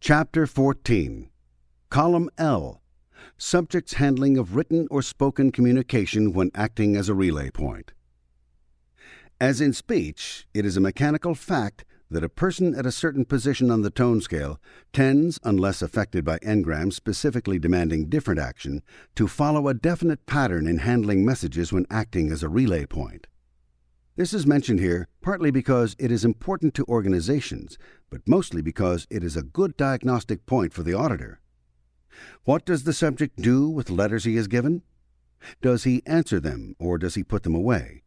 Chapter 14. Column L. Subject's handling of written or spoken communication when acting as a relay point. As in speech, it is a mechanical fact that a person at a certain position on the tone scale tends, unless affected by engrams specifically demanding different action, to follow a definite pattern in handling messages when acting as a relay point. This is mentioned here partly because it is important to organizations, but mostly because it is a good diagnostic point for the auditor. What does the subject do with letters he is given? Does he answer them, or does he put them away?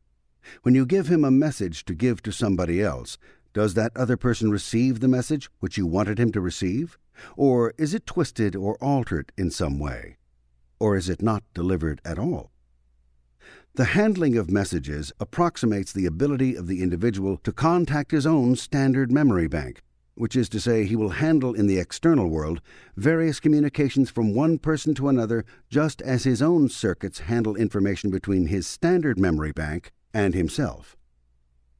When you give him a message to give to somebody else, does that other person receive the message which you wanted him to receive? Or is it twisted or altered in some way? Or is it not delivered at all? The handling of messages approximates the ability of the individual to contact his own standard memory bank, which is to say he will handle in the external world various communications from one person to another just as his own circuits handle information between his standard memory bank and himself.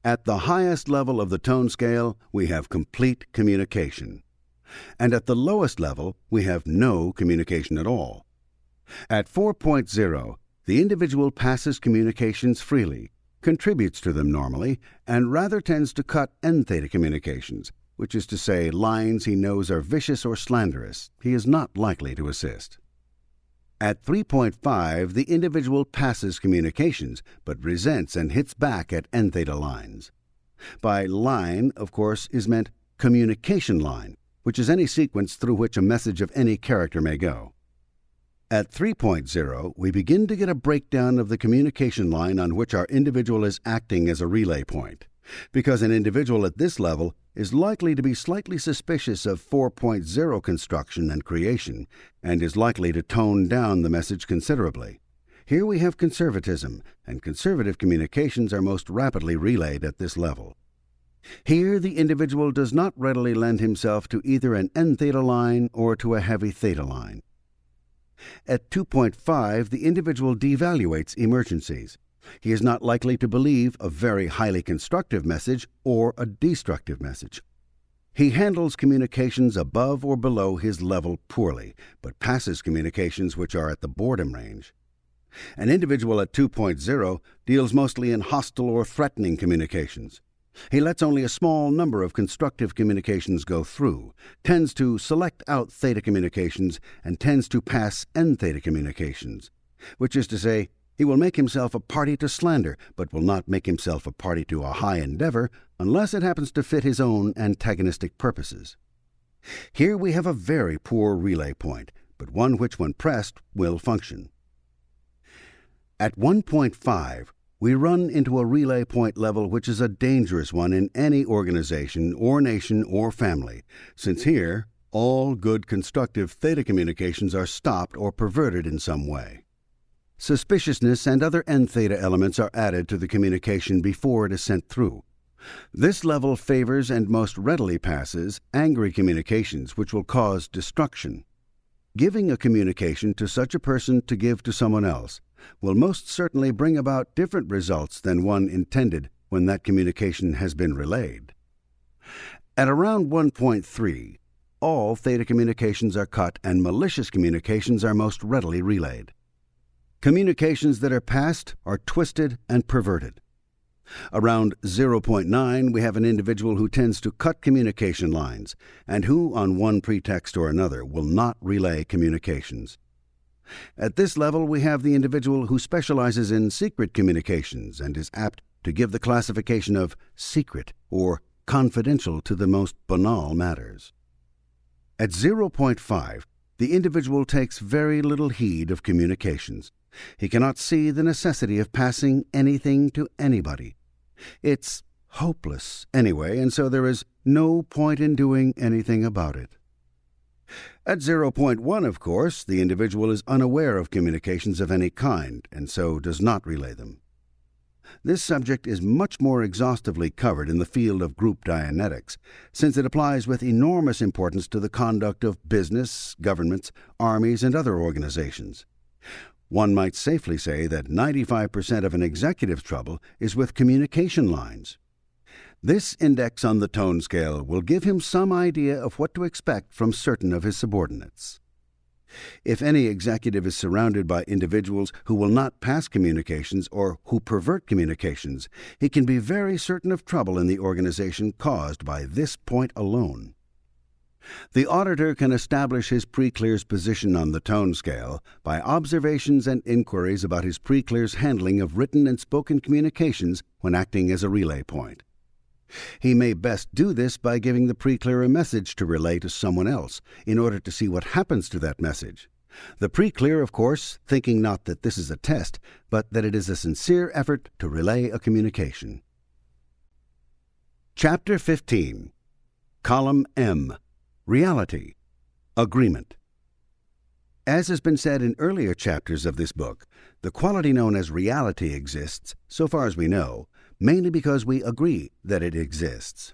At the highest level of the tone scale, we have complete communication. And at the lowest level, we have no communication at all. At 4.0, the individual passes communications freely, contributes to them normally, and rather tends to cut N-theta communications, which is to say lines he knows are vicious or slanderous. He is not likely to assist. At 3.5, the individual passes communications, but resents and hits back at N-theta lines. By line, of course, is meant communication line, which is any sequence through which a message of any character may go. At 3.0, we begin to get a breakdown of the communication line on which our individual is acting as a relay point, because an individual at this level is likely to be slightly suspicious of 4.0 construction and creation, and is likely to tone down the message considerably. Here we have conservatism, and conservative communications are most rapidly relayed at this level. Here the individual does not readily lend himself to either an N-theta line or to a heavy theta line. At 2.5, the individual devaluates emergencies. He is not likely to believe a very highly constructive message or a destructive message. He handles communications above or below his level poorly, but passes communications which are at the boredom range. An individual at 2.0 deals mostly in hostile or threatening communications. He lets only a small number of constructive communications go through, tends to select out theta communications, and tends to pass N-theta communications, which is to say, he will make himself a party to slander, but will not make himself a party to a high endeavor unless it happens to fit his own antagonistic purposes. Here we have a very poor relay point, but one which, when pressed, will function. At 1.5, we run into a relay point level which is a dangerous one in any organization or nation or family, since here all good constructive theta communications are stopped or perverted in some way. Suspiciousness and other N-theta elements are added to the communication before it is sent through. This level favors and most readily passes angry communications which will cause destruction. Giving a communication to such a person to give to someone else will most certainly bring about different results than one intended when that communication has been relayed. At around 1.3, all theta communications are cut and malicious communications are most readily relayed. Communications that are passed are twisted and perverted. Around 0.9, we have an individual who tends to cut communication lines, and who, on one pretext or another, will not relay communications. At this level, we have the individual who specializes in secret communications and is apt to give the classification of secret or confidential to the most banal matters. At 0.5, the individual takes very little heed of communications. He cannot see the necessity of passing anything to anybody. It's hopeless anyway, and so there is no point in doing anything about it. At 0.1, of course, the individual is unaware of communications of any kind, and so does not relay them. This subject is much more exhaustively covered in the field of group Dianetics, since it applies with enormous importance to the conduct of business, governments, armies, and other organizations. One might safely say that 95% of an executive's trouble is with communication lines. This index on the tone scale will give him some idea of what to expect from certain of his subordinates. If any executive is surrounded by individuals who will not pass communications or who pervert communications, he can be very certain of trouble in the organization caused by this point alone. The auditor can establish his pre-clear's position on the tone scale by observations and inquiries about his pre-clear's handling of written and spoken communications when acting as a relay point. He may best do this by giving the pre-clear a message to relay to someone else in order to see what happens to that message. The pre-clear, of course, thinking not that this is a test, but that it is a sincere effort to relay a communication. Chapter 15. Column M. Reality. Agreement. As has been said in earlier chapters of this book, the quality known as reality exists, so far as we know, mainly because we agree that it exists.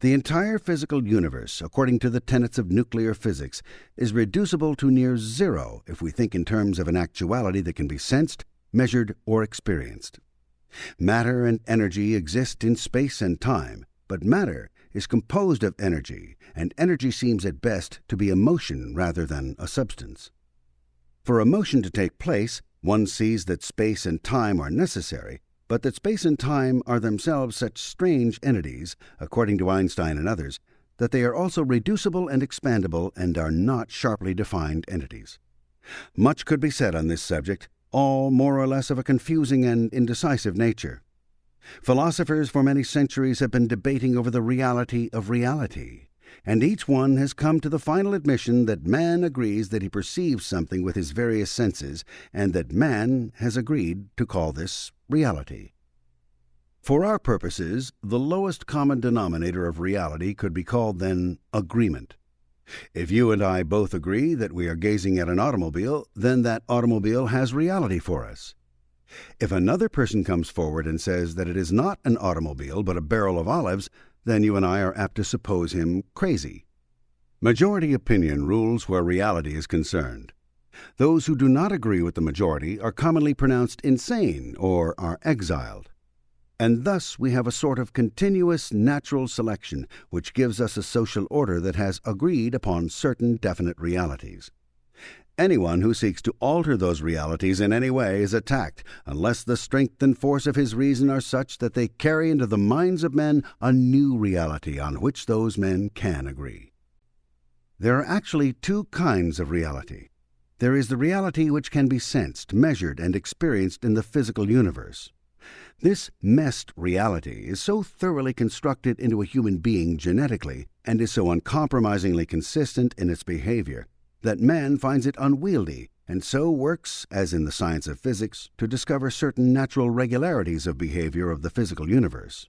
The entire physical universe, according to the tenets of nuclear physics, is reducible to near zero if we think in terms of an actuality that can be sensed, measured, or experienced. Matter and energy exist in space and time, but matter is composed of energy, and energy seems at best to be a motion rather than a substance. For a motion to take place, one sees that space and time are necessary, but that space and time are themselves such strange entities, according to Einstein and others, that they are also reducible and expandable and are not sharply defined entities. Much could be said on this subject, all more or less of a confusing and indecisive nature. Philosophers for many centuries have been debating over the reality of reality, and each one has come to the final admission that man agrees that he perceives something with his various senses, and that man has agreed to call this reality. For our purposes, the lowest common denominator of reality could be called, then, agreement. If you and I both agree that we are gazing at an automobile, then that automobile has reality for us. If another person comes forward and says that it is not an automobile but a barrel of olives, then you and I are apt to suppose him crazy. Majority opinion rules where reality is concerned. Those who do not agree with the majority are commonly pronounced insane or are exiled. And thus we have a sort of continuous natural selection which gives us a social order that has agreed upon certain definite realities. Anyone who seeks to alter those realities in any way is attacked, unless the strength and force of his reason are such that they carry into the minds of men a new reality on which those men can agree. There are actually two kinds of reality. There is the reality which can be sensed, measured, and experienced in the physical universe. This messed reality is so thoroughly constructed into a human being genetically, and is so uncompromisingly consistent in its behavior, that man finds it unwieldy, and so works, as in the science of physics, to discover certain natural regularities of behavior of the physical universe.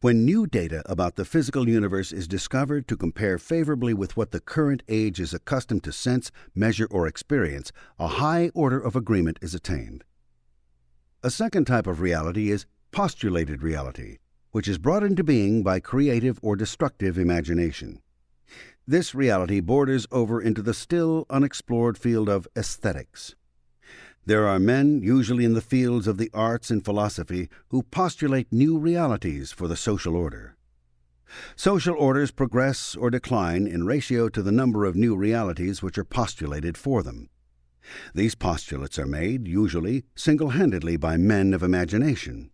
When new data about the physical universe is discovered to compare favorably with what the current age is accustomed to sense, measure, or experience, a high order of agreement is attained. A second type of reality is postulated reality, which is brought into being by creative or destructive imagination. This reality borders over into the still unexplored field of aesthetics. There are men, usually in the fields of the arts and philosophy, who postulate new realities for the social order. Social orders progress or decline in ratio to the number of new realities which are postulated for them. These postulates are made, usually, single-handedly by men of imagination.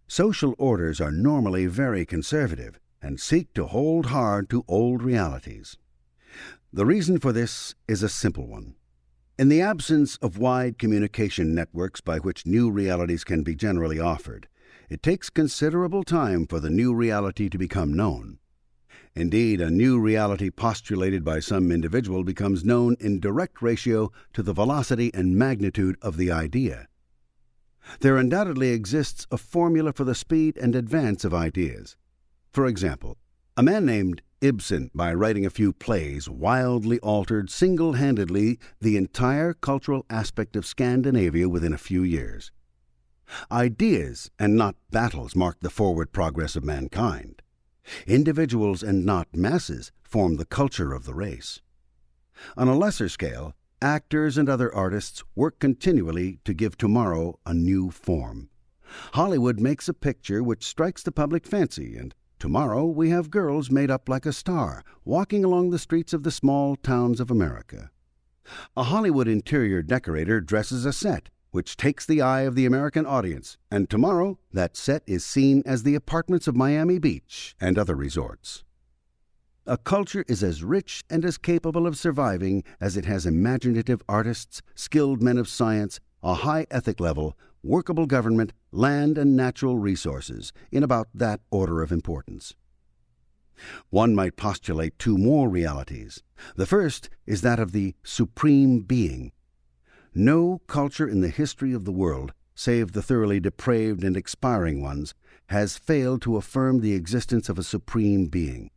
Social orders are normally very conservative, and seek to hold hard to old realities. The reason for this is a simple one. In the absence of wide communication networks by which new realities can be generally offered, it takes considerable time for the new reality to become known. Indeed, a new reality postulated by some individual becomes known in direct ratio to the velocity and magnitude of the idea. There undoubtedly exists a formula for the speed and advance of ideas. For example, a man named Ibsen, by writing a few plays, wildly altered single-handedly the entire cultural aspect of Scandinavia within a few years. Ideas and not battles mark the forward progress of mankind. Individuals and not masses form the culture of the race. On a lesser scale, actors and other artists work continually to give tomorrow a new form. Hollywood makes a picture which strikes the public fancy, and tomorrow we have girls made up like a star, walking along the streets of the small towns of America. A Hollywood interior decorator dresses a set, which takes the eye of the American audience, and tomorrow that set is seen as the apartments of Miami Beach and other resorts. A culture is as rich and as capable of surviving as it has imaginative artists, skilled men of science, a high ethic level, workable government, land and natural resources, in about that order of importance. One might postulate two more realities. The first is that of the supreme being. No culture in the history of the world, save the thoroughly depraved and expiring ones, has failed to affirm the existence of a supreme being.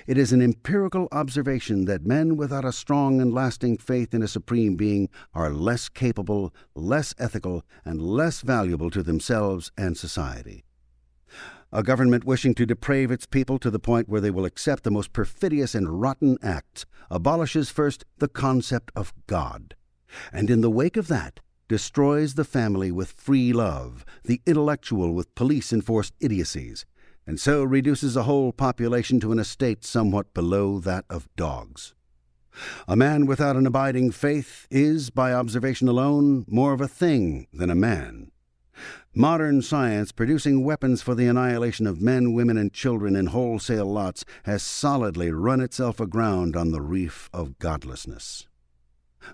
It is an empirical observation that men without a strong and lasting faith in a supreme being are less capable, less ethical, and less valuable to themselves and society. A government wishing to deprave its people to the point where they will accept the most perfidious and rotten acts abolishes first the concept of God, and in the wake of that destroys the family with free love, the intellectual with police-enforced idiocies, and so reduces a whole population to an estate somewhat below that of dogs. A man without an abiding faith is, by observation alone, more of a thing than a man. Modern science, producing weapons for the annihilation of men, women, and children in wholesale lots, has solidly run itself aground on the reef of godlessness.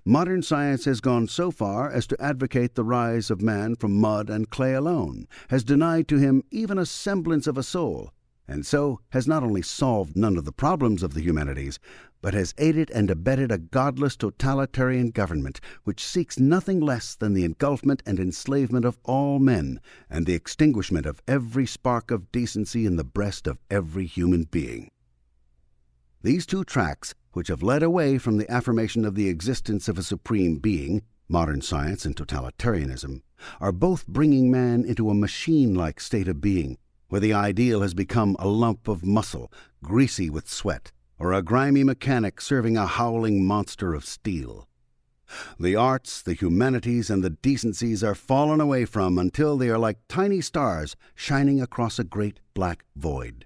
Modern science has gone so far as to advocate the rise of man from mud and clay alone, has denied to him even a semblance of a soul, and so has not only solved none of the problems of the humanities, but has aided and abetted a godless totalitarian government which seeks nothing less than the engulfment and enslavement of all men and the extinguishment of every spark of decency in the breast of every human being. These two tracks, which have led away from the affirmation of the existence of a supreme being, modern science and totalitarianism, are both bringing man into a machine-like state of being, where the ideal has become a lump of muscle, greasy with sweat, or a grimy mechanic serving a howling monster of steel. The arts, the humanities, and the decencies are fallen away from until they are like tiny stars shining across a great black void.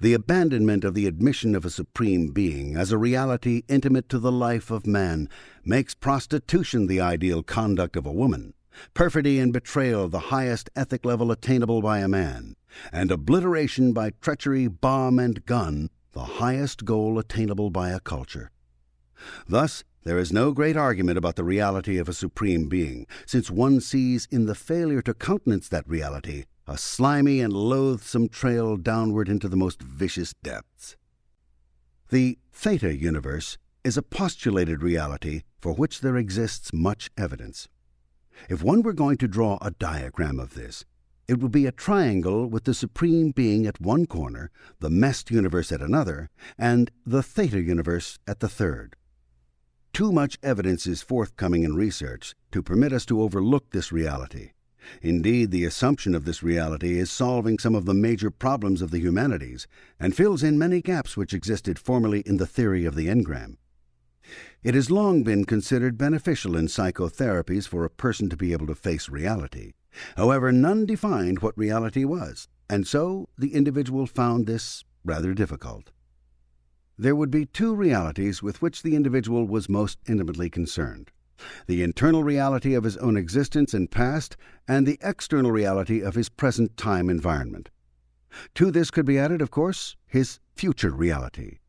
The abandonment of the admission of a supreme being as a reality intimate to the life of man makes prostitution the ideal conduct of a woman, perfidy and betrayal the highest ethic level attainable by a man, and obliteration by treachery, bomb, and gun the highest goal attainable by a culture. Thus, there is no great argument about the reality of a supreme being, since one sees in the failure to countenance that reality a slimy and loathsome trail downward into the most vicious depths. The Theta universe is a postulated reality for which there exists much evidence. If one were going to draw a diagram of this, it would be a triangle with the supreme being at one corner, the Mest universe at another, and the Theta universe at the third. Too much evidence is forthcoming in research to permit us to overlook this reality. Indeed, the assumption of this reality is solving some of the major problems of the humanities and fills in many gaps which existed formerly in the theory of the engram. It has long been considered beneficial in psychotherapies for a person to be able to face reality. However, none defined what reality was, and so the individual found this rather difficult. There would be two realities with which the individual was most intimately concerned: the internal reality of his own existence and past, and the external reality of his present time environment. To this could be added, of course, his future reality.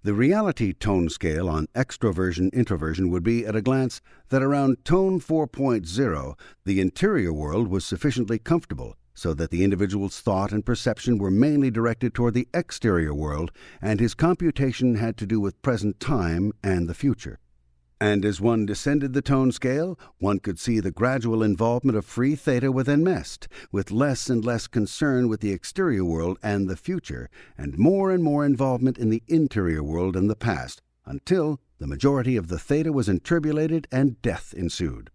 The reality tone scale on extroversion-introversion would be, at a glance, that around tone 4.0, the interior world was sufficiently comfortable, so that the individual's thought and perception were mainly directed toward the exterior world, and his computation had to do with present time and the future. And as one descended the tone scale, one could see the gradual involvement of free theta within Mest, with less and less concern with the exterior world and the future, and more involvement in the interior world and the past, until the majority of the theta was inturbulated and death ensued.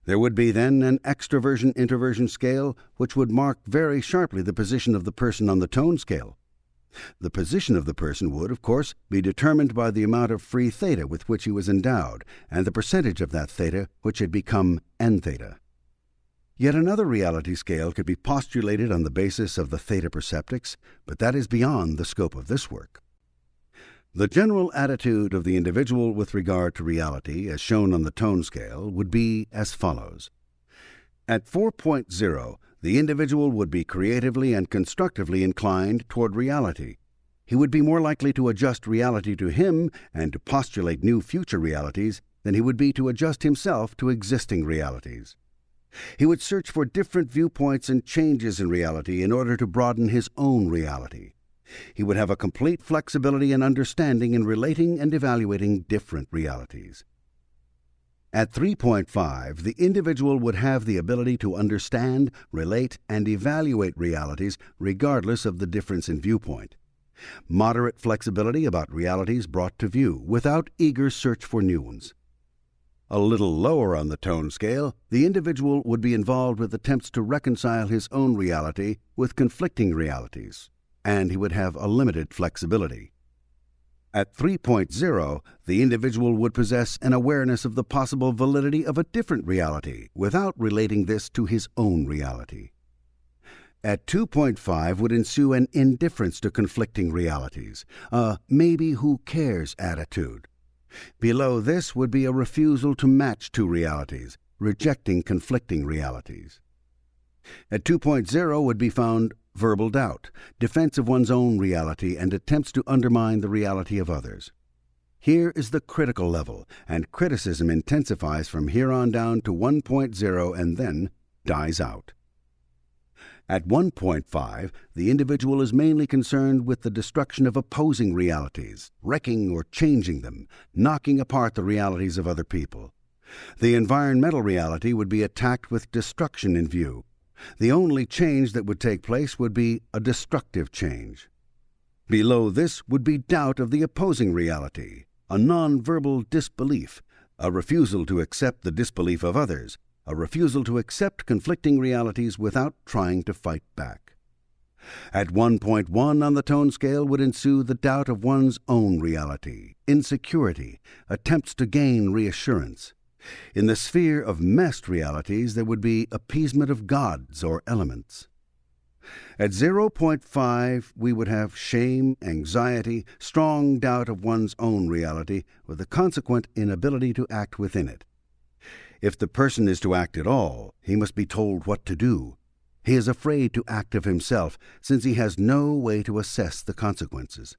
There would be then an extroversion-introversion scale, which would mark very sharply the position of the person on the tone scale. The position of the person would, of course, be determined by the amount of free theta with which he was endowed, and the percentage of that theta which had become n-theta. Yet another reality scale could be postulated on the basis of the theta perceptics, but that is beyond the scope of this work. The general attitude of the individual with regard to reality, as shown on the tone scale, would be as follows. At 4.0, the individual would be creatively and constructively inclined toward reality. He would be more likely to adjust reality to him and to postulate new future realities than he would be to adjust himself to existing realities. He would search for different viewpoints and changes in reality in order to broaden his own reality. He would have a complete flexibility and understanding in relating and evaluating different realities. At 3.5, the individual would have the ability to understand, relate, and evaluate realities regardless of the difference in viewpoint. Moderate flexibility about realities brought to view, without eager search for new ones. A little lower on the tone scale, the individual would be involved with attempts to reconcile his own reality with conflicting realities, and he would have a limited flexibility. At 3.0, the individual would possess an awareness of the possible validity of a different reality without relating this to his own reality. At 2.5 would ensue an indifference to conflicting realities, a maybe who cares attitude. Below this would be a refusal to match two realities, rejecting conflicting realities. At 2.0 would be found verbal doubt, defense of one's own reality, and attempts to undermine the reality of others. Here is the critical level, and criticism intensifies from here on down to 1.0 and then dies out. At 1.5, the individual is mainly concerned with the destruction of opposing realities, wrecking or changing them, knocking apart the realities of other people. The environmental reality would be attacked with destruction in view. The only change that would take place would be a destructive change. Below this would be doubt of the opposing reality, a non-verbal disbelief, a refusal to accept the disbelief of others, a refusal to accept conflicting realities without trying to fight back. At 1.1 on the tone scale would ensue the doubt of one's own reality, insecurity, attempts to gain reassurance. In the sphere of messed realities, there would be appeasement of gods or elements. At 0.5, we would have shame, anxiety, strong doubt of one's own reality, with a consequent inability to act within it. If the person is to act at all, he must be told what to do. He is afraid to act of himself, since he has no way to assess the consequences.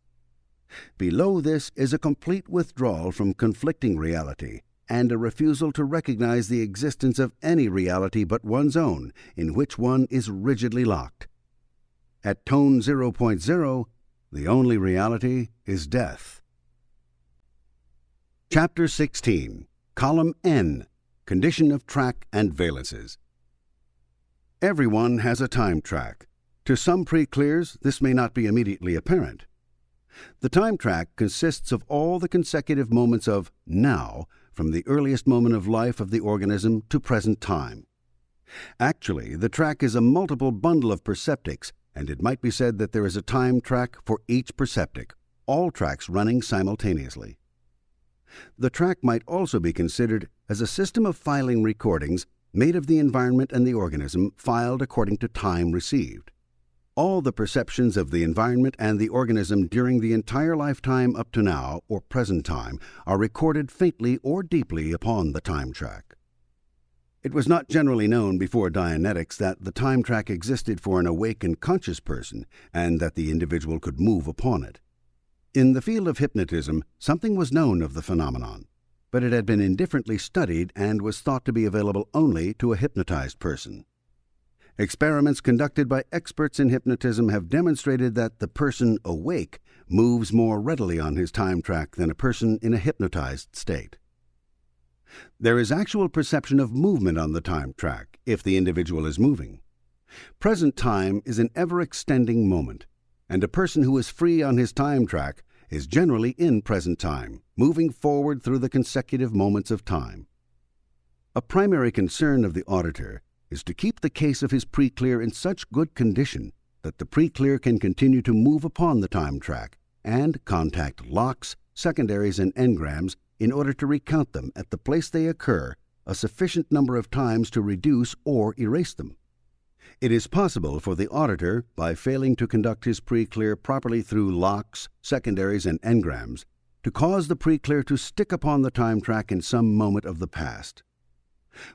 Below this is a complete withdrawal from conflicting reality, and a refusal to recognize the existence of any reality but one's own, in which one is rigidly locked. At tone 0.0, the only reality is death. Chapter 16, Column N, Condition of Track and Valences. Everyone has a time track. To some pre-clears, this may not be immediately apparent. The time track consists of all the consecutive moments of now, from the earliest moment of life of the organism to present time. Actually, the track is a multiple bundle of perceptics, and it might be said that there is a time track for each perceptic, all tracks running simultaneously. The track might also be considered as a system of filing recordings made of the environment and the organism, filed according to time received. All the perceptions of the environment and the organism during the entire lifetime up to now, or present time, are recorded faintly or deeply upon the time track. It was not generally known before Dianetics that the time track existed for an awake and conscious person, and that the individual could move upon it. In the field of hypnotism, something was known of the phenomenon, but it had been indifferently studied and was thought to be available only to a hypnotized person. Experiments conducted by experts in hypnotism have demonstrated that the person awake moves more readily on his time track than a person in a hypnotized state. There is actual perception of movement on the time track if the individual is moving. Present time is an ever-extending moment, and a person who is free on his time track is generally in present time, moving forward through the consecutive moments of time. A primary concern of the auditor is to keep the case of his pre-clear in such good condition that the pre-clear can continue to move upon the time track and contact locks, secondaries, and engrams in order to recount them at the place they occur a sufficient number of times to reduce or erase them. It is possible for the auditor, by failing to conduct his pre-clear properly through locks, secondaries, and engrams, to cause the pre-clear to stick upon the time track in some moment of the past.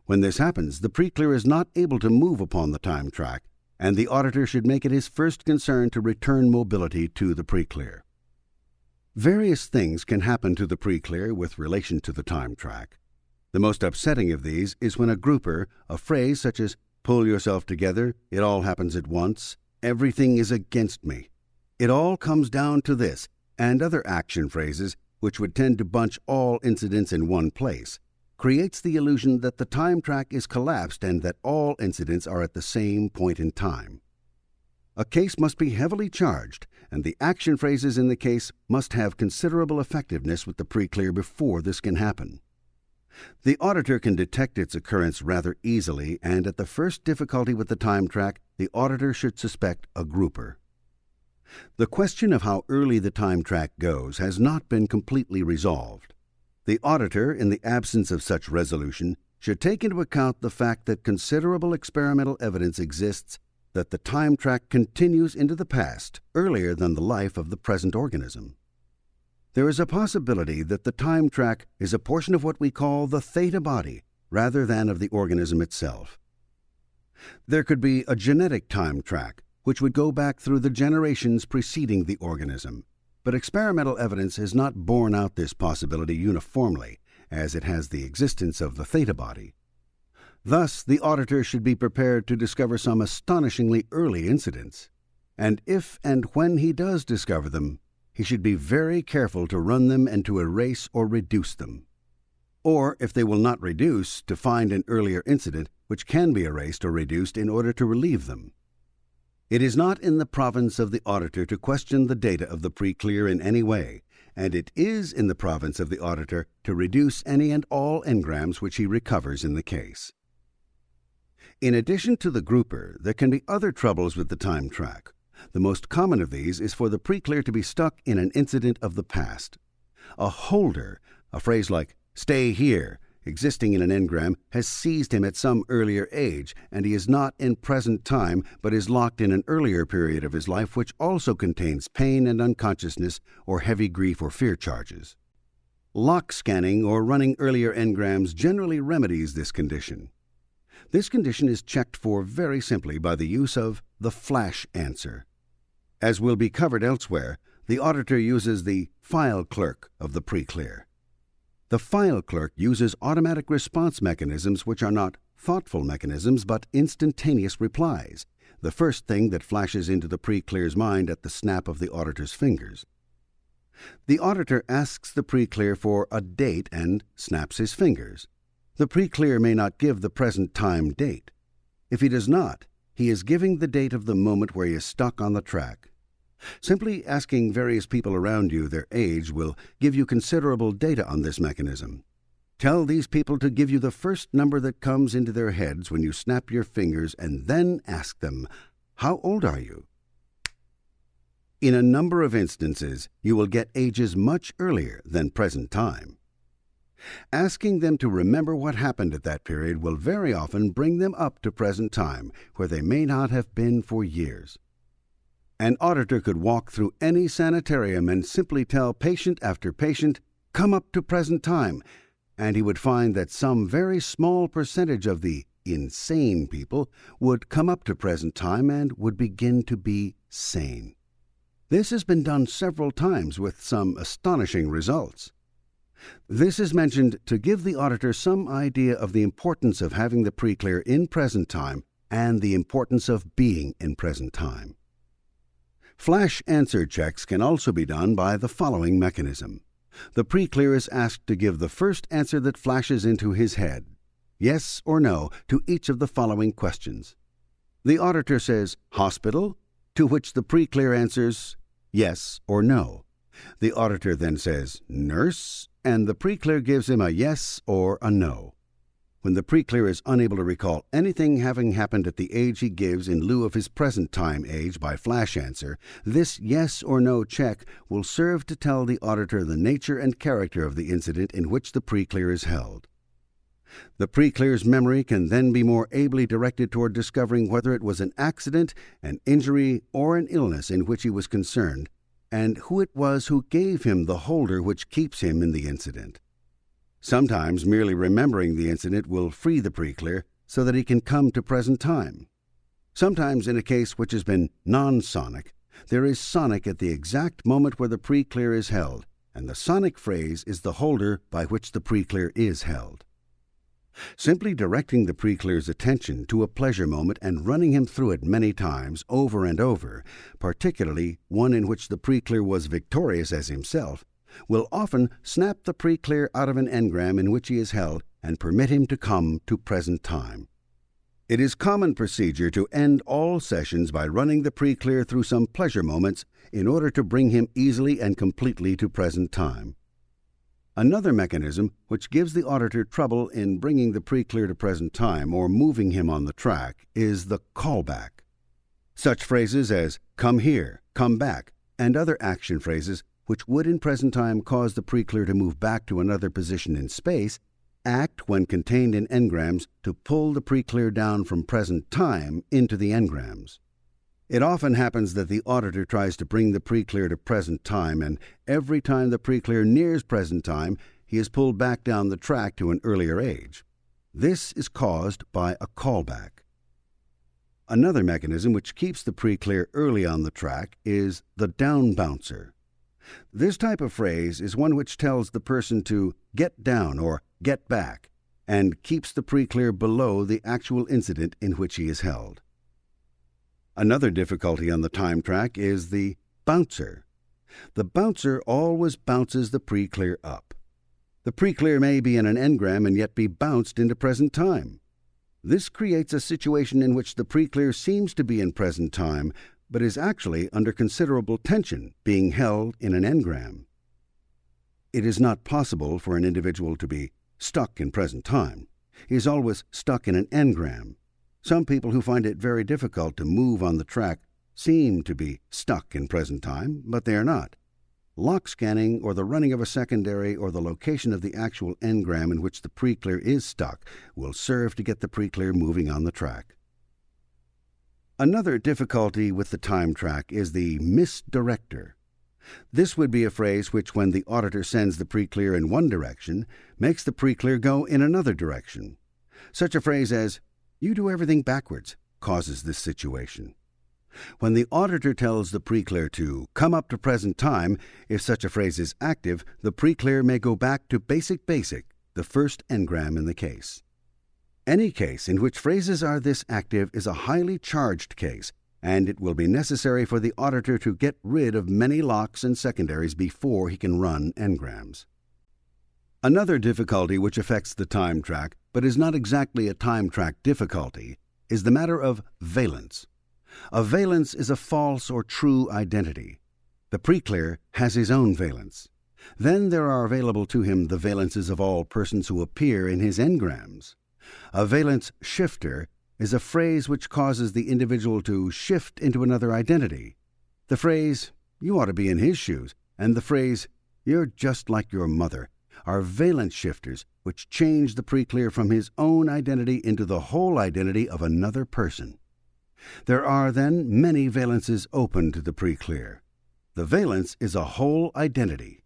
When this happens, the pre-clear is not able to move upon the time track, and the auditor should make it his first concern to return mobility to the pre-clear. Various things can happen to the pre-clear with relation to the time track. The most upsetting of these is when a grouper, a phrase such as "pull yourself together, it all happens at once," "everything is against me," "it all comes down to this," and other action phrases, which would tend to bunch all incidents in one place, creates the illusion that the time track is collapsed and that all incidents are at the same point in time. A case must be heavily charged, and the action phrases in the case must have considerable effectiveness with the pre-clear before this can happen. The auditor can detect its occurrence rather easily, and at the first difficulty with the time track, the auditor should suspect a grouper. The question of how early the time track goes has not been completely resolved. The auditor, in the absence of such resolution, should take into account the fact that considerable experimental evidence exists that the time track continues into the past earlier than the life of the present organism. There is a possibility that the time track is a portion of what we call the theta body rather than of the organism itself. There could be a genetic time track, which would go back through the generations preceding the organism, but experimental evidence has not borne out this possibility uniformly, as it has the existence of the theta body. Thus, the auditor should be prepared to discover some astonishingly early incidents, and if and when he does discover them, he should be very careful to run them and to erase or reduce them. Or, if they will not reduce, to find an earlier incident which can be erased or reduced in order to relieve them. It is not in the province of the auditor to question the data of the pre-clear in any way, and it is in the province of the auditor to reduce any and all engrams which he recovers in the case. In addition to the grouper, there can be other troubles with the time track. The most common of these is for the pre-clear to be stuck in an incident of the past. A holder, a phrase like "stay here," existing in an engram, has seized him at some earlier age, and he is not in present time, but is locked in an earlier period of his life which also contains pain and unconsciousness or heavy grief or fear charges. Lock scanning or running earlier engrams generally remedies this condition. This condition is checked for very simply by the use of the flash answer. As will be covered elsewhere, the auditor uses the file clerk of the pre-clear. The file clerk uses automatic response mechanisms which are not thoughtful mechanisms but instantaneous replies, the first thing that flashes into the pre-clear's mind at the snap of the auditor's fingers. The auditor asks the pre-clear for a date and snaps his fingers. The pre-clear may not give the present time date. If he does not, he is giving the date of the moment where he is stuck on the track. Simply asking various people around you their age will give you considerable data on this mechanism. Tell these people to give you the first number that comes into their heads when you snap your fingers, and then ask them, "How old are you?" In a number of instances, you will get ages much earlier than present time. Asking them to remember what happened at that period will very often bring them up to present time, where they may not have been for years. An auditor could walk through any sanitarium and simply tell patient after patient, "Come up to present time," and he would find that some very small percentage of the insane people would come up to present time and would begin to be sane. This has been done several times with some astonishing results. This is mentioned to give the auditor some idea of the importance of having the pre-clear in present time and the importance of being in present time. Flash answer checks can also be done by the following mechanism. The pre-clear is asked to give the first answer that flashes into his head, yes or no, to each of the following questions. The auditor says, "Hospital?" to which the pre-clear answers, yes or no. The auditor then says, "Nurse?" and the pre-clear gives him a yes or a no. When the pre-clear is unable to recall anything having happened at the age he gives in lieu of his present time age by flash answer, this yes or no check will serve to tell the auditor the nature and character of the incident in which the pre-clear is held. The pre-clear's memory can then be more ably directed toward discovering whether it was an accident, an injury, or an illness in which he was concerned, and who it was who gave him the holder which keeps him in the incident. Sometimes merely remembering the incident will free the pre-clear so that he can come to present time. Sometimes in a case which has been non-sonic, there is sonic at the exact moment where the pre-clear is held, and the sonic phrase is the holder by which the pre-clear is held. Simply directing the pre-clear's attention to a pleasure moment and running him through it many times over and over, particularly one in which the pre-clear was victorious as himself, will often snap the pre-clear out of an engram in which he is held and permit him to come to present time. It is common procedure to end all sessions by running the pre-clear through some pleasure moments in order to bring him easily and completely to present time. Another mechanism which gives the auditor trouble in bringing the pre-clear to present time or moving him on the track is the callback. Such phrases as "come here," "come back," and other action phrases which would in present time cause the pre-clear to move back to another position in space act when contained in engrams to pull the pre-clear down from present time into the engrams. It often happens that the auditor tries to bring the pre-clear to present time, and every time the pre-clear nears present time, he is pulled back down the track to an earlier age. This is caused by a callback. Another mechanism which keeps the pre-clear early on the track is the down bouncer. This type of phrase is one which tells the person to get down or get back, and keeps the pre-clear below the actual incident in which he is held. Another difficulty on the time track is the bouncer. The bouncer always bounces the pre-clear up. The pre-clear may be in an engram and yet be bounced into present time. This creates a situation in which the pre-clear seems to be in present time, but is actually under considerable tension, being held in an engram. It is not possible for an individual to be stuck in present time. He is always stuck in an engram. Some people who find it very difficult to move on the track seem to be stuck in present time, but they are not. Lock scanning or the running of a secondary or the location of the actual engram in which the pre-clear is stuck will serve to get the pre-clear moving on the track. Another difficulty with the time track is the misdirector. This would be a phrase which, when the auditor sends the pre-clear in one direction, makes the pre-clear go in another direction. Such a phrase as, "You do everything backwards," causes this situation. When the auditor tells the pre-clear to come up to present time, if such a phrase is active, the pre-clear may go back to basic, the first engram in the case. Any case in which phrases are this active is a highly charged case, and it will be necessary for the auditor to get rid of many locks and secondaries before he can run engrams. Another difficulty which affects the time track, but is not exactly a time track difficulty, is the matter of valence. A valence is a false or true identity. The pre-clear has his own valence. Then there are available to him the valences of all persons who appear in his engrams. A valence shifter is a phrase which causes the individual to shift into another identity. The phrase, "You ought to be in his shoes," and the phrase, "You're just like your mother," are valence shifters which change the pre-clear from his own identity into the whole identity of another person. There are then many valences open to the pre-clear. The valence is a whole identity.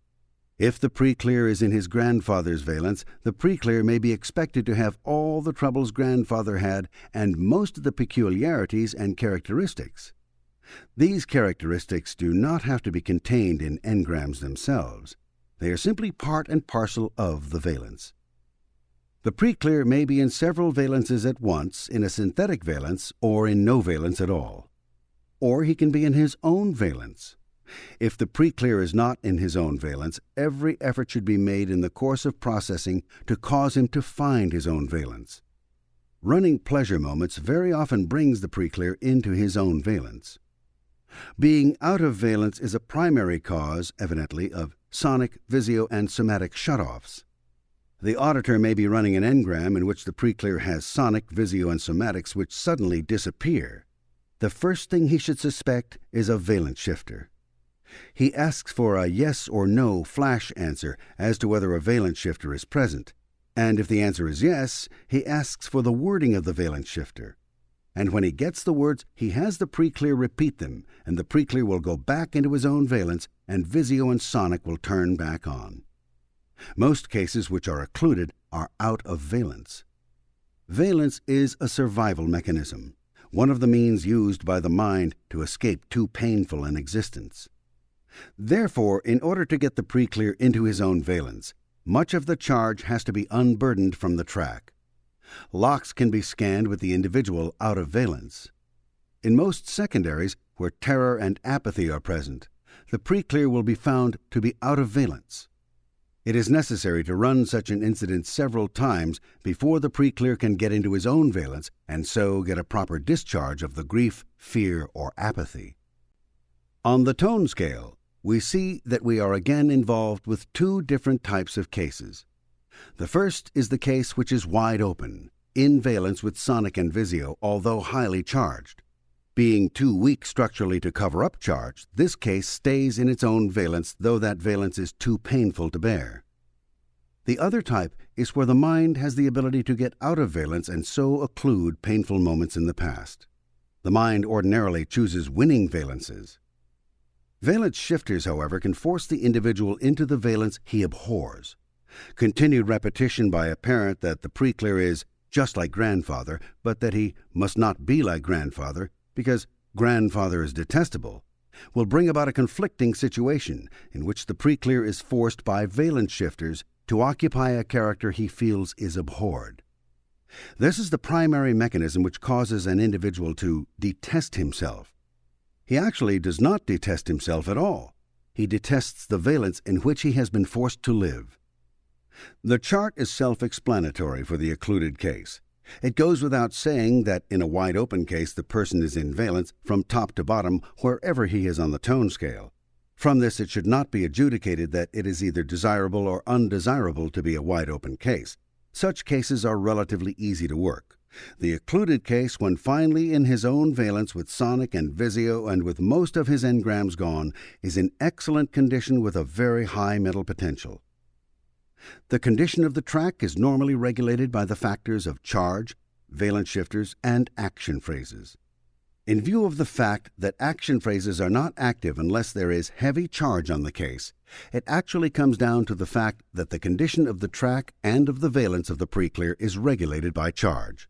If the pre-clear is in his grandfather's valence, the pre-clear may be expected to have all the troubles grandfather had and most of the peculiarities and characteristics. These characteristics do not have to be contained in engrams themselves. They are simply part and parcel of the valence. The pre-clear may be in several valences at once, in a synthetic valence, or in no valence at all. Or he can be in his own valence. If the pre-clear is not in his own valence, every effort should be made in the course of processing to cause him to find his own valence. Running pleasure moments very often brings the pre-clear into his own valence. Being out of valence is a primary cause, evidently, of sonic, visio, and somatic shutoffs. The auditor may be running an engram in which the pre-clear has sonic, visio, and somatics which suddenly disappear. The first thing he should suspect is a valence shifter. He asks for a yes or no flash answer as to whether a valence shifter is present. And if the answer is yes, he asks for the wording of the valence shifter. And when he gets the words, he has the preclear repeat them, and the preclear will go back into his own valence, and Visio and Sonic will turn back on. Most cases which are occluded are out of valence. Valence is a survival mechanism, one of the means used by the mind to escape too painful an existence. Therefore, in order to get the preclear into his own valence, much of the charge has to be unburdened from the track. Locks can be scanned with the individual out of valence. In most secondaries, where terror and apathy are present, the preclear will be found to be out of valence. It is necessary to run such an incident several times before the preclear can get into his own valence and so get a proper discharge of the grief, fear, or apathy. On the tone scale, we see that we are again involved with two different types of cases. The first is the case which is wide open, in valence with Sonic and Visio, although highly charged. Being too weak structurally to cover up charge, this case stays in its own valence, though that valence is too painful to bear. The other type is where the mind has the ability to get out of valence and so occlude painful moments in the past. The mind ordinarily chooses winning valences. Valence shifters, however, can force the individual into the valence he abhors. Continued repetition by a parent that the preclear is just like grandfather, but that he must not be like grandfather, because grandfather is detestable, will bring about a conflicting situation in which the preclear is forced by valence shifters to occupy a character he feels is abhorred. This is the primary mechanism which causes an individual to detest himself. He actually does not detest himself at all. He detests the valence in which he has been forced to live. The chart is self-explanatory for the occluded case. It goes without saying that in a wide-open case the person is in valence from top to bottom wherever he is on the tone scale. From this it should not be adjudicated that it is either desirable or undesirable to be a wide-open case. Such cases are relatively easy to work. The occluded case, when finally in his own valence with Sonic and Visio and with most of his engrams gone, is in excellent condition with a very high mental potential. The condition of the track is normally regulated by the factors of charge, valence shifters, and action phrases. In view of the fact that action phrases are not active unless there is heavy charge on the case, it actually comes down to the fact that the condition of the track and of the valence of the preclear is regulated by charge.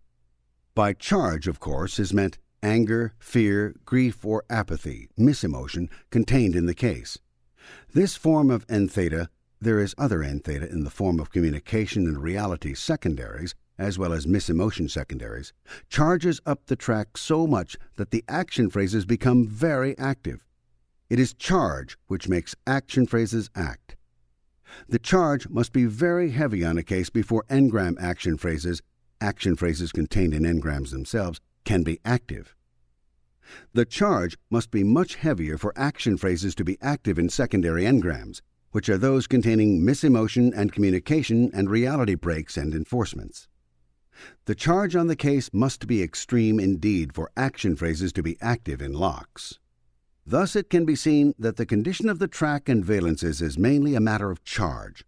By charge, of course, is meant anger, fear, grief, or apathy, misemotion, contained in the case. This form of N-theta, there is other N-theta in the form of communication and reality secondaries, as well as misemotion secondaries, charges up the track so much that the action phrases become very active. It is charge which makes action phrases act. The charge must be very heavy on a case before engram action phrases contained in engrams themselves, can be active. The charge must be much heavier for action phrases to be active in secondary engrams, which are those containing misemotion and communication and reality breaks and enforcements. The charge on the case must be extreme indeed for action phrases to be active in locks. Thus it can be seen that the condition of the track and valences is mainly a matter of charge.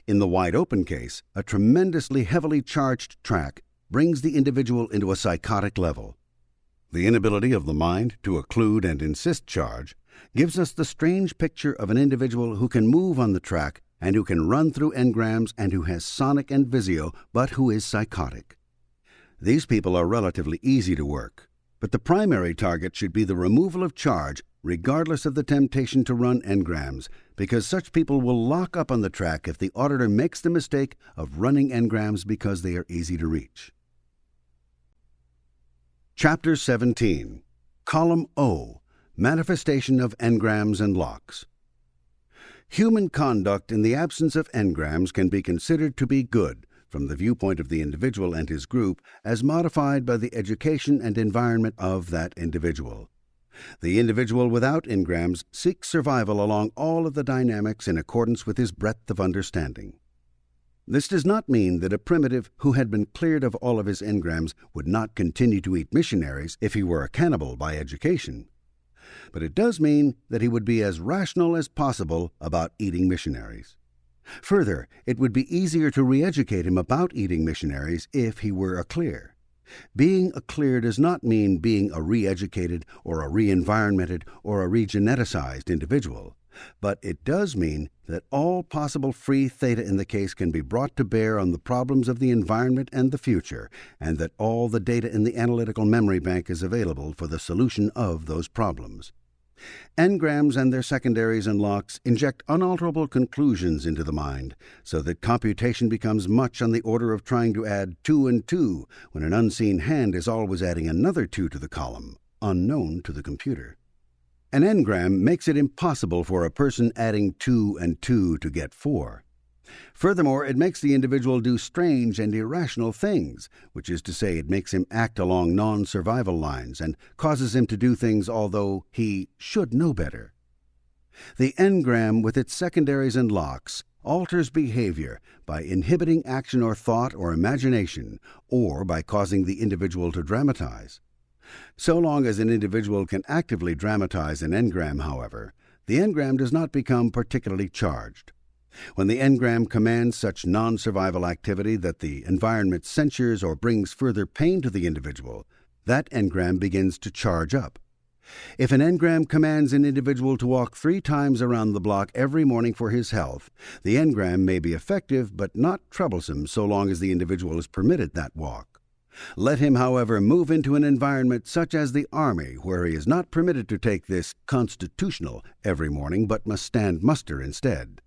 In the wide-open case, a tremendously heavily charged track brings the individual into a psychotic level. The inability of the mind to occlude and insist charge gives us the strange picture of an individual who can move on the track and who can run through engrams and who has Sonic and Visio, but who is psychotic. These people are relatively easy to work, but the primary target should be the removal of charge regardless of the temptation to run engrams, because such people will lock up on the track if the auditor makes the mistake of running engrams because they are easy to reach. Chapter 17. Column O. Manifestation of engrams and locks. Human conduct in the absence of engrams can be considered to be good, from the viewpoint of the individual and his group, as modified by the education and environment of that individual. The individual without engrams seeks survival along all of the dynamics in accordance with his breadth of understanding. This does not mean that a primitive who had been cleared of all of his engrams would not continue to eat missionaries if he were a cannibal by education. But it does mean that he would be as rational as possible about eating missionaries. Further, it would be easier to re-educate him about eating missionaries if he were a clear. Being a clear does not mean being a re-educated or a re-environmented or a regeneticized individual, but it does mean that all possible free theta in the case can be brought to bear on the problems of the environment and the future, and that all the data in the analytical memory bank is available for the solution of those problems. Engrams and their secondaries and locks inject unalterable conclusions into the mind, so that computation becomes much on the order of trying to add 2 and 2 when an unseen hand is always adding another 2 to the column, unknown to the computer. An engram makes it impossible for a person adding 2 and 2 to get 4. Furthermore, it makes the individual do strange and irrational things, which is to say, it makes him act along non-survival lines and causes him to do things although he should know better. The engram, with its secondaries and locks, alters behavior by inhibiting action or thought or imagination, or by causing the individual to dramatize. So long as an individual can actively dramatize an engram, however, the engram does not become particularly charged. When the engram commands such non-survival activity that the environment censures or brings further pain to the individual, that engram begins to charge up. If an engram commands an individual to walk 3 times around the block every morning for his health, the engram may be effective but not troublesome so long as the individual is permitted that walk. Let him, however, move into an environment such as the Army, where he is not permitted to take this constitutional every morning but must stand muster instead.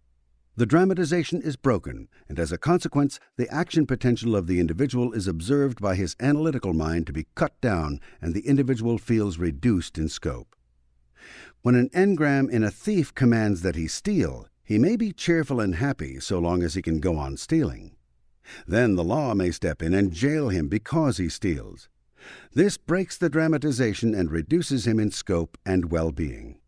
The dramatization is broken, and as a consequence, the action potential of the individual is observed by his analytical mind to be cut down, and the individual feels reduced in scope. When an engram in a thief commands that he steal, he may be cheerful and happy so long as he can go on stealing. Then the law may step in and jail him because he steals. This breaks the dramatization and reduces him in scope and well-being.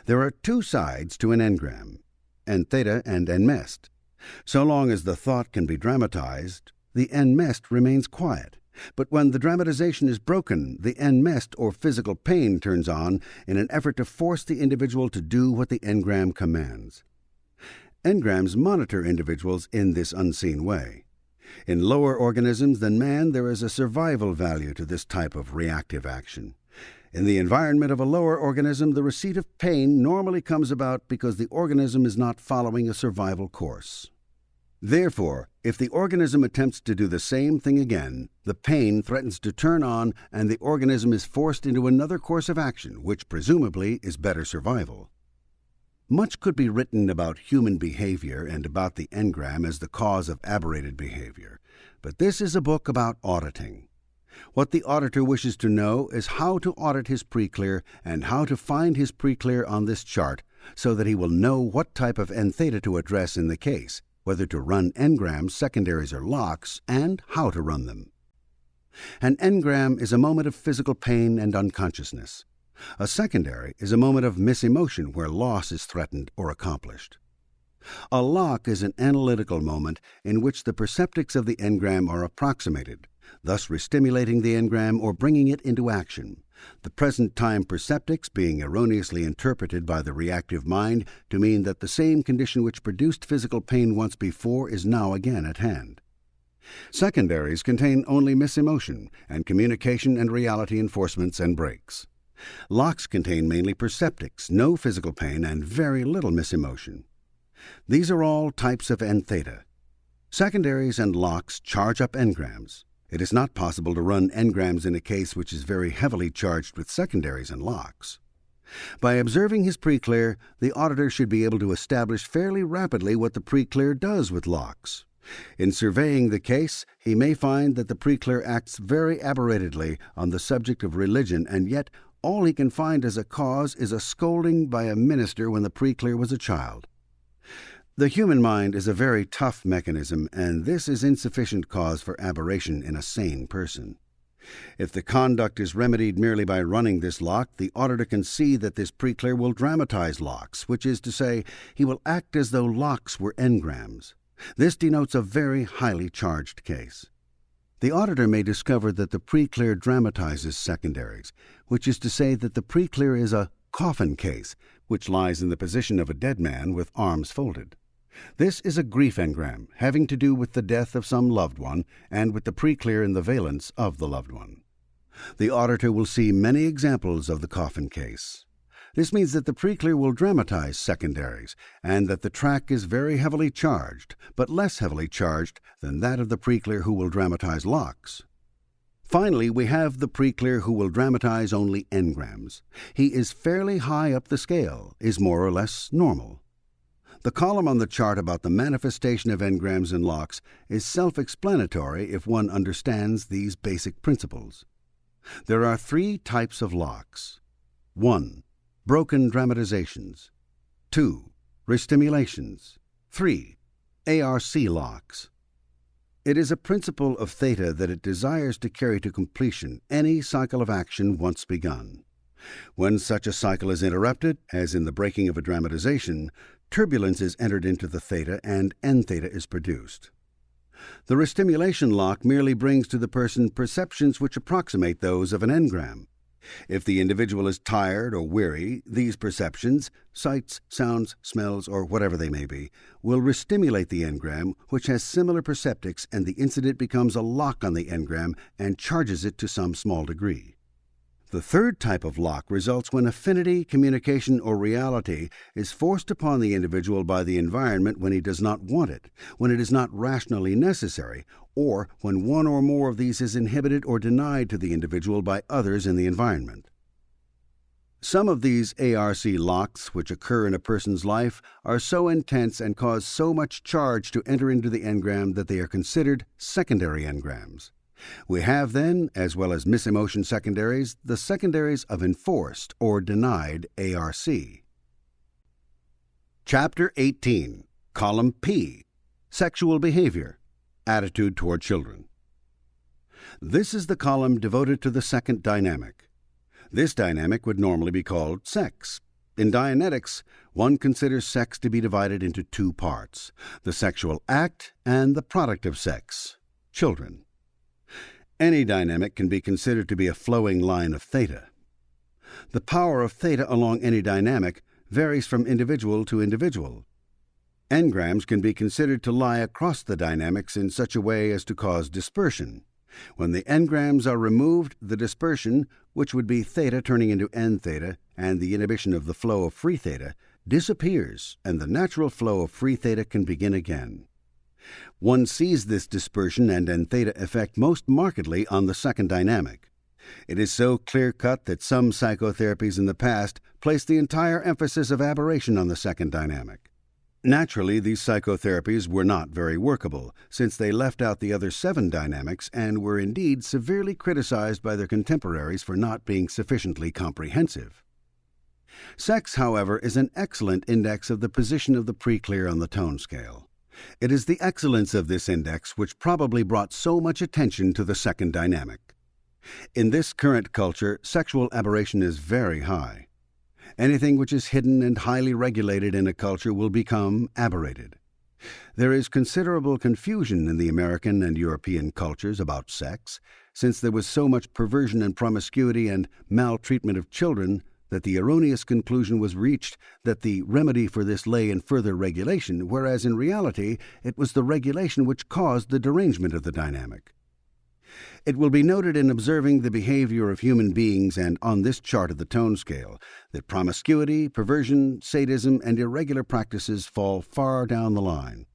There are 2 sides to an engram, entheta and enmest. So long as the thought can be dramatized, the enmest remains quiet. But when the dramatization is broken, the enmest or physical pain turns on in an effort to force the individual to do what the engram commands. Engrams monitor individuals in this unseen way. In lower organisms than man, there is a survival value to this type of reactive action. In the environment of a lower organism, the receipt of pain normally comes about because the organism is not following a survival course. Therefore, if the organism attempts to do the same thing again, the pain threatens to turn on and the organism is forced into another course of action, which presumably is better survival. Much could be written about human behavior and about the engram as the cause of aberrated behavior, but this is a book about auditing. What the auditor wishes to know is how to audit his preclear and how to find his preclear on this chart so that he will know what type of entheta to address in the case, whether to run engrams, secondaries, or locks, and how to run them. An engram is a moment of physical pain and unconsciousness. A secondary is a moment of misemotion where loss is threatened or accomplished. A lock is an analytical moment in which the perceptics of the engram are approximated, thus restimulating the engram or bringing it into action, the present time perceptics being erroneously interpreted by the reactive mind to mean that the same condition which produced physical pain once before is now again at hand. Secondaries contain only misemotion and communication and reality enforcements and breaks. Locks contain mainly perceptics, no physical pain, and very little misemotion. These are all types of entheta. Secondaries and locks charge up engrams. It is not possible to run engrams in a case which is very heavily charged with secondaries and locks. By observing his preclear, the auditor should be able to establish fairly rapidly what the preclear does with locks. In surveying the case, he may find that the preclear acts very aberratedly on the subject of religion, and yet all he can find as a cause is a scolding by a minister when the preclear was a child. The human mind is a very tough mechanism, and this is insufficient cause for aberration in a sane person. If the conduct is remedied merely by running this lock, the auditor can see that this preclear will dramatize locks, which is to say, he will act as though locks were engrams. This denotes a very highly charged case. The auditor may discover that the preclear dramatizes secondaries, which is to say that the preclear is a coffin case, which lies in the position of a dead man with arms folded. This is a grief engram having to do with the death of some loved one and with the preclear in the valence of the loved one. The auditor will see many examples of the coffin case. This means that the preclear will dramatize secondaries, and that the track is very heavily charged, but less heavily charged than that of the preclear who will dramatize locks. Finally, we have the preclear who will dramatize only engrams. He is fairly high up the scale, is more or less normal. The column on the chart about the manifestation of engrams and locks is self-explanatory if one understands these basic principles. There are 3 types of locks. 1. Broken dramatizations. 2. Restimulations. 3. ARC locks. It is a principle of theta that it desires to carry to completion any cycle of action once begun. When such a cycle is interrupted, as in the breaking of a dramatization, turbulence is entered into the theta and N theta is produced. The restimulation lock merely brings to the person perceptions which approximate those of an engram. If the individual is tired or weary, these perceptions, sights, sounds, smells, or whatever they may be, will restimulate the engram, which has similar perceptics, and the incident becomes a lock on the engram and charges it to some small degree. The third type of lock results when affinity, communication, or reality is forced upon the individual by the environment when he does not want it, when it is not rationally necessary, or when one or more of these is inhibited or denied to the individual by others in the environment. Some of these ARC locks which occur in a person's life are so intense and cause so much charge to enter into the engram that they are considered secondary engrams. We have then, as well as misemotion secondaries, the secondaries of enforced or denied ARC. Chapter 18, Column P, Sexual Behavior, Attitude toward Children. This is the column devoted to the second dynamic. This dynamic would normally be called sex. In Dianetics, one considers sex to be divided into 2 parts, the sexual act and the product of sex, children. Any dynamic can be considered to be a flowing line of theta. The power of theta along any dynamic varies from individual to individual. Engrams can be considered to lie across the dynamics in such a way as to cause dispersion. When the engrams are removed, the dispersion, which would be theta turning into N theta, and the inhibition of the flow of free theta, disappears, and the natural flow of free theta can begin again. One sees this dispersion and N theta effect most markedly on the second dynamic. It is so clear-cut that some psychotherapies in the past placed the entire emphasis of aberration on the second dynamic. Naturally, these psychotherapies were not very workable, since they left out the other 7 dynamics and were indeed severely criticized by their contemporaries for not being sufficiently comprehensive. Sex, however, is an excellent index of the position of the preclear on the tone scale. It is the excellence of this index which probably brought so much attention to the second dynamic. In this current culture, sexual aberration is very high. Anything which is hidden and highly regulated in a culture will become aberrated. There is considerable confusion in the American and European cultures about sex, since there was so much perversion and promiscuity and maltreatment of children that the erroneous conclusion was reached that the remedy for this lay in further regulation, whereas in reality it was the regulation which caused the derangement of the dynamic. It will be noted in observing the behavior of human beings and on this chart of the tone scale that promiscuity, perversion, sadism, and irregular practices fall far down the line.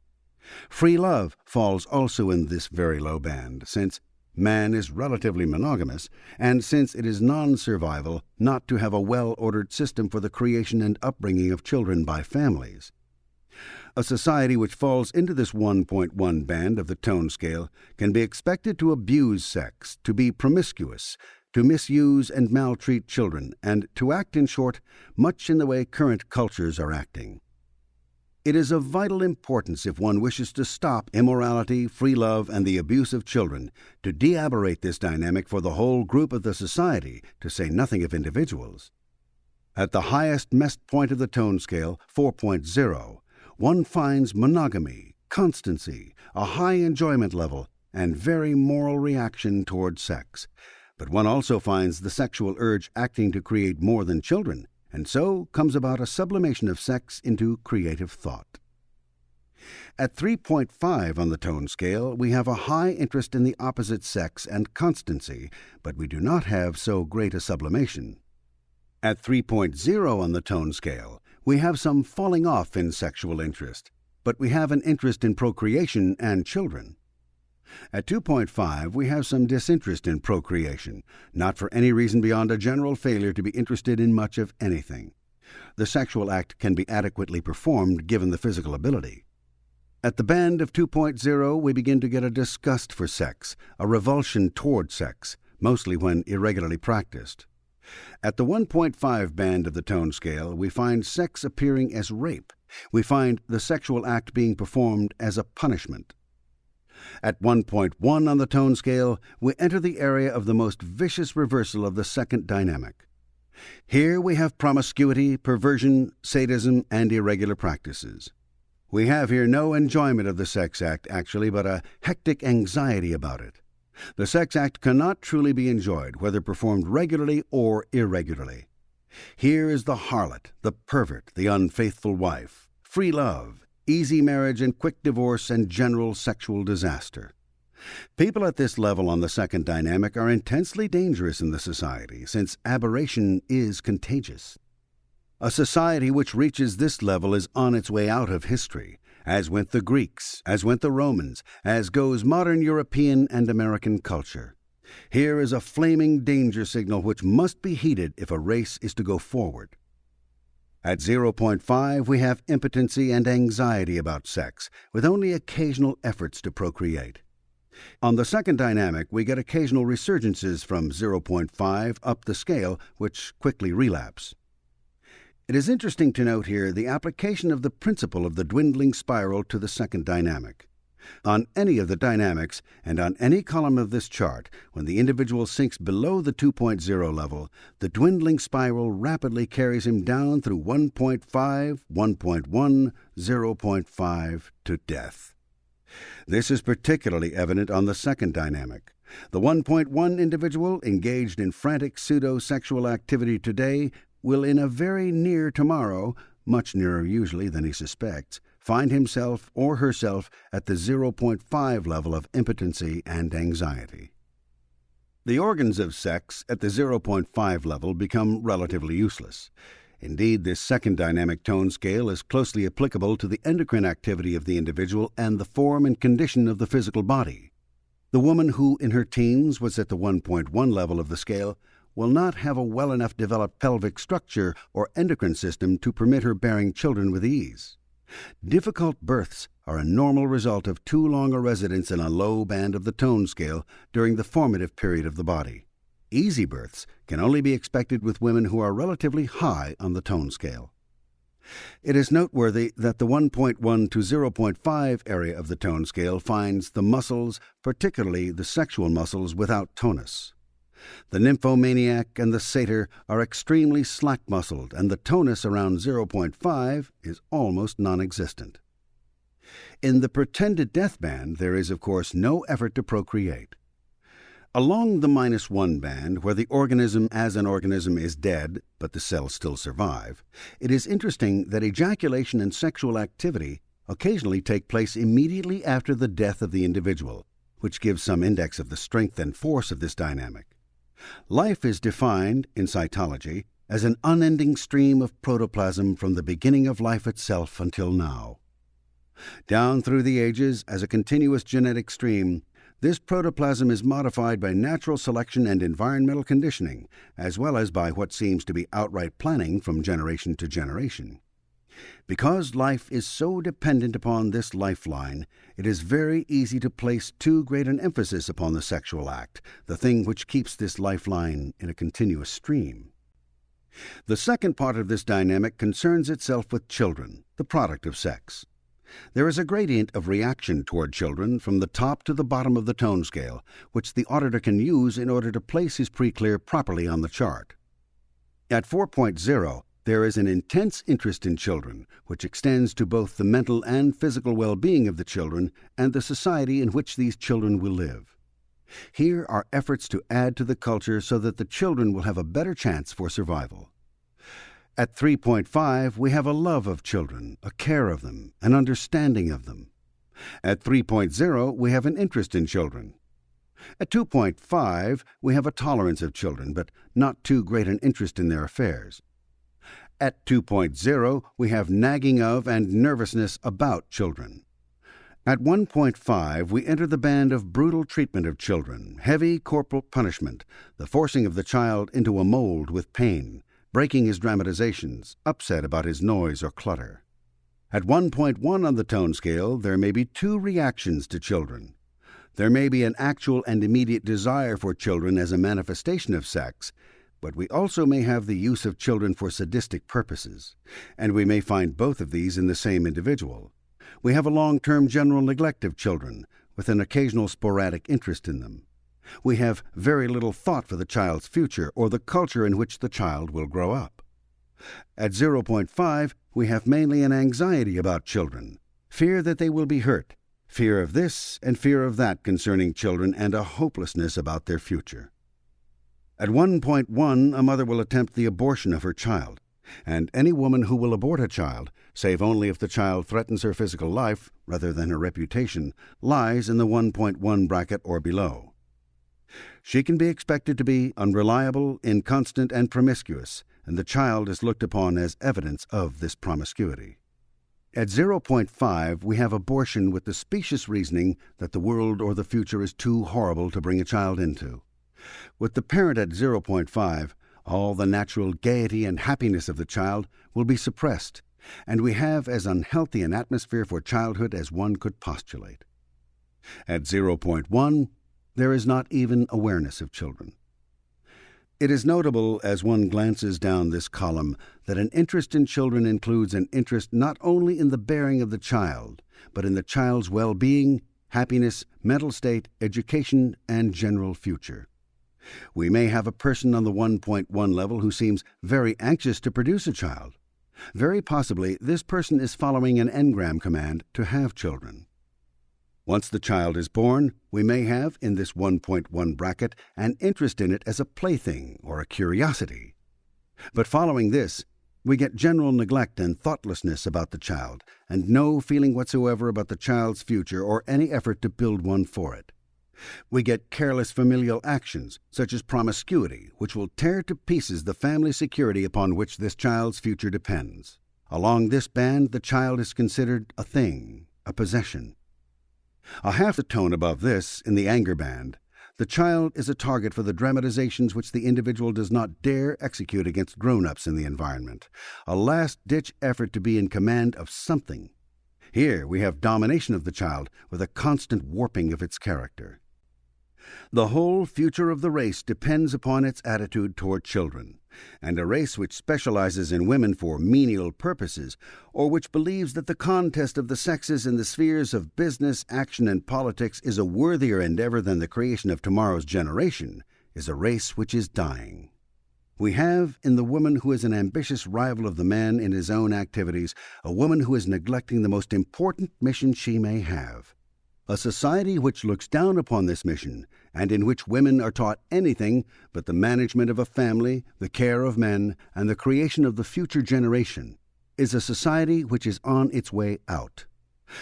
Free love falls also in this very low band, since man is relatively monogamous, and since it is non-survival not to have a well-ordered system for the creation and upbringing of children by families. A society which falls into this 1.1 band of the tone scale can be expected to abuse sex, to be promiscuous, to misuse and maltreat children, and to act, in short, much in the way current cultures are acting. It is of vital importance, if one wishes to stop immorality, free love, and the abuse of children, to de-aberrate this dynamic for the whole group of the society, to say nothing of individuals. At the highest mest point of the tone scale, 4.0, one finds monogamy, constancy, a high enjoyment level, and very moral reaction toward sex. But one also finds the sexual urge acting to create more than children, and so comes about a sublimation of sex into creative thought. At 3.5 on the tone scale, we have a high interest in the opposite sex and constancy, but we do not have so great a sublimation. At 3.0 on the tone scale, we have some falling off in sexual interest, but we have an interest in procreation and children. At 2.5, we have some disinterest in procreation, not for any reason beyond a general failure to be interested in much of anything. The sexual act can be adequately performed given the physical ability. At the band of 2.0, we begin to get a disgust for sex, a revulsion toward sex, mostly when irregularly practiced. At the 1.5 band of the tone scale, we find sex appearing as rape. We find the sexual act being performed as a punishment. At 1.1 on the tone scale, we enter the area of the most vicious reversal of the second dynamic. Here we have promiscuity, perversion, sadism, and irregular practices. We have here no enjoyment of the sex act, actually, but a hectic anxiety about it. The sex act cannot truly be enjoyed, whether performed regularly or irregularly. Here is the harlot, the pervert, the unfaithful wife, free love, easy marriage and quick divorce, and general sexual disaster. People at this level on the second dynamic are intensely dangerous in the society, since aberration is contagious. A society which reaches this level is on its way out of history, as went the Greeks, as went the Romans, as goes modern European and American culture. Here is a flaming danger signal which must be heeded if a race is to go forward. At 0.5, we have impotency and anxiety about sex, with only occasional efforts to procreate. On the second dynamic, we get occasional resurgences from 0.5 up the scale, which quickly relapse. It is interesting to note here the application of the principle of the dwindling spiral to the second dynamic. On any of the dynamics, and on any column of this chart, when the individual sinks below the 2.0 level, the dwindling spiral rapidly carries him down through 1.5, 1.1, 0.5 to death. This is particularly evident on the second dynamic. The 1.1 individual engaged in frantic pseudo-sexual activity today will in a very near tomorrow, much nearer usually than he suspects, find himself or herself at the 0.5 level of impotency and anxiety. The organs of sex at the 0.5 level become relatively useless. Indeed, this second dynamic tone scale is closely applicable to the endocrine activity of the individual and the form and condition of the physical body. The woman who in her teens was at the 1.1 level of the scale will not have a well enough developed pelvic structure or endocrine system to permit her bearing children with ease. Difficult births are a normal result of too long a residence in a low band of the tone scale during the formative period of the body. Easy births can only be expected with women who are relatively high on the tone scale. It is noteworthy that the 1.1 to 0.5 area of the tone scale finds the muscles, particularly the sexual muscles, without tonus. The nymphomaniac and the satyr are extremely slack-muscled, and the tonus around 0.5 is almost non-existent. In the pretended death band, there is, of course, no effort to procreate. Along the -1 band, where the organism as an organism is dead, but the cells still survive, it is interesting that ejaculation and sexual activity occasionally take place immediately after the death of the individual, which gives some index of the strength and force of this dynamic. Life is defined, in cytology, as an unending stream of protoplasm from the beginning of life itself until now. Down through the ages, as a continuous genetic stream, this protoplasm is modified by natural selection and environmental conditioning, as well as by what seems to be outright planning from generation to generation. Because life is so dependent upon this lifeline, it is very easy to place too great an emphasis upon the sexual act, the thing which keeps this lifeline in a continuous stream. The second part of this dynamic concerns itself with children, the product of sex. There is a gradient of reaction toward children from the top to the bottom of the tone scale, which the auditor can use in order to place his preclear properly on the chart. At 4.0, there is an intense interest in children, which extends to both the mental and physical well-being of the children and the society in which these children will live. Here are efforts to add to the culture so that the children will have a better chance for survival. At 3.5, we have a love of children, a care of them, an understanding of them. At 3.0, we have an interest in children. At 2.5, we have a tolerance of children, but not too great an interest in their affairs. At 2.0, we have nagging of and nervousness about children. At 1.5, we enter the band of brutal treatment of children, heavy corporal punishment, the forcing of the child into a mold with pain, breaking his dramatizations, upset about his noise or clutter. At 1.1 on the tone scale, there may be two reactions to children. There may be an actual and immediate desire for children as a manifestation of sex, but we also may have the use of children for sadistic purposes, and we may find both of these in the same individual. We have a long-term general neglect of children, with an occasional sporadic interest in them. We have very little thought for the child's future or the culture in which the child will grow up. At 0.5, we have mainly an anxiety about children, fear that they will be hurt, fear of this and fear of that concerning children, and a hopelessness about their future. At 1.1, a mother will attempt the abortion of her child, and any woman who will abort a child, save only if the child threatens her physical life rather than her reputation, lies in the 1.1 bracket or below. She can be expected to be unreliable, inconstant, and promiscuous, and the child is looked upon as evidence of this promiscuity. At 0.5, we have abortion with the specious reasoning that the world or the future is too horrible to bring a child into. With the parent at 0.5, all the natural gaiety and happiness of the child will be suppressed, and we have as unhealthy an atmosphere for childhood as one could postulate. At 0.1, there is not even awareness of children. It is notable, as one glances down this column, that an interest in children includes an interest not only in the bearing of the child, but in the child's well-being, happiness, mental state, education, and general future. We may have a person on the 1.1 level who seems very anxious to produce a child. Very possibly, this person is following an engram command to have children. Once the child is born, we may have, in this 1.1 bracket, an interest in it as a plaything or a curiosity. But following this, we get general neglect and thoughtlessness about the child, and no feeling whatsoever about the child's future or any effort to build one for it. We get careless familial actions, such as promiscuity, which will tear to pieces the family security upon which this child's future depends. Along this band, the child is considered a thing, a possession. A half a tone above this, in the anger band, the child is a target for the dramatizations which the individual does not dare execute against grown-ups in the environment, a last-ditch effort to be in command of something. Here we have domination of the child with a constant warping of its character. The whole future of the race depends upon its attitude toward children, and a race which specializes in women for menial purposes, or which believes that the contest of the sexes in the spheres of business, action, and politics is a worthier endeavor than the creation of tomorrow's generation, is a race which is dying. We have, in the woman who is an ambitious rival of the man in his own activities, a woman who is neglecting the most important mission she may have. A society which looks down upon this mission, and in which women are taught anything but the management of a family, the care of men, and the creation of the future generation, is a society which is on its way out.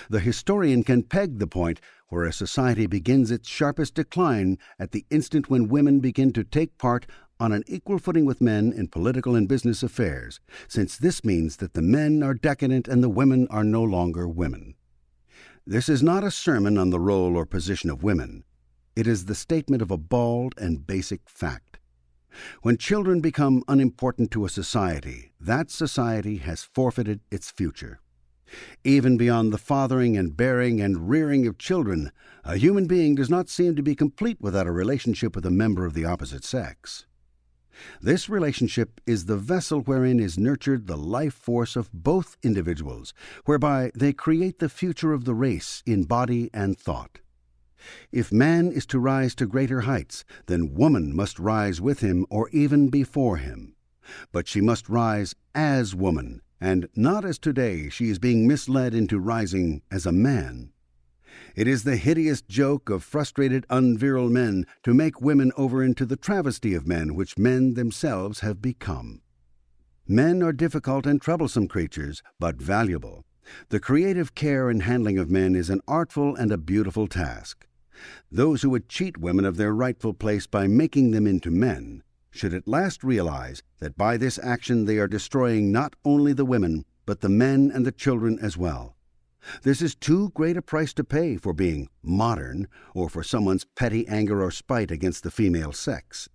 The historian can peg the point where a society begins its sharpest decline at the instant when women begin to take part on an equal footing with men in political and business affairs, since this means that the men are decadent and the women are no longer women. This is not a sermon on the role or position of women. It is the statement of a bald and basic fact. When children become unimportant to a society, that society has forfeited its future. Even beyond the fathering and bearing and rearing of children, a human being does not seem to be complete without a relationship with a member of the opposite sex. This relationship is the vessel wherein is nurtured the life force of both individuals, whereby they create the future of the race in body and thought. If man is to rise to greater heights, then woman must rise with him or even before him. But she must rise as woman, and not as today she is being misled into rising as a man. It is the hideous joke of frustrated unvirile men to make women over into the travesty of men which men themselves have become. Men are difficult and troublesome creatures, but valuable. The creative care and handling of men is an artful and a beautiful task. Those who would cheat women of their rightful place by making them into men should at last realize that by this action they are destroying not only the women, but the men and the children as well. This is too great a price to pay for being modern or for someone's petty anger or spite against the female sex.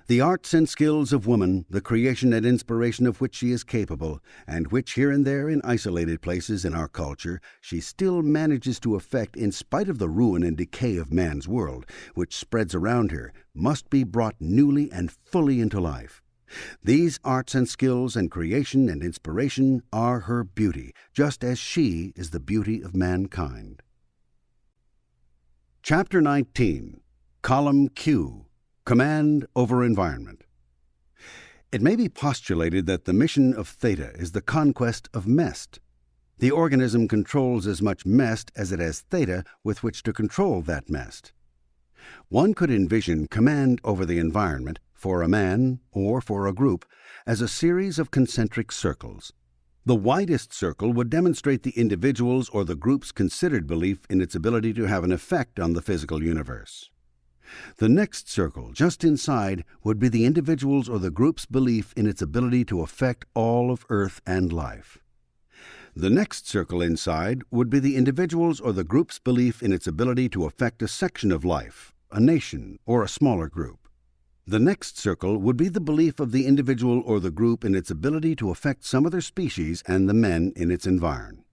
The arts and skills of woman, the creation and inspiration of which she is capable, and which here and there in isolated places in our culture she still manages to effect in spite of the ruin and decay of man's world, which spreads around her, must be brought newly and fully into life. These arts and skills and creation and inspiration are her beauty, just as she is the beauty of mankind. Chapter 19, Column Q, Command over Environment. It may be postulated that the mission of Theta is the conquest of Mest. The organism controls as much Mest as it has Theta with which to control that Mest. One could envision command over the environment, for a man or for a group, as a series of concentric circles. The widest circle would demonstrate the individual's or the group's considered belief in its ability to have an effect on the physical universe. The next circle, just inside, would be the individual's or the group's belief in its ability to affect all of Earth and life. The next circle inside would be the individual's or the group's belief in its ability to affect a section of life, a nation, or a smaller group. The next circle would be the belief of the individual or the group in its ability to affect some other species and the men in its environ.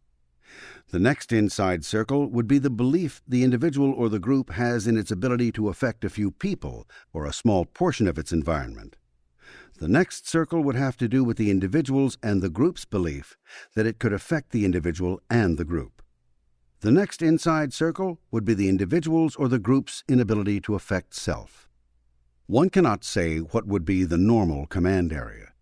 The next inside circle would be the belief the individual or the group has in its ability to affect a few people or a small portion of its environment. The next circle would have to do with the individual's and the group's belief that it could affect the individual and the group. The next inside circle would be the individual's or the group's inability to affect self. One cannot say what would be the normal command area,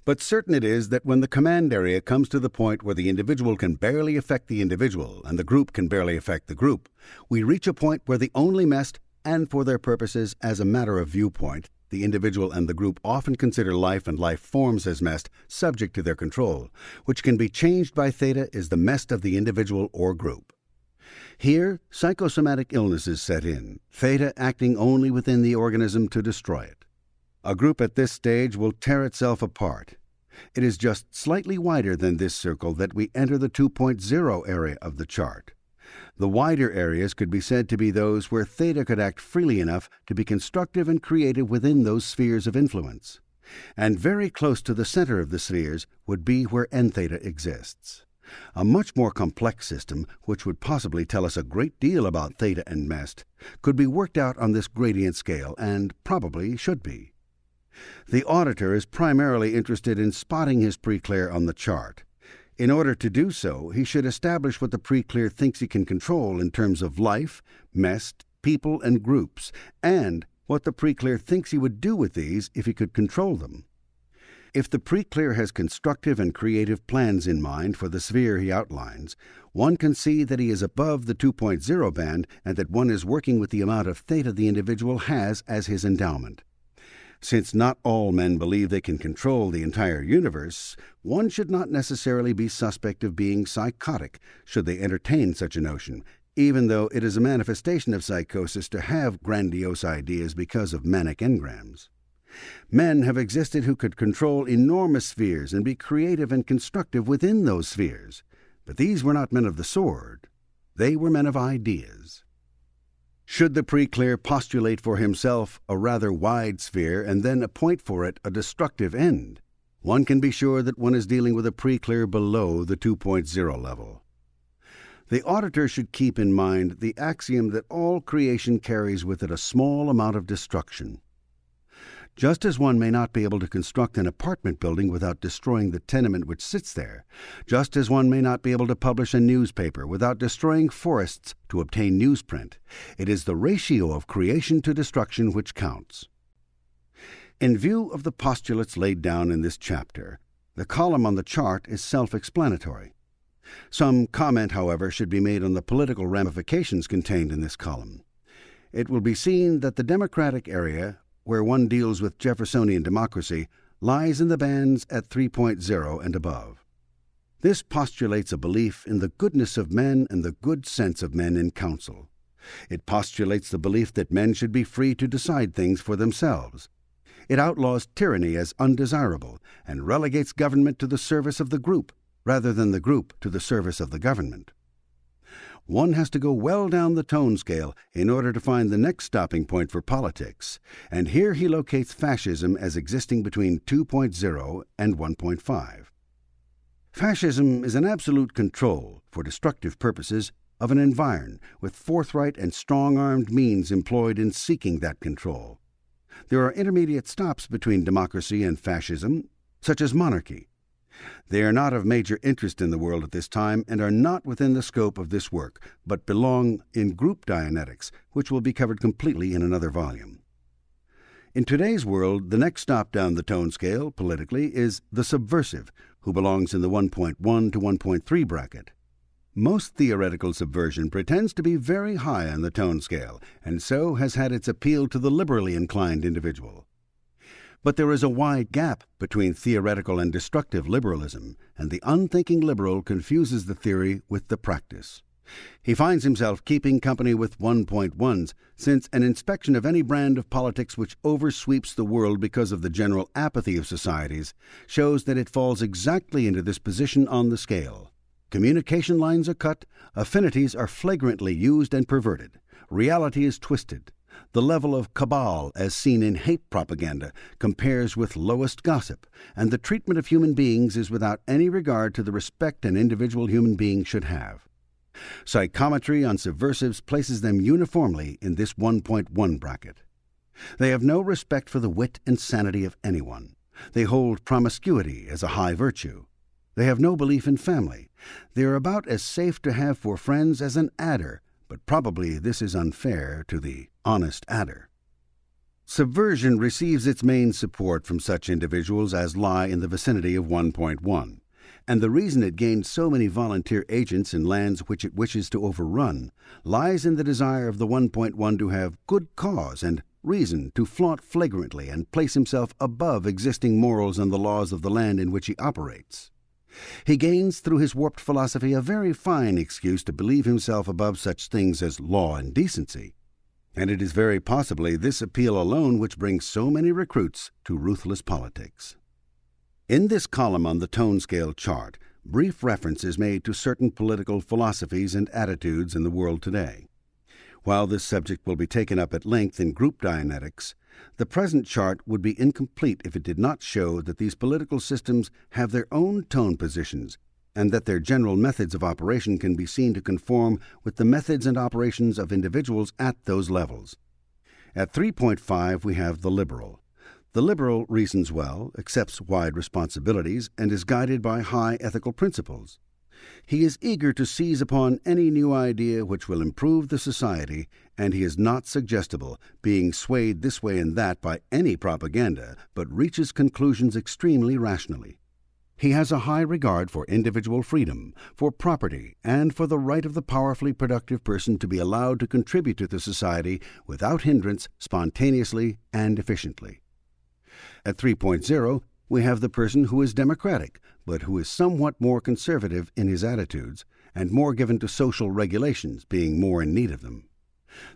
but certain it is that when the command area comes to the point where the individual can barely affect the individual and the group can barely affect the group, we reach a point where the only Mest, and for their purposes as a matter of viewpoint, the individual and the group often consider life and life forms as Mest subject to their control, which can be changed by Theta, is the Mest of the individual or group. Here, psychosomatic illnesses set in, Theta acting only within the organism to destroy it. A group at this stage will tear itself apart. It is just slightly wider than this circle that we enter the 2.0 area of the chart. The wider areas could be said to be those where Theta could act freely enough to be constructive and creative within those spheres of influence. And very close to the center of the spheres would be where N-Theta exists. A much more complex system, which would possibly tell us a great deal about Theta and Mest, could be worked out on this gradient scale, and probably should be. The auditor is primarily interested in spotting his preclear on the chart. In order to do so, he should establish what the preclear thinks he can control in terms of life, Mest, people, and groups, and what the preclear thinks he would do with these if he could control them. If the preclear has constructive and creative plans in mind for the sphere he outlines, one can see that he is above the 2.0 band and that one is working with the amount of Theta the individual has as his endowment. Since not all men believe they can control the entire universe, one should not necessarily be suspect of being psychotic should they entertain such a notion, even though it is a manifestation of psychosis to have grandiose ideas because of manic engrams. Men have existed who could control enormous spheres and be creative and constructive within those spheres, but these were not men of the sword. They were men of ideas. Should the preclear postulate for himself a rather wide sphere and then appoint for it a destructive end, one can be sure that one is dealing with a preclear below the 2.0 level. The auditor should keep in mind the axiom that all creation carries with it a small amount of destruction. Just as one may not be able to construct an apartment building without destroying the tenement which sits there, just as one may not be able to publish a newspaper without destroying forests to obtain newsprint, it is the ratio of creation to destruction which counts. In view of the postulates laid down in this chapter, the column on the chart is self-explanatory. Some comment, however, should be made on the political ramifications contained in this column. It will be seen that the Democratic area, where one deals with Jeffersonian democracy, lies in the bands at 3.0 and above. This postulates a belief in the goodness of men and the good sense of men in council. It postulates the belief that men should be free to decide things for themselves. It outlaws tyranny as undesirable and relegates government to the service of the group, rather than the group to the service of the government. One has to go well down the tone scale in order to find the next stopping point for politics, and here he locates fascism as existing between 2.0 and 1.5. Fascism is an absolute control, for destructive purposes, of an environ, with forthright and strong-armed means employed in seeking that control. There are intermediate stops between democracy and fascism, such as monarchy. They are not of major interest in the world at this time and are not within the scope of this work, but belong in group Dianetics, which will be covered completely in another volume. In today's world, the next stop down the tone scale, politically, is the subversive, who belongs in the 1.1 to 1.3 bracket. Most theoretical subversion pretends to be very high on the tone scale, and so has had its appeal to the liberally inclined individual. But there is a wide gap between theoretical and destructive liberalism, and the unthinking liberal confuses the theory with the practice. He finds himself keeping company with 1.1s, since an inspection of any brand of politics which oversweeps the world because of the general apathy of societies shows that it falls exactly into this position on the scale. Communication lines are cut, affinities are flagrantly used and perverted, reality is twisted. The level of cabal, as seen in hate propaganda, compares with lowest gossip, and the treatment of human beings is without any regard to the respect an individual human being should have. Psychometry on subversives places them uniformly in this 1.1 bracket. They have no respect for the wit and sanity of anyone. They hold promiscuity as a high virtue. They have no belief in family. They are about as safe to have for friends as an adder, but probably this is unfair to the honest adder. Subversion receives its main support from such individuals as lie in the vicinity of 1.1, and the reason it gained so many volunteer agents in lands which it wishes to overrun lies in the desire of the 1.1 to have good cause and reason to flaunt flagrantly and place himself above existing morals and the laws of the land in which he operates. He gains through his warped philosophy a very fine excuse to believe himself above such things as law and decency, and it is very possibly this appeal alone which brings so many recruits to ruthless politics. In this column on the tone scale chart, brief reference is made to certain political philosophies and attitudes in the world today. While this subject will be taken up at length in group Dianetics, the present chart would be incomplete if it did not show that these political systems have their own tone positions and that their general methods of operation can be seen to conform with the methods and operations of individuals at those levels. At 3.5 we have the liberal. The liberal reasons well, accepts wide responsibilities, and is guided by high ethical principles. He is eager to seize upon any new idea which will improve the society, and he is not suggestible, being swayed this way and that by any propaganda, but reaches conclusions extremely rationally. He has a high regard for individual freedom, for property, and for the right of the powerfully productive person to be allowed to contribute to the society without hindrance, spontaneously and efficiently. At 3.0, we have the person who is democratic, but who is somewhat more conservative in his attitudes, and more given to social regulations, being more in need of them.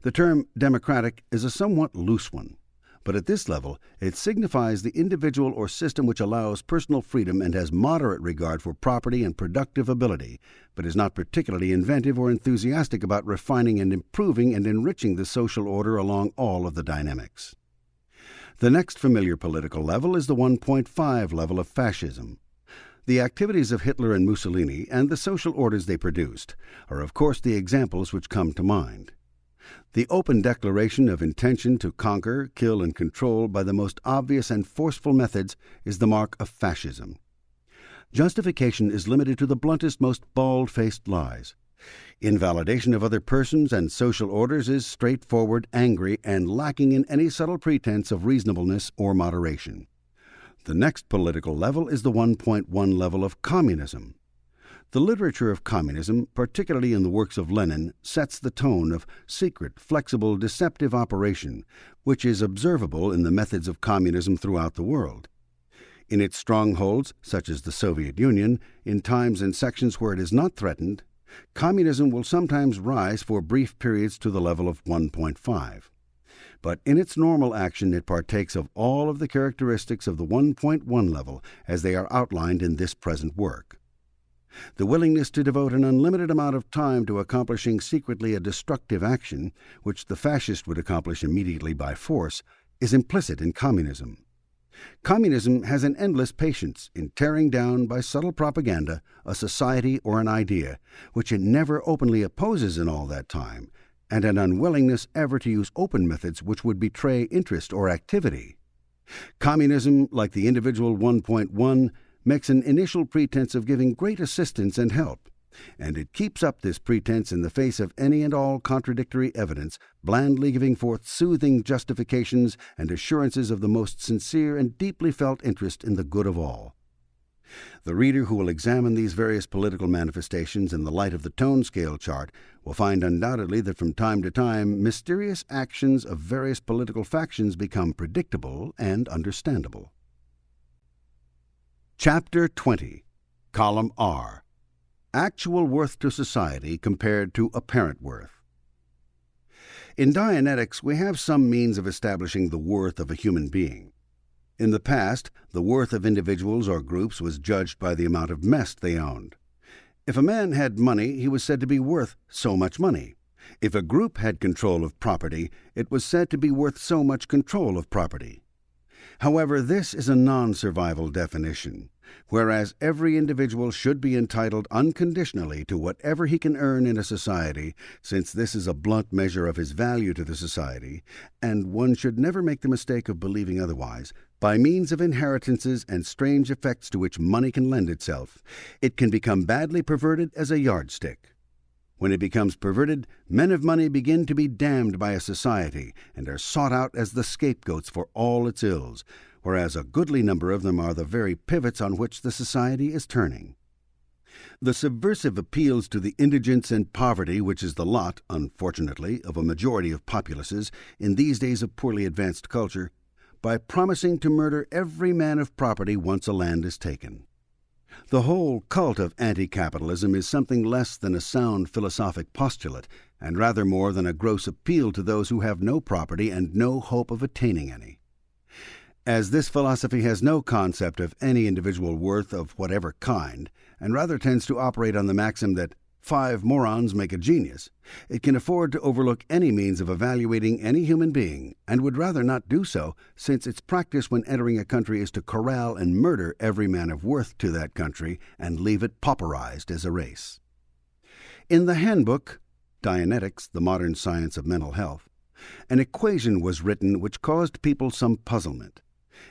The term democratic is a somewhat loose one, but at this level it signifies the individual or system which allows personal freedom and has moderate regard for property and productive ability, but is not particularly inventive or enthusiastic about refining and improving and enriching the social order along all of the dynamics. The next familiar political level is the 1.5 level of fascism. The activities of Hitler and Mussolini and the social orders they produced are of course the examples which come to mind. The open declaration of intention to conquer, kill, and control by the most obvious and forceful methods is the mark of fascism. Justification is limited to the bluntest, most bald-faced lies. Invalidation of other persons and social orders is straightforward, angry, and lacking in any subtle pretense of reasonableness or moderation. The next political level is the 1.1 level of communism. The literature of communism, particularly in the works of Lenin, sets the tone of secret, flexible, deceptive operation, which is observable in the methods of communism throughout the world. In its strongholds, such as the Soviet Union, in times and sections where it is not threatened, communism will sometimes rise for brief periods to the level of 1.5. But in its normal action it partakes of all of the characteristics of the 1.1 level as they are outlined in this present work. The willingness to devote an unlimited amount of time to accomplishing secretly a destructive action, which the fascist would accomplish immediately by force, is implicit in communism. Communism has an endless patience in tearing down by subtle propaganda a society or an idea, which it never openly opposes in all that time, and an unwillingness ever to use open methods which would betray interest or activity. Communism, like the individual 1.1, makes an initial pretense of giving great assistance and help, and it keeps up this pretense in the face of any and all contradictory evidence, blandly giving forth soothing justifications and assurances of the most sincere and deeply felt interest in the good of all. The reader who will examine these various political manifestations in the light of the tone scale chart will find undoubtedly that from time to time mysterious actions of various political factions become predictable and understandable. Chapter 20, Column R. Actual worth to society compared to apparent worth. In Dianetics, we have some means of establishing the worth of a human being. In the past, the worth of individuals or groups was judged by the amount of mess they owned. If a man had money, he was said to be worth so much money. If a group had control of property, it was said to be worth so much control of property. However, this is a non-survival definition, whereas every individual should be entitled unconditionally to whatever he can earn in a society, since this is a blunt measure of his value to the society, and one should never make the mistake of believing otherwise. By means of inheritances and strange effects to which money can lend itself, it can become badly perverted as a yardstick. When it becomes perverted, men of money begin to be damned by a society and are sought out as the scapegoats for all its ills, whereas a goodly number of them are the very pivots on which the society is turning. The subversive appeals to the indigence and poverty which is the lot, unfortunately, of a majority of populaces in these days of poorly advanced culture, by promising to murder every man of property once a land is taken. The whole cult of anti-capitalism is something less than a sound philosophic postulate, and rather more than a gross appeal to those who have no property and no hope of attaining any. As this philosophy has no concept of any individual worth of whatever kind, and rather tends to operate on the maxim that 5 morons make a genius, it can afford to overlook any means of evaluating any human being, and would rather not do so, since its practice when entering a country is to corral and murder every man of worth to that country and leave it pauperized as a race. In the handbook, Dianetics, the Modern Science of Mental Health, an equation was written which caused people some puzzlement.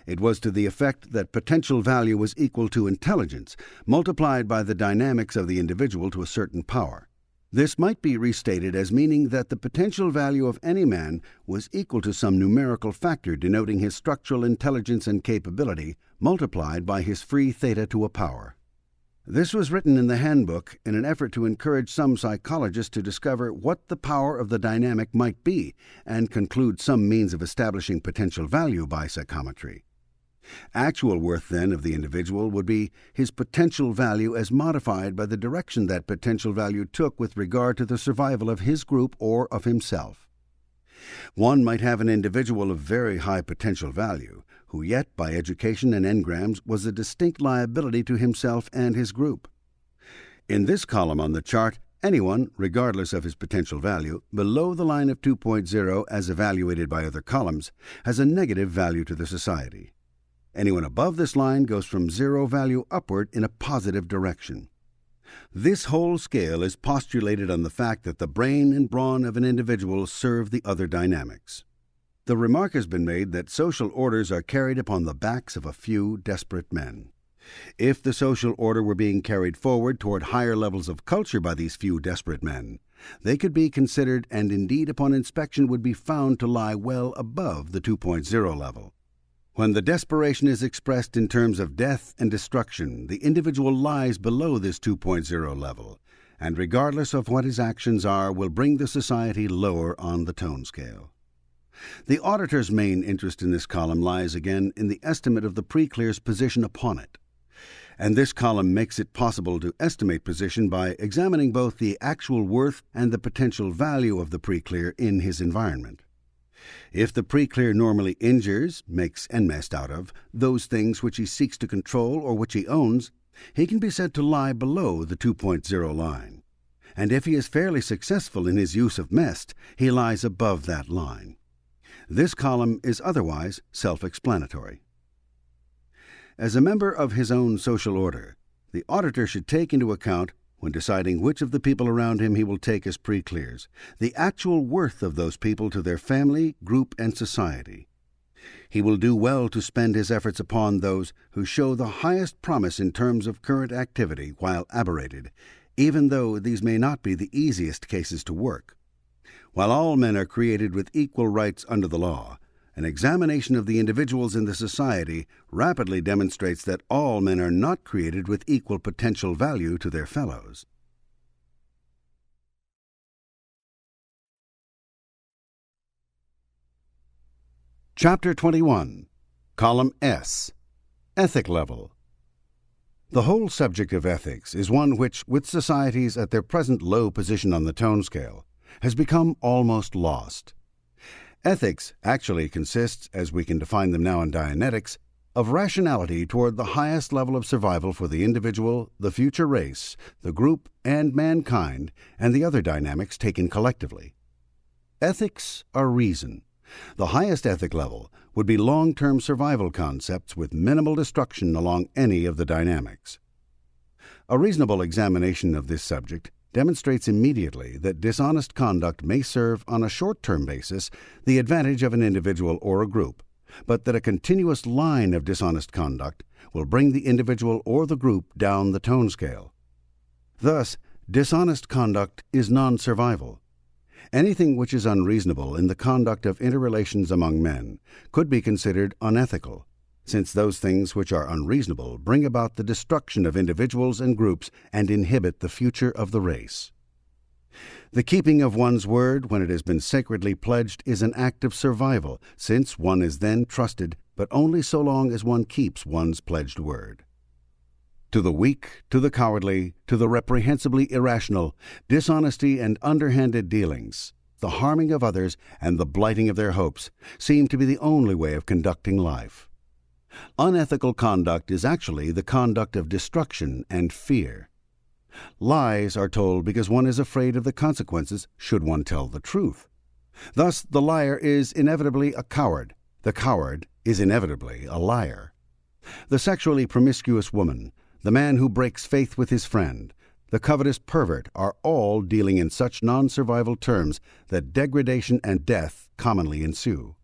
It was to the effect that potential value was equal to intelligence, multiplied by the dynamics of the individual to a certain power. This might be restated as meaning that the potential value of any man was equal to some numerical factor denoting his structural intelligence and capability, multiplied by his free theta to a power. This was written in the handbook in an effort to encourage some psychologists to discover what the power of the dynamic might be and conclude some means of establishing potential value by psychometry. Actual worth, then, of the individual would be his potential value as modified by the direction that potential value took with regard to the survival of his group or of himself. One might have an individual of very high potential value, who yet, by education and engrams, was a distinct liability to himself and his group. In this column on the chart, anyone, regardless of his potential value, below the line of 2.0 as evaluated by other columns, has a negative value to the society. Anyone above this line goes from 0 value upward in a positive direction. This whole scale is postulated on the fact that the brain and brawn of an individual serve the other dynamics. The remark has been made that social orders are carried upon the backs of a few desperate men. If the social order were being carried forward toward higher levels of culture by these few desperate men, they could be considered and indeed upon inspection would be found to lie well above the 2.0 level. When the desperation is expressed in terms of death and destruction, the individual lies below this 2.0 level, and regardless of what his actions are, will bring the society lower on the tone scale. The auditor's main interest in this column lies again in the estimate of the pre-clear's position upon it. And this column makes it possible to estimate position by examining both the actual worth and the potential value of the pre-clear in his environment. If the pre-clear normally injures, makes and messed out of, those things which he seeks to control or which he owns, he can be said to lie below the 2.0 line. And if he is fairly successful in his use of mest, he lies above that line. This column is otherwise self-explanatory. As a member of his own social order, the auditor should take into account, when deciding which of the people around him he will take as pre-clears, the actual worth of those people to their family, group, and society. He will do well to spend his efforts upon those who show the highest promise in terms of current activity while aberrated, even though these may not be the easiest cases to work. While all men are created with equal rights under the law, an examination of the individuals in the society rapidly demonstrates that all men are not created with equal potential value to their fellows. Chapter 21, Column S, Ethic Level. The whole subject of ethics is one which, with societies at their present low position on the tone scale, has become almost lost. Ethics actually consists, as we can define them now in Dianetics, of rationality toward the highest level of survival for the individual, the future race, the group, and mankind, and the other dynamics taken collectively. Ethics are reason. The highest ethic level would be long-term survival concepts with minimal destruction along any of the dynamics. A reasonable examination of this subject demonstrates immediately that dishonest conduct may serve on a short-term basis the advantage of an individual or a group, but that a continuous line of dishonest conduct will bring the individual or the group down the tone scale. Thus, dishonest conduct is non-survival. Anything which is unreasonable in the conduct of interrelations among men could be considered unethical, since those things which are unreasonable bring about the destruction of individuals and groups and inhibit the future of the race. The keeping of one's word when it has been sacredly pledged is an act of survival, since one is then trusted, but only so long as one keeps one's pledged word. To the weak, to the cowardly, to the reprehensibly irrational, dishonesty and underhanded dealings, the harming of others and the blighting of their hopes seem to be the only way of conducting life. Unethical conduct is actually the conduct of destruction and fear. Lies are told because one is afraid of the consequences should one tell the truth. Thus, the liar is inevitably a coward. The coward is inevitably a liar. The sexually promiscuous woman, the man who breaks faith with his friend, the covetous pervert are all dealing in such non-survival terms that degradation and death commonly ensue.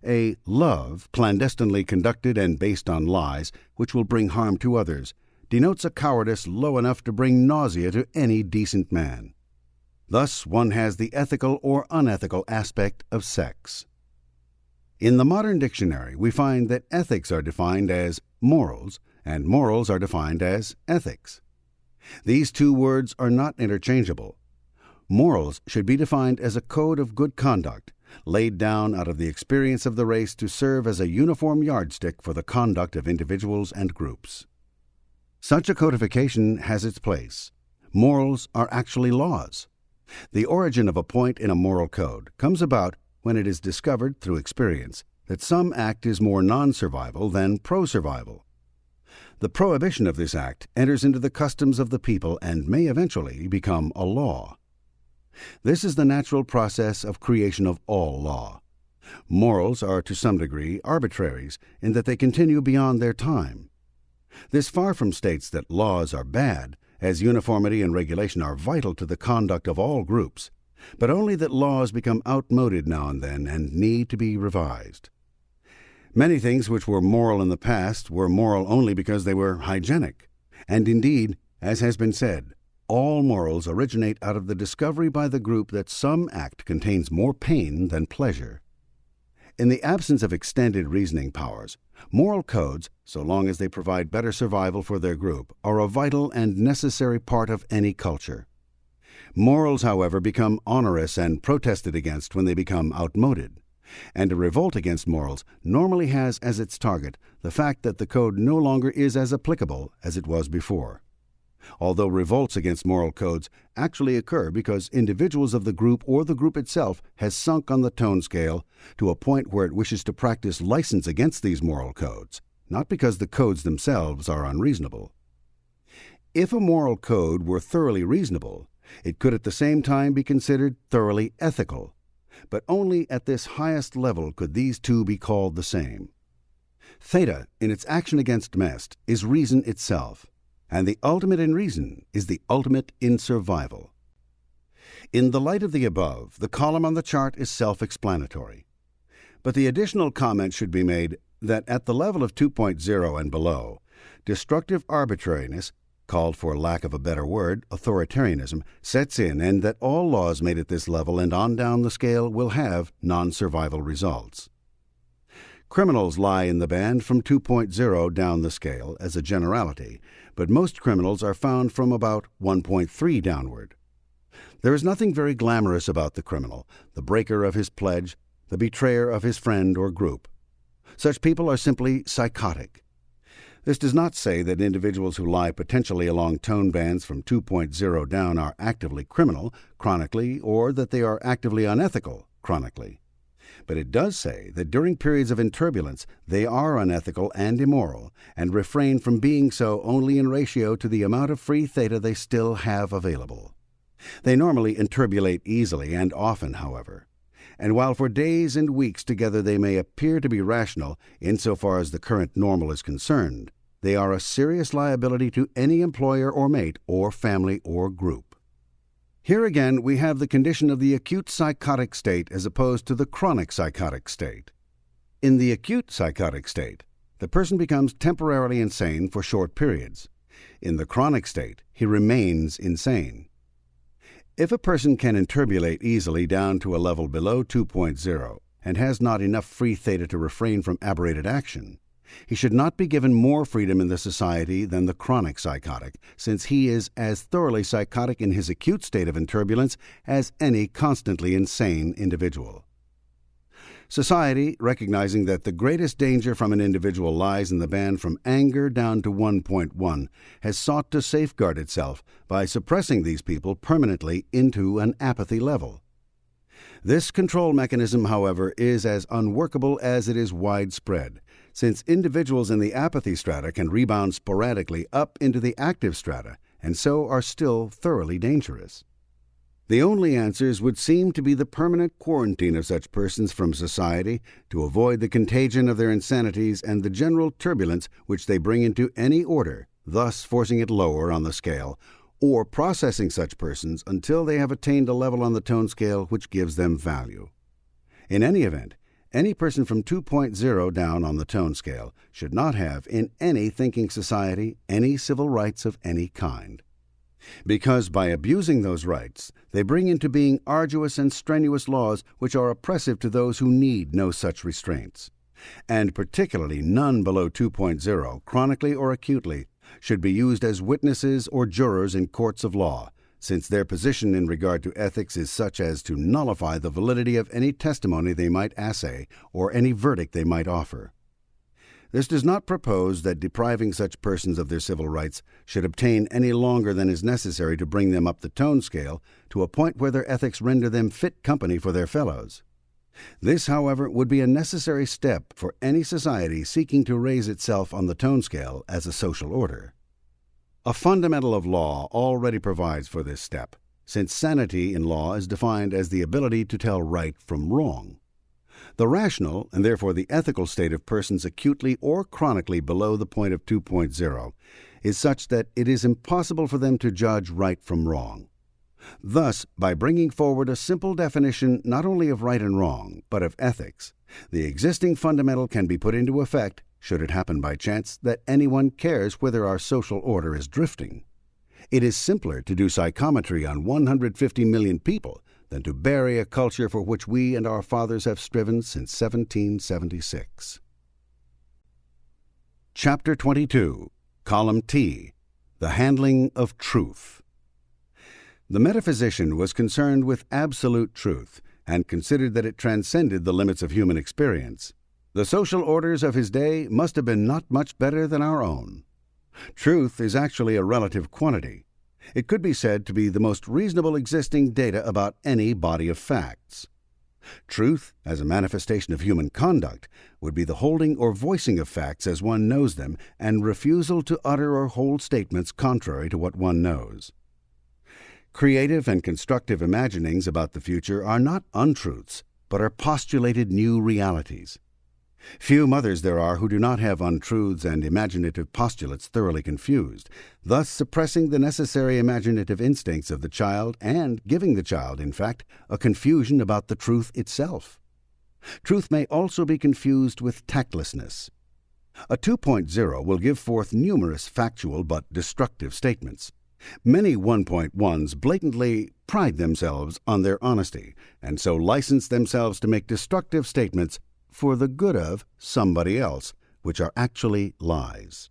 A love, clandestinely conducted and based on lies, which will bring harm to others, denotes a cowardice low enough to bring nausea to any decent man. Thus one has the ethical or unethical aspect of sex. In the modern dictionary, we find that ethics are defined as morals, and morals are defined as ethics. These two words are not interchangeable. Morals should be defined as a code of good conduct, laid down out of the experience of the race to serve as a uniform yardstick for the conduct of individuals and groups. Such a codification has its place. Morals are actually laws. The origin of a point in a moral code comes about when it is discovered through experience that some act is more non-survival than pro-survival. The prohibition of this act enters into the customs of the people and may eventually become a law. This is the natural process of creation of all law. Morals are to some degree arbitraries in that they continue beyond their time. This far from states that laws are bad, as uniformity and regulation are vital to the conduct of all groups, but only that laws become outmoded now and then and need to be revised. Many things which were moral in the past were moral only because they were hygienic, and indeed, as has been said, all morals originate out of the discovery by the group that some act contains more pain than pleasure. In the absence of extended reasoning powers, moral codes, so long as they provide better survival for their group, are a vital and necessary part of any culture. Morals, however, become onerous and protested against when they become outmoded. And a revolt against morals normally has as its target the fact that the code no longer is as applicable as it was before. Although revolts against moral codes actually occur because individuals of the group or the group itself has sunk on the tone scale to a point where it wishes to practice license against these moral codes, not because the codes themselves are unreasonable. If a moral code were thoroughly reasonable, it could at the same time be considered thoroughly ethical, but only at this highest level could these two be called the same. Theta, in its action against Mest, is reason itself, and the ultimate in reason is the ultimate in survival. In the light of the above, the column on the chart is self-explanatory. But the additional comment should be made that at the level of 2.0 and below, destructive arbitrariness, called for lack of a better word, authoritarianism, sets in, and that all laws made at this level and on down the scale will have non-survival results. Criminals lie in the band from 2.0 down the scale as a generality, but most criminals are found from about 1.3 downward. There is nothing very glamorous about the criminal, the breaker of his pledge, the betrayer of his friend or group. Such people are simply psychotic. This does not say that individuals who lie potentially along tone bands from 2.0 down are actively criminal, chronically, or that they are actively unethical, chronically. But it does say that during periods of turbulence they are unethical and immoral, and refrain from being so only in ratio to the amount of free theta they still have available. They normally interbulate easily and often, however. And while for days and weeks together they may appear to be rational insofar as the current normal is concerned, they are a serious liability to any employer or mate or family or group. Here again we have the condition of the acute psychotic state as opposed to the chronic psychotic state. In the acute psychotic state, the person becomes temporarily insane for short periods. In the chronic state, he remains insane. If a person can interbulate easily down to a level below 2.0 and has not enough free theta to refrain from aberrated action, he should not be given more freedom in the society than the chronic psychotic, since he is as thoroughly psychotic in his acute state of turbulence as any constantly insane individual. Society, recognizing that the greatest danger from an individual lies in the band from anger down to 1.1, has sought to safeguard itself by suppressing these people permanently into an apathy level. This control mechanism, however, is as unworkable as it is widespread, since individuals in the apathy strata can rebound sporadically up into the active strata, and so are still thoroughly dangerous. The only answers would seem to be the permanent quarantine of such persons from society to avoid the contagion of their insanities and the general turbulence which they bring into any order, thus forcing it lower on the scale, or processing such persons until they have attained a level on the tone scale which gives them value. In any event, any person from 2.0 down on the tone scale should not have in any thinking society any civil rights of any kind. Because by abusing those rights, they bring into being arduous and strenuous laws which are oppressive to those who need no such restraints. And particularly none below 2.0, chronically or acutely, should be used as witnesses or jurors in courts of law, since their position in regard to ethics is such as to nullify the validity of any testimony they might assay or any verdict they might offer. This does not propose that depriving such persons of their civil rights should obtain any longer than is necessary to bring them up the tone scale to a point where their ethics render them fit company for their fellows. This, however, would be a necessary step for any society seeking to raise itself on the tone scale as a social order. A fundamental of law already provides for this step, since sanity in law is defined as the ability to tell right from wrong. The rational, and therefore the ethical state of persons acutely or chronically below the point of 2.0 is such that it is impossible for them to judge right from wrong. Thus, by bringing forward a simple definition not only of right and wrong, but of ethics, the existing fundamental can be put into effect, should it happen by chance that anyone cares whither our social order is drifting. It is simpler to do psychometry on 150 million people than to bury a culture for which we and our fathers have striven since 1776. Chapter 22, Column T, The Handling of Truth. The metaphysician was concerned with absolute truth and considered that it transcended the limits of human experience. The social orders of his day must have been not much better than our own. Truth is actually a relative quantity. It could be said to be the most reasonable existing data about any body of facts. Truth, as a manifestation of human conduct, would be the holding or voicing of facts as one knows them and refusal to utter or hold statements contrary to what one knows. Creative and constructive imaginings about the future are not untruths, but are postulated new realities. Few mothers there are who do not have untruths and imaginative postulates thoroughly confused, thus suppressing the necessary imaginative instincts of the child and giving the child, in fact, a confusion about the truth itself. Truth may also be confused with tactlessness. A 2.0 will give forth numerous factual but destructive statements. Many 1.1s blatantly pride themselves on their honesty, and so license themselves to make destructive statements for the good of somebody else, which are actually lies.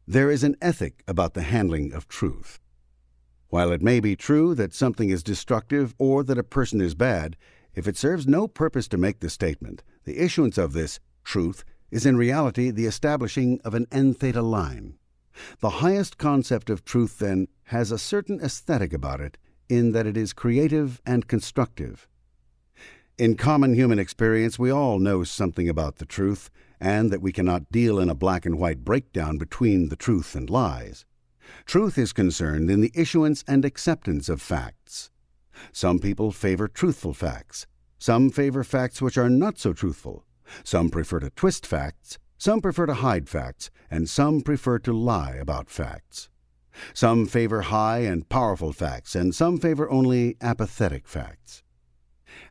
There is an ethic about the handling of truth. While it may be true that something is destructive or that a person is bad, if it serves no purpose to make the statement, the issuance of this truth is in reality the establishing of an n theta line. The highest concept of truth, then, has a certain aesthetic about it in that it is creative and constructive. In common human experience, we all know something about the truth, and that we cannot deal in a black and white breakdown between the truth and lies. Truth is concerned in the issuance and acceptance of facts. Some people favor truthful facts. Some favor facts which are not so truthful. Some prefer to twist facts. Some prefer to hide facts, and some prefer to lie about facts. Some favor high and powerful facts, and some favor only apathetic facts.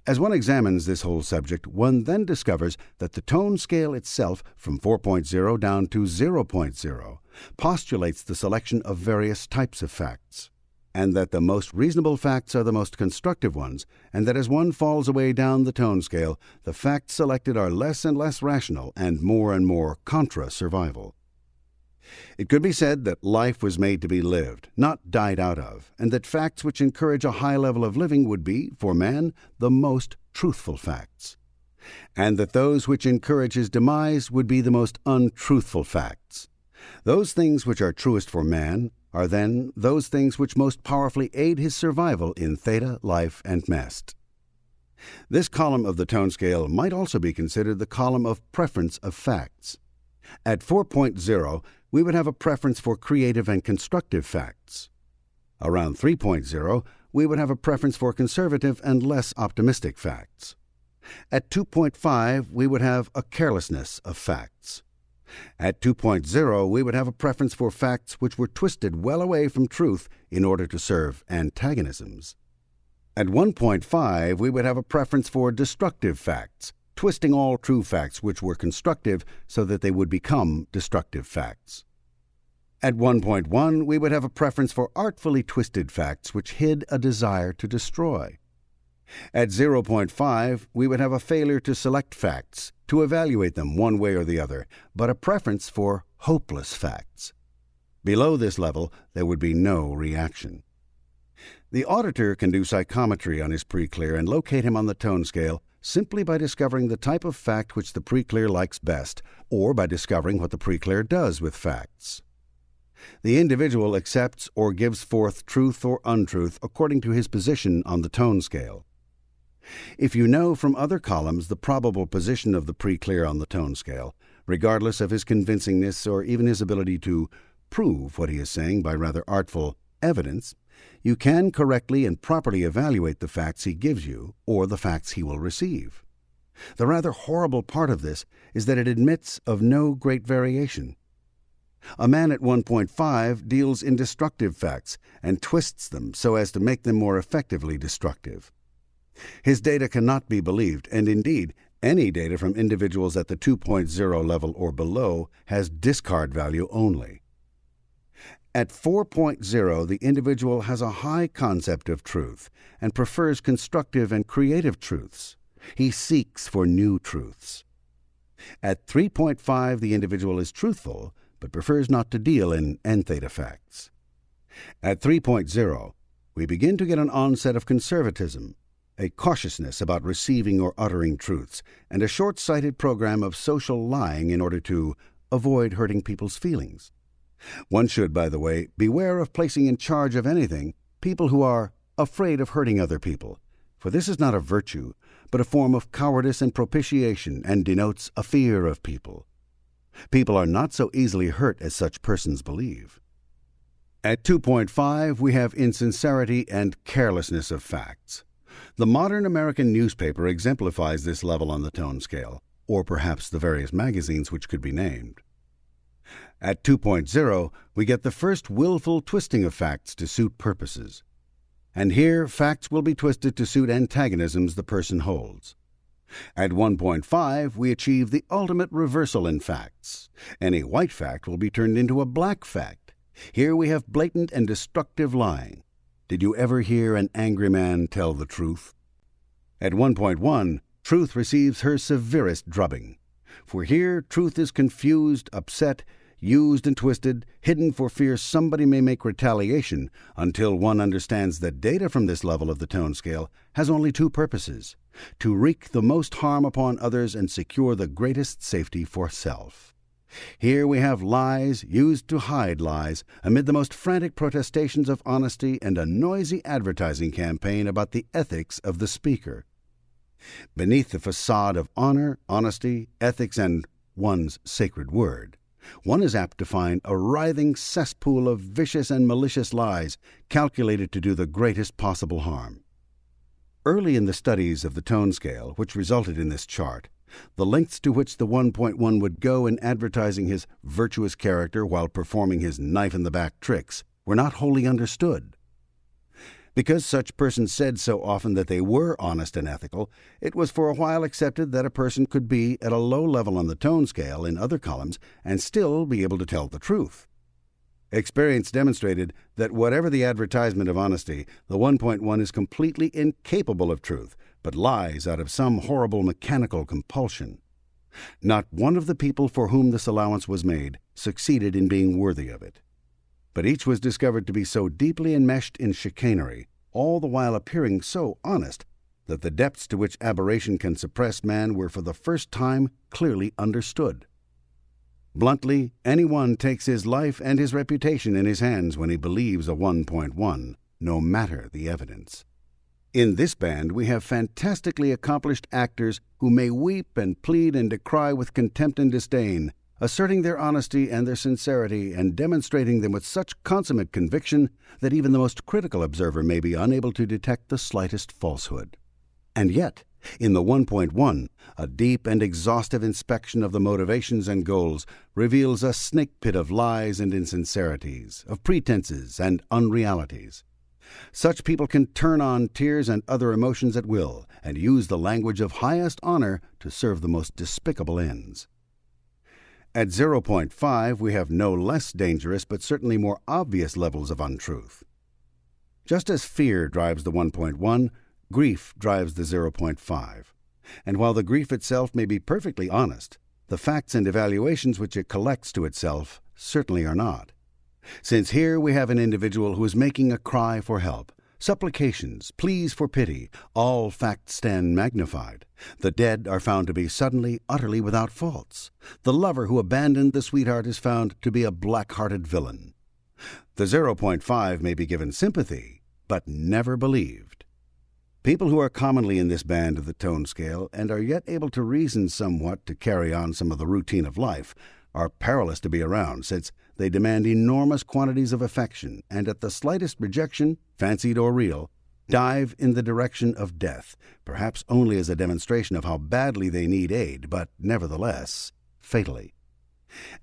As one examines this whole subject, one then discovers that the tone scale itself, from 4.0 down to 0.0, postulates the selection of various types of facts, and that the most reasonable facts are the most constructive ones, and that as one falls away down the tone scale, the facts selected are less and less rational and more contra survival. It could be said that life was made to be lived, not died out of, and that facts which encourage a high level of living would be, for man, the most truthful facts, and that those which encourage his demise would be the most untruthful facts. Those things which are truest for man are then those things which most powerfully aid his survival in theta, life, and mest. This column of the tone scale might also be considered the column of preference of facts. At 4.0, we would have a preference for creative and constructive facts. Around 3.0, we would have a preference for conservative and less optimistic facts. At 2.5, we would have a carelessness of facts. At 2.0, we would have a preference for facts which were twisted well away from truth in order to serve antagonisms. At 1.5, we would have a preference for destructive facts, twisting all true facts which were constructive so that they would become destructive facts. At 1.1, we would have a preference for artfully twisted facts which hid a desire to destroy. At 0.5, we would have a failure to select facts, to evaluate them one way or the other, but a preference for hopeless facts. Below this level, there would be no reaction. The auditor can do psychometry on his pre-clear and locate him on the tone scale simply by discovering the type of fact which the pre-clear likes best, or by discovering what the pre-clear does with facts. The individual accepts or gives forth truth or untruth according to his position on the tone scale. If you know from other columns the probable position of the pre-clear on the tone scale, regardless of his convincingness or even his ability to prove what he is saying by rather artful evidence, you can correctly and properly evaluate the facts he gives you or the facts he will receive. The rather horrible part of this is that it admits of no great variation. A man at 1.5 deals in destructive facts and twists them so as to make them more effectively destructive. His data cannot be believed, and indeed, any data from individuals at the 2.0 level or below has discard value only. At 4.0, the individual has a high concept of truth and prefers constructive and creative truths. He seeks for new truths. At 3.5, the individual is truthful, but prefers not to deal in n-theta facts. At 3.0, we begin to get an onset of conservatism, a cautiousness about receiving or uttering truths, and a short-sighted program of social lying in order to avoid hurting people's feelings. One should, by the way, beware of placing in charge of anything people who are afraid of hurting other people, for this is not a virtue, but a form of cowardice and propitiation, and denotes a fear of people. People are not so easily hurt as such persons believe. At 2.5, we have insincerity and carelessness of facts. The modern American newspaper exemplifies this level on the tone scale, or perhaps the various magazines which could be named. At 2.0, we get the first willful twisting of facts to suit purposes. And here, facts will be twisted to suit antagonisms the person holds. At 1.5, we achieve the ultimate reversal in facts. Any white fact will be turned into a black fact. Here we have blatant and destructive lying. Did you ever hear an angry man tell the truth? At 1.1, truth receives her severest drubbing. For here, truth is confused, upset, used and twisted, hidden for fear somebody may make retaliation, until one understands that data from this level of the tone scale has only two purposes: to wreak the most harm upon others and secure the greatest safety for self. Here we have lies used to hide lies amid the most frantic protestations of honesty and a noisy advertising campaign about the ethics of the speaker. Beneath the facade of honor, honesty, ethics, and one's sacred word, one is apt to find a writhing cesspool of vicious and malicious lies calculated to do the greatest possible harm. Early in the studies of the tone scale, which resulted in this chart, the lengths to which the 1.1 would go in advertising his virtuous character while performing his knife-in-the-back tricks were not wholly understood. Because such persons said so often that they were honest and ethical, it was for a while accepted that a person could be at a low level on the tone scale in other columns and still be able to tell the truth. Experience demonstrated that whatever the advertisement of honesty, the 1.1 is completely incapable of truth, but lies out of some horrible mechanical compulsion. Not one of the people for whom this allowance was made succeeded in being worthy of it. But each was discovered to be so deeply enmeshed in chicanery, all the while appearing so honest, that the depths to which aberration can suppress man were for the first time clearly understood. Bluntly, anyone takes his life and his reputation in his hands when he believes a 1.1, no matter the evidence. In this band we have fantastically accomplished actors who may weep and plead and decry with contempt and disdain, asserting their honesty and their sincerity and demonstrating them with such consummate conviction that even the most critical observer may be unable to detect the slightest falsehood. And yet, in the 1.1, a deep and exhaustive inspection of the motivations and goals reveals a snake pit of lies and insincerities, of pretenses and unrealities. Such people can turn on tears and other emotions at will, and use the language of highest honor to serve the most despicable ends. At 0.5, we have no less dangerous but certainly more obvious levels of untruth. Just as fear drives the 1.1, grief drives the 0.5. And while the grief itself may be perfectly honest, the facts and evaluations which it collects to itself certainly are not. Since here we have an individual who is making a cry for help, supplications, pleas for pity, all facts stand magnified. The dead are found to be suddenly, utterly without faults. The lover who abandoned the sweetheart is found to be a black-hearted villain. The 0.5 may be given sympathy, but never believed. People who are commonly in this band of the tone scale and are yet able to reason somewhat to carry on some of the routine of life are perilous to be around, since they demand enormous quantities of affection, and at the slightest rejection, fancied or real, dive in the direction of death, perhaps only as a demonstration of how badly they need aid, but nevertheless, fatally.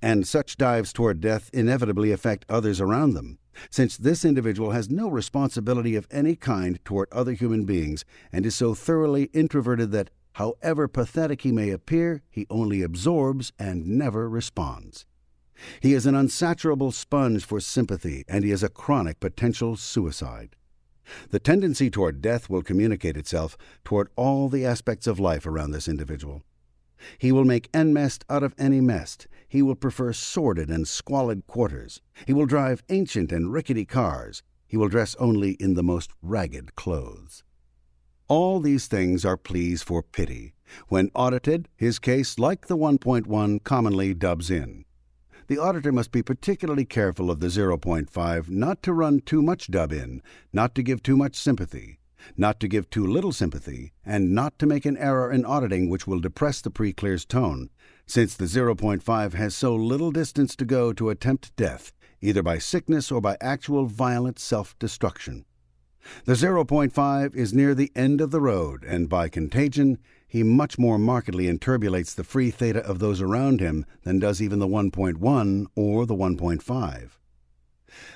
And such dives toward death inevitably affect others around them, since this individual has no responsibility of any kind toward other human beings, and is so thoroughly introverted that, however pathetic he may appear, he only absorbs and never responds. He is an unsaturable sponge for sympathy, and he is a chronic potential suicide. The tendency toward death will communicate itself toward all the aspects of life around this individual. He will make enmest out of any mest. He will prefer sordid and squalid quarters. He will drive ancient and rickety cars. he will dress only in the most ragged clothes. All these things are pleas for pity. When audited, his case, like the 1.1, commonly dubs in. The auditor must be particularly careful of the 0.5 not to run too much dub in, not to give too much sympathy, not to give too little sympathy, and not to make an error in auditing which will depress the pre-clear's tone, since the 0.5 has so little distance to go to attempt death, either by sickness or by actual violent self-destruction. The 0.5 is near the end of the road, and by contagion, he much more markedly interbulates the free theta of those around him than does even the 1.1 or the 1.5.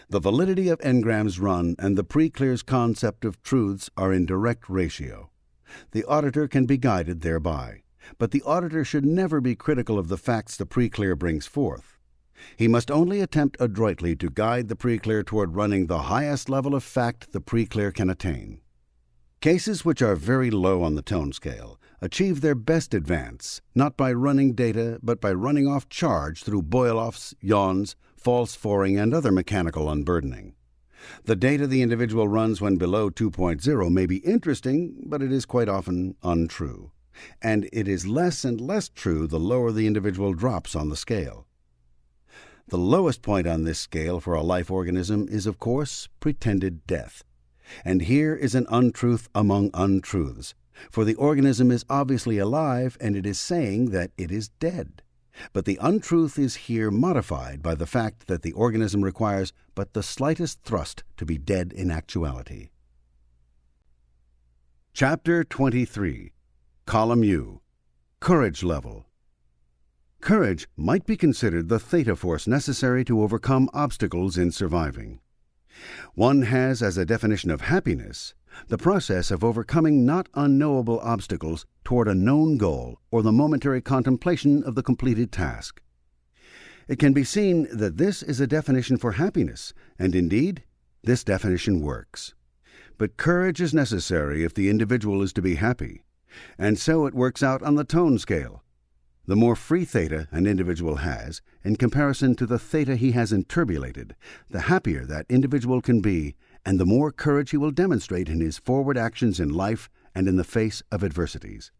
The validity of engrams run and the pre-clear's concept of truths are in direct ratio. The auditor can be guided thereby, but the auditor should never be critical of the facts the pre-clear brings forth. He must only attempt adroitly to guide the pre-clear toward running the highest level of fact the pre-clear can attain. Cases which are very low on the tone scale achieve their best advance, not by running data, but by running off charge through boil-offs, yawns, false foring, and other mechanical unburdening. The data the individual runs when below 2.0 may be interesting, but it is quite often untrue. And it is less and less true the lower the individual drops on the scale. The lowest point on this scale for a life organism is, of course, pretended death. And here is an untruth among untruths, for the organism is obviously alive and it is saying that it is dead. But the untruth is here modified by the fact that the organism requires but the slightest thrust to be dead in actuality. Chapter 23. Column U. Courage Level. Courage might be considered the theta force necessary to overcome obstacles in surviving. One has as a definition of happiness the process of overcoming not unknowable obstacles toward a known goal or the momentary contemplation of the completed task. It can be seen that this is a definition for happiness, and indeed, this definition works. But courage is necessary if the individual is to be happy, and so it works out on the tone scale. The more free theta an individual has, in comparison to the theta he has interbulated, the happier that individual can be, and the more courage he will demonstrate in his forward actions in life and in the face of adversities.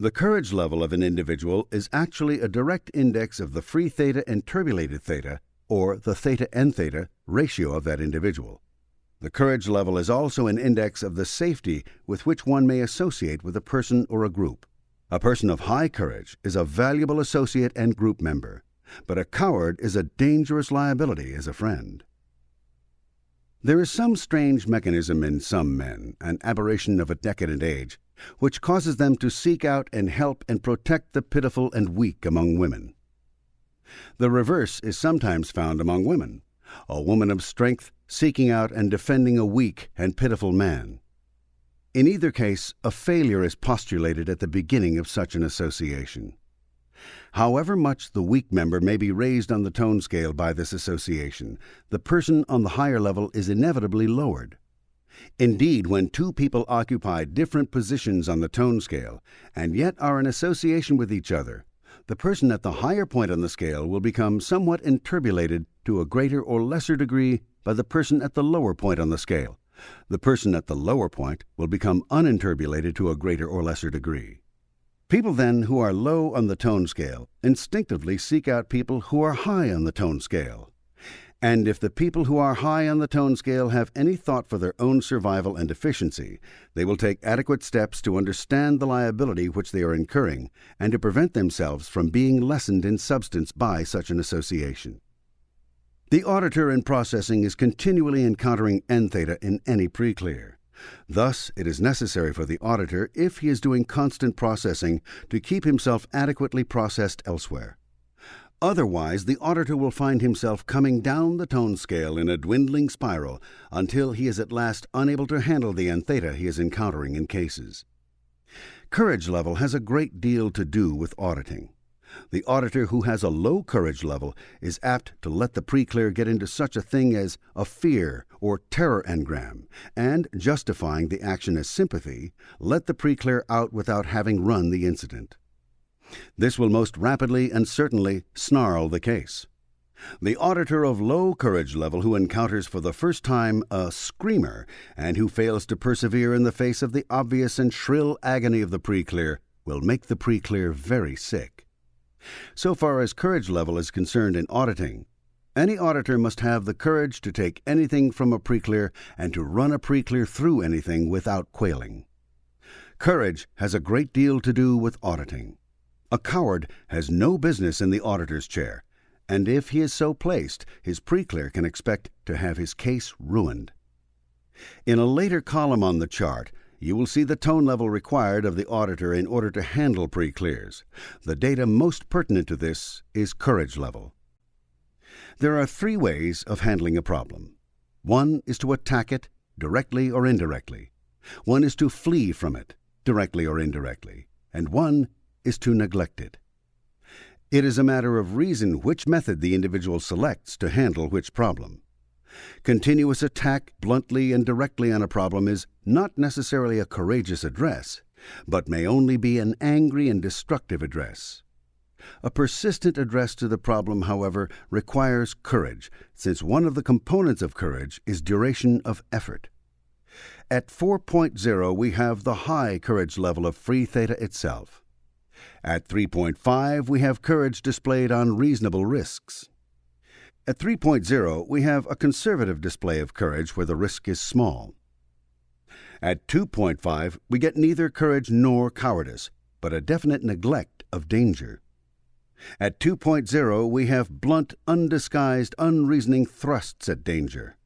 The courage level of an individual is actually a direct index of the free theta and turbulated theta, or the theta and theta ratio of that individual. The courage level is also an index of the safety with which one may associate with a person or a group. A person of high courage is a valuable associate and group member, but a coward is a dangerous liability as a friend. There is some strange mechanism in some men, an aberration of a decadent age, which causes them to seek out and help and protect the pitiful and weak among women. The reverse is sometimes found among women, a woman of strength seeking out and defending a weak and pitiful man. In either case, a failure is postulated at the beginning of such an association. However much the weak member may be raised on the tone scale by this association, the person on the higher level is inevitably lowered. Indeed, when two people occupy different positions on the tone scale, and yet are in association with each other, the person at the higher point on the scale will become somewhat interbulated to a greater or lesser degree by the person at the lower point on the scale. The person at the lower point will become uninterbulated to a greater or lesser degree. People, then, who are low on the tone scale instinctively seek out people who are high on the tone scale. And if the people who are high on the tone scale have any thought for their own survival and efficiency, they will take adequate steps to understand the liability which they are incurring and to prevent themselves from being lessened in substance by such an association. The auditor in processing is continually encountering n-theta in any pre-clear. Thus, it is necessary for the auditor, if he is doing constant processing, to keep himself adequately processed elsewhere. Otherwise, the auditor will find himself coming down the tone scale in a dwindling spiral until he is at last unable to handle the n-theta he is encountering in cases. Courage level has a great deal to do with auditing. The auditor who has a low courage level is apt to let the pre-clear get into such a thing as a fear or terror engram, and, justifying the action as sympathy, let the pre-clear out without having run the incident. This will most rapidly and certainly snarl the case. The auditor of low courage level who encounters for the first time a screamer and who fails to persevere in the face of the obvious and shrill agony of the pre-clear will make the pre-clear very sick. So far as courage level is concerned in auditing, any auditor must have the courage to take anything from a pre-clear and to run a pre-clear through anything without quailing. Courage has a great deal to do with auditing. A coward has no business in the auditor's chair, and if he is so placed, his pre-clear can expect to have his case ruined. In a later column on the chart, you will see the tone level required of the auditor in order to handle pre-clears. The data most pertinent to this is courage level. There are 3 ways of handling a problem. One is to attack it, directly or indirectly. One is to flee from it, directly or indirectly. And one is to neglect it. It is a matter of reason which method the individual selects to handle which problem. Continuous attack bluntly and directly on a problem is not necessarily a courageous address, but may only be an angry and destructive address. A persistent address to the problem, however, requires courage, since one of the components of courage is duration of effort. At 4.0, we have the high courage level of free theta itself. At 3.5, we have courage displayed on reasonable risks. At 3.0, we have a conservative display of courage where the risk is small. At 2.5, we get neither courage nor cowardice, but a definite neglect of danger. At 2.0, we have blunt, undisguised, unreasoning thrusts at danger.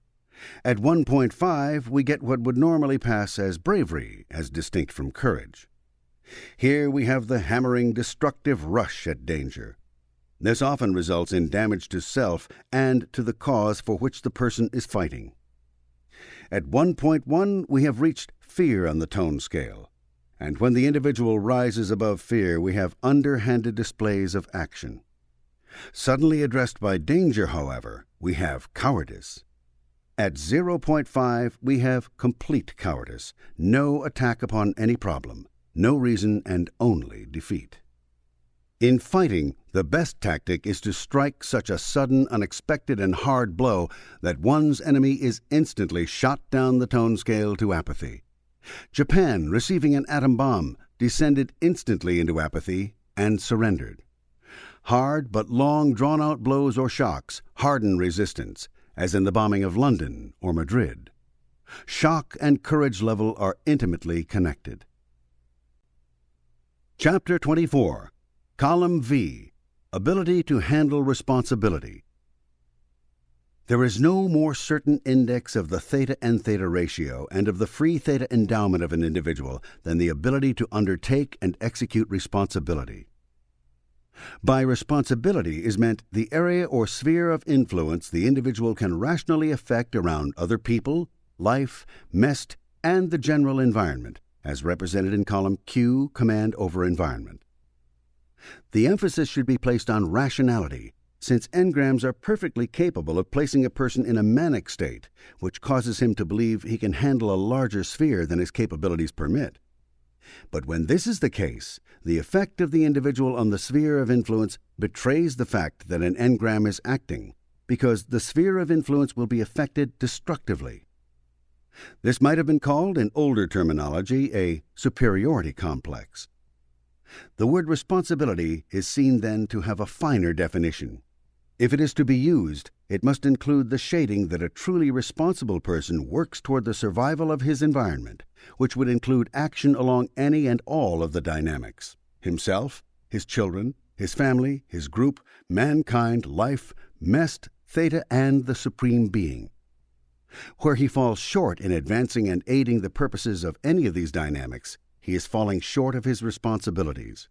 At 1.5, we get what would normally pass as bravery, as distinct from courage. Here we have the hammering, destructive rush at danger. This often results in damage to self and to the cause for which the person is fighting. At 1.1, we have reached fear on the tone scale, and when the individual rises above fear, we have underhanded displays of action. Suddenly addressed by danger, however, we have cowardice. At 0.5, we have complete cowardice, no attack upon any problem, no reason, and only defeat. In fighting, the best tactic is to strike such a sudden, unexpected, and hard blow that one's enemy is instantly shot down the tone scale to apathy. Japan, receiving an atom bomb, descended instantly into apathy and surrendered. Hard but long drawn-out blows or shocks harden resistance, as in the bombing of London or Madrid. Shock and courage level are intimately connected. Chapter 24. Column V. Ability to handle responsibility. There is no more certain index of the theta-n-theta ratio and of the free theta endowment of an individual than the ability to undertake and execute responsibility. By responsibility is meant the area or sphere of influence the individual can rationally affect around other people, life, MEST, and the general environment, as represented in column Q, Command over Environment. The emphasis should be placed on rationality, since engrams are perfectly capable of placing a person in a manic state, which causes him to believe he can handle a larger sphere than his capabilities permit. But when this is the case, the effect of the individual on the sphere of influence betrays the fact that an engram is acting, because the sphere of influence will be affected destructively. This might have been called, in older terminology, a superiority complex. The word responsibility is seen then to have a finer definition. If it is to be used, it must include the shading that a truly responsible person works toward the survival of his environment, which would include action along any and all of the dynamics: himself, his children, his family, his group, mankind, life, MEST, theta, and the Supreme Being. Where he falls short in advancing and aiding the purposes of any of these dynamics, he is falling short of his responsibilities.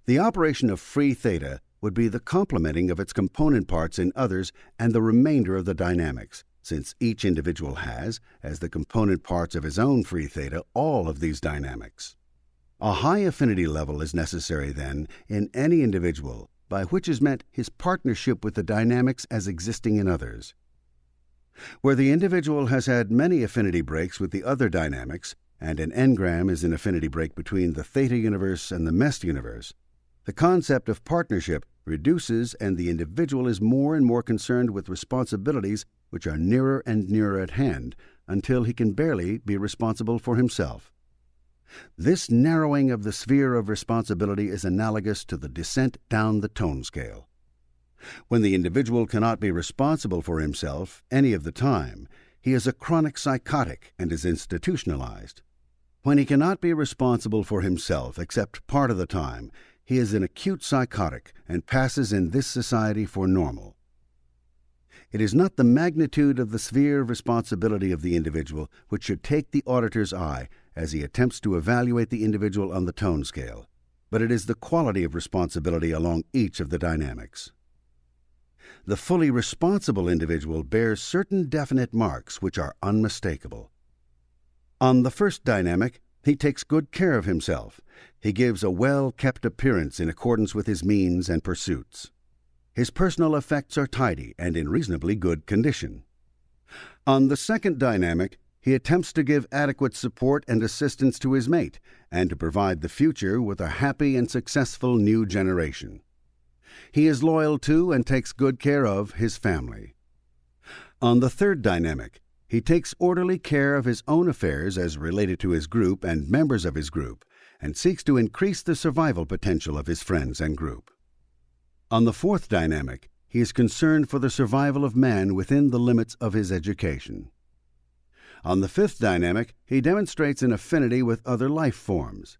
The operation of free theta would be the complementing of its component parts in others and the remainder of the dynamics, since each individual has, as the component parts of his own free theta, all of these dynamics. A high affinity level is necessary, then, in any individual, by which is meant his partnership with the dynamics as existing in others. Where the individual has had many affinity breaks with the other dynamics, and an engram is an affinity break between the theta universe and the MEST universe, the concept of partnership reduces, and the individual is more and more concerned with responsibilities which are nearer and nearer at hand, until he can barely be responsible for himself. This narrowing of the sphere of responsibility is analogous to the descent down the tone scale. When the individual cannot be responsible for himself any of the time, he is a chronic psychotic and is institutionalized. When he cannot be responsible for himself except part of the time, he is an acute psychotic and passes in this society for normal. It is not the magnitude of the sphere of responsibility of the individual which should take the auditor's eye as he attempts to evaluate the individual on the tone scale, but it is the quality of responsibility along each of the dynamics. The fully responsible individual bears certain definite marks which are unmistakable. On the first dynamic, he takes good care of himself. He gives a well-kept appearance in accordance with his means and pursuits. His personal effects are tidy and in reasonably good condition. On the second dynamic, he attempts to give adequate support and assistance to his mate and to provide the future with a happy and successful new generation. He is loyal to and takes good care of his family. On the third dynamic, he takes orderly care of his own affairs as related to his group and members of his group, and seeks to increase the survival potential of his friends and group. On the fourth dynamic, he is concerned for the survival of man within the limits of his education. On the fifth dynamic, he demonstrates an affinity with other life forms.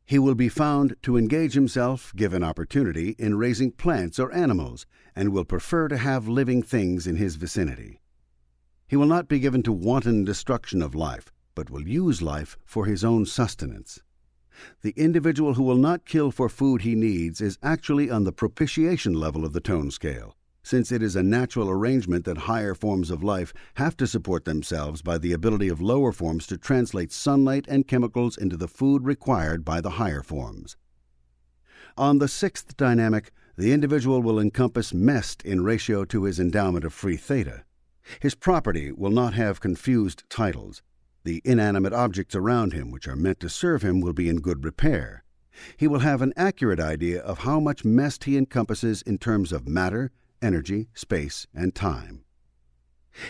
He will be found to engage himself, given opportunity, in raising plants or animals, and will prefer to have living things in his vicinity. He will not be given to wanton destruction of life, but will use life for his own sustenance. The individual who will not kill for food he needs is actually on the propitiation level of the tone scale, since it is a natural arrangement that higher forms of life have to support themselves by the ability of lower forms to translate sunlight and chemicals into the food required by the higher forms. On the sixth dynamic, the individual will encompass mest in ratio to his endowment of free theta. His property will not have confused titles. The inanimate objects around him which are meant to serve him will be in good repair. He will have an accurate idea of how much mest he encompasses in terms of matter, energy, space, and time.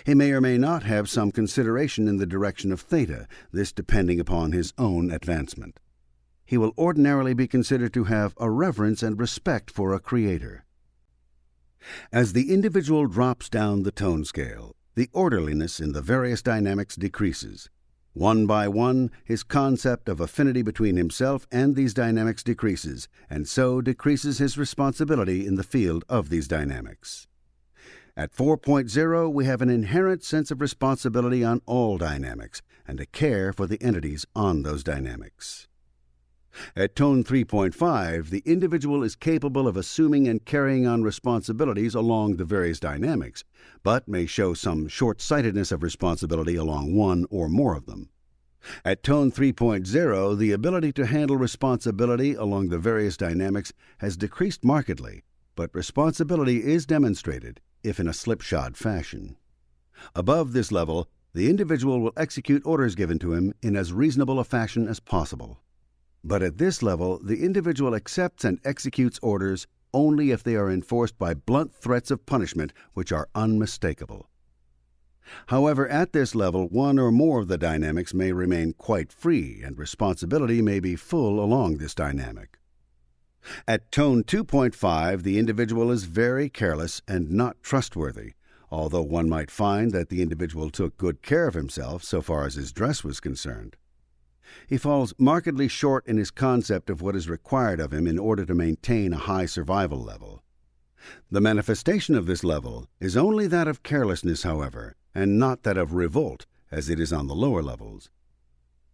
He may or may not have some consideration in the direction of theta, this depending upon his own advancement. He will ordinarily be considered to have a reverence and respect for a creator. As the individual drops down the tone scale, the orderliness in the various dynamics decreases. One by one, his concept of affinity between himself and these dynamics decreases, and so decreases his responsibility in the field of these dynamics. At 4.0, we have an inherent sense of responsibility on all dynamics, and a care for the entities on those dynamics. At tone 3.5, the individual is capable of assuming and carrying on responsibilities along the various dynamics, but may show some short-sightedness of responsibility along one or more of them. At tone 3.0, the ability to handle responsibility along the various dynamics has decreased markedly, but responsibility is demonstrated, if in a slipshod fashion. Above this level, the individual will execute orders given to him in as reasonable a fashion as possible. But at this level, the individual accepts and executes orders only if they are enforced by blunt threats of punishment which are unmistakable. However, at this level, one or more of the dynamics may remain quite free, and responsibility may be full along this dynamic. At tone 2.5, the individual is very careless and not trustworthy, although one might find that the individual took good care of himself so far as his dress was concerned. He falls markedly short in his concept of what is required of him in order to maintain a high survival level. The manifestation of this level is only that of carelessness, however, and not that of revolt, as it is on the lower levels.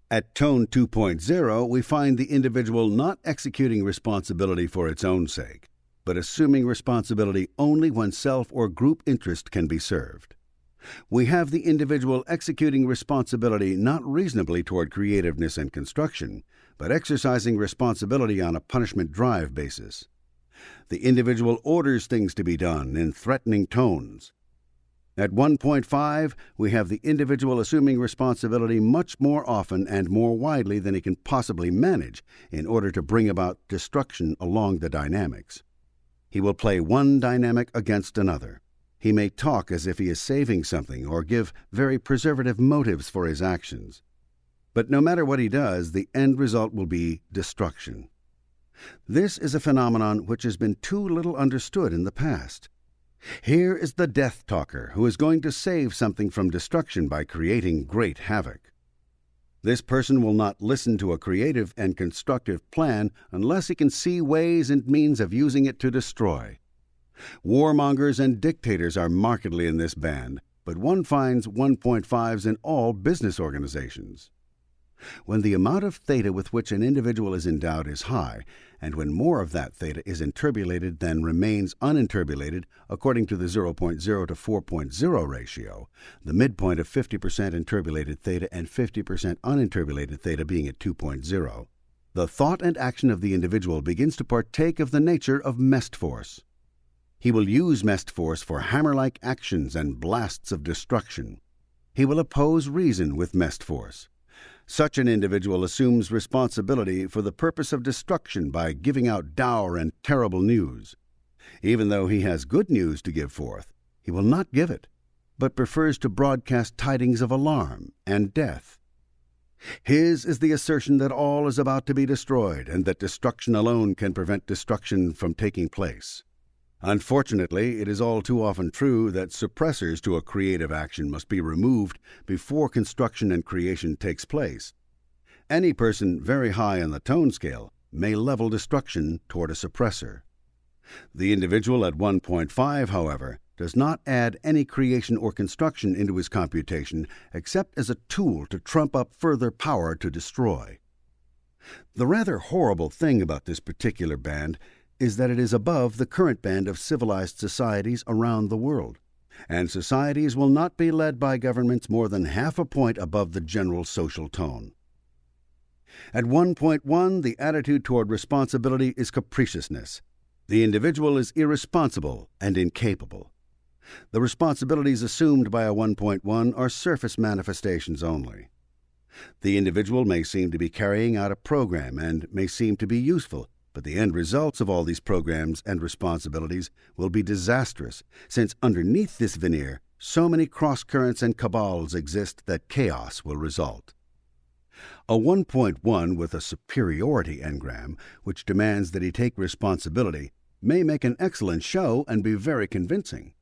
At tone 2.0, we find the individual not executing responsibility for its own sake, but assuming responsibility only when self or group interest can be served. We have the individual executing responsibility not reasonably toward creativeness and construction, but exercising responsibility on a punishment drive basis. The individual orders things to be done in threatening tones. At 1.5, we have the individual assuming responsibility much more often and more widely than he can possibly manage in order to bring about destruction along the dynamics. He will play one dynamic against another. He may talk as if he is saving something or give very preservative motives for his actions. But no matter what he does, the end result will be destruction. This is a phenomenon which has been too little understood in the past. Here is the death talker who is going to save something from destruction by creating great havoc. This person will not listen to a creative and constructive plan unless he can see ways and means of using it to destroy. Warmongers and dictators are markedly in this band, but one finds 1.5s in all business organizations. When the amount of theta with which an individual is endowed is high, and when more of that theta is interbulated than remains uninterbulated according to the 0.0 to 4.0 ratio, the midpoint of 50% interbulated theta and 50% uninterbulated theta being at 2.0, the thought and action of the individual begins to partake of the nature of mest force. He will use mest force for hammer-like actions and blasts of destruction. He will oppose reason with mest force. Such an individual assumes responsibility for the purpose of destruction by giving out dour and terrible news. Even though he has good news to give forth, he will not give it, but prefers to broadcast tidings of alarm and death. His is the assertion that all is about to be destroyed and that destruction alone can prevent destruction from taking place. Unfortunately, it is all too often true that suppressors to a creative action must be removed before construction and creation takes place. Any person very high on the tone scale may level destruction toward a suppressor. The individual at 1.5, however, does not add any creation or construction into his computation except as a tool to trump up further power to destroy. The rather horrible thing about this particular band is that it is above the current band of civilized societies around the world, and societies will not be led by governments more than half a point above the general social tone. At 1.1, the attitude toward responsibility is capriciousness. The individual is irresponsible and incapable. The responsibilities assumed by a 1.1 are surface manifestations only. The individual may seem to be carrying out a program and may seem to be useful, but the end results of all these programs and responsibilities will be disastrous, since underneath this veneer so many cross-currents and cabals exist that chaos will result. A 1.1 with a superiority engram, which demands that he take responsibility, may make an excellent show and be very convincing.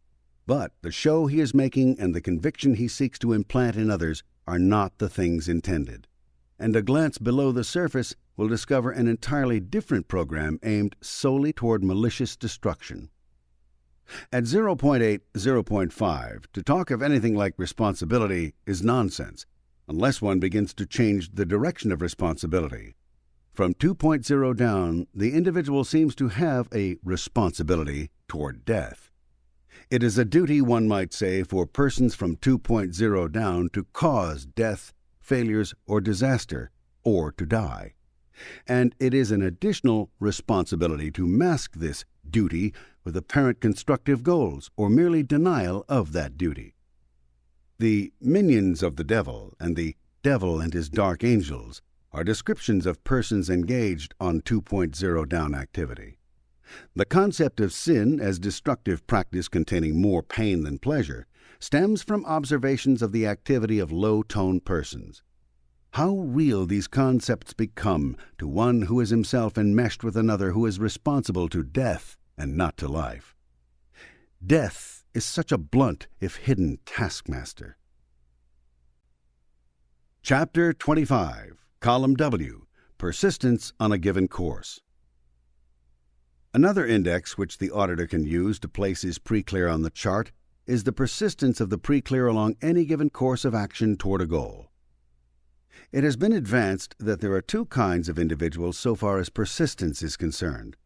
But the show he is making and the conviction he seeks to implant in others are not the things intended. And a glance below the surface will discover an entirely different program aimed solely toward malicious destruction. At 0.8, 0.5, to talk of anything like responsibility is nonsense, unless one begins to change the direction of responsibility. From 2.0 down, the individual seems to have a responsibility toward death. It is a duty, one might say, for persons from 2.0 down to cause death, failures, or disaster, or to die. And it is an additional responsibility to mask this duty with apparent constructive goals or merely denial of that duty. The minions of the devil and the devil and his dark angels are descriptions of persons engaged on 2.0 down activity. The concept of sin as destructive practice containing more pain than pleasure stems from observations of the activity of low-tone persons. How real these concepts become to one who is himself enmeshed with another who is responsible to death and not to life. Death is such a blunt, if hidden, taskmaster. Chapter 25, Column W, Persistence on a Given Course. Another index which the auditor can use to place his pre-clear on the chart is the persistence of the pre-clear along any given course of action toward a goal. It has been advanced that there are two kinds of individuals so far as persistence is concerned.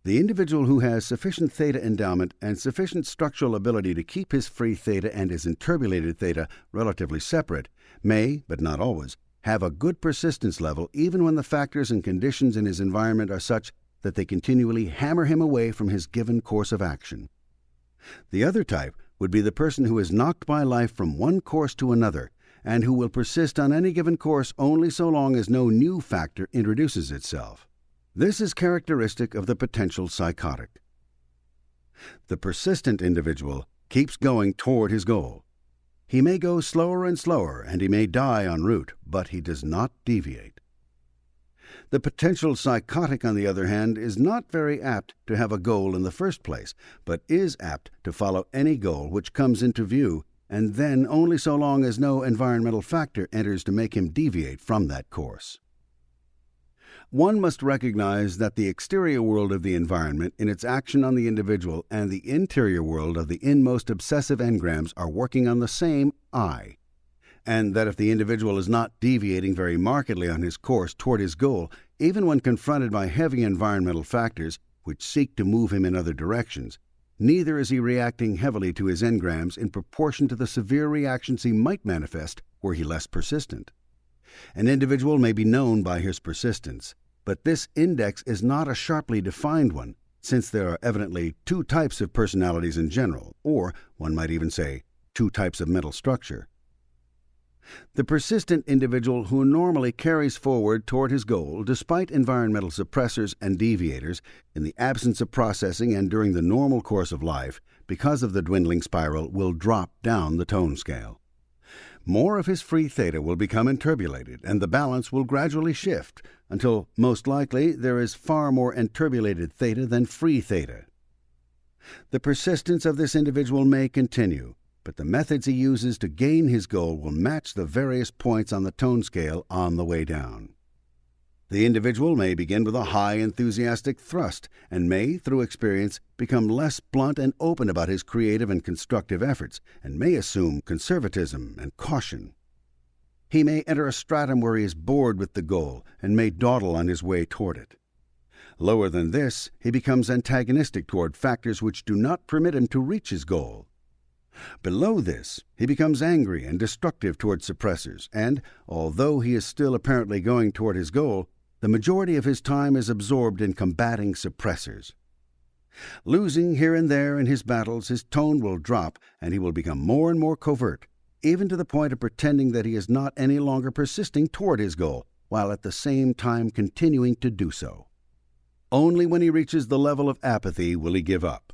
The individual who has sufficient theta endowment and sufficient structural ability to keep his free theta and his interbulated theta relatively separate may, but not always, have a good persistence level even when the factors and conditions in his environment are such that they continually hammer him away from his given course of action. The other type would be the person who is knocked by life from one course to another and who will persist on any given course only so long as no new factor introduces itself. This is characteristic of the potential psychotic. The persistent individual keeps going toward his goal. He may go slower and slower, and he may die en route, but he does not deviate. The potential psychotic, on the other hand, is not very apt to have a goal in the first place, but is apt to follow any goal which comes into view, and then only so long as no environmental factor enters to make him deviate from that course. One must recognize that the exterior world of the environment in its action on the individual and the interior world of the inmost obsessive engrams are working on the same I, and that if the individual is not deviating very markedly on his course toward his goal, even when confronted by heavy environmental factors which seek to move him in other directions, neither is he reacting heavily to his engrams in proportion to the severe reactions he might manifest were he less persistent. An individual may be known by his persistence, but this index is not a sharply defined one, since there are evidently two types of personalities in general, or, one might even say, two types of mental structure. The persistent individual who normally carries forward toward his goal despite environmental suppressors and deviators, in the absence of processing and during the normal course of life, because of the dwindling spiral, will drop down the tone scale. More of his free theta will become enturbulated, and the balance will gradually shift, until most likely there is far more enturbulated theta than free theta. The persistence of this individual may continue, but the methods he uses to gain his goal will match the various points on the tone scale on the way down. The individual may begin with a high enthusiastic thrust and may, through experience, become less blunt and open about his creative and constructive efforts, and may assume conservatism and caution. He may enter a stratum where he is bored with the goal and may dawdle on his way toward it. Lower than this, he becomes antagonistic toward factors which do not permit him to reach his goal. Below this, he becomes angry and destructive toward suppressors, and, although he is still apparently going toward his goal, the majority of his time is absorbed in combating suppressors. Losing here and there in his battles, his tone will drop, and he will become more and more covert, even to the point of pretending that he is not any longer persisting toward his goal, while at the same time continuing to do so. Only when he reaches the level of apathy will he give up.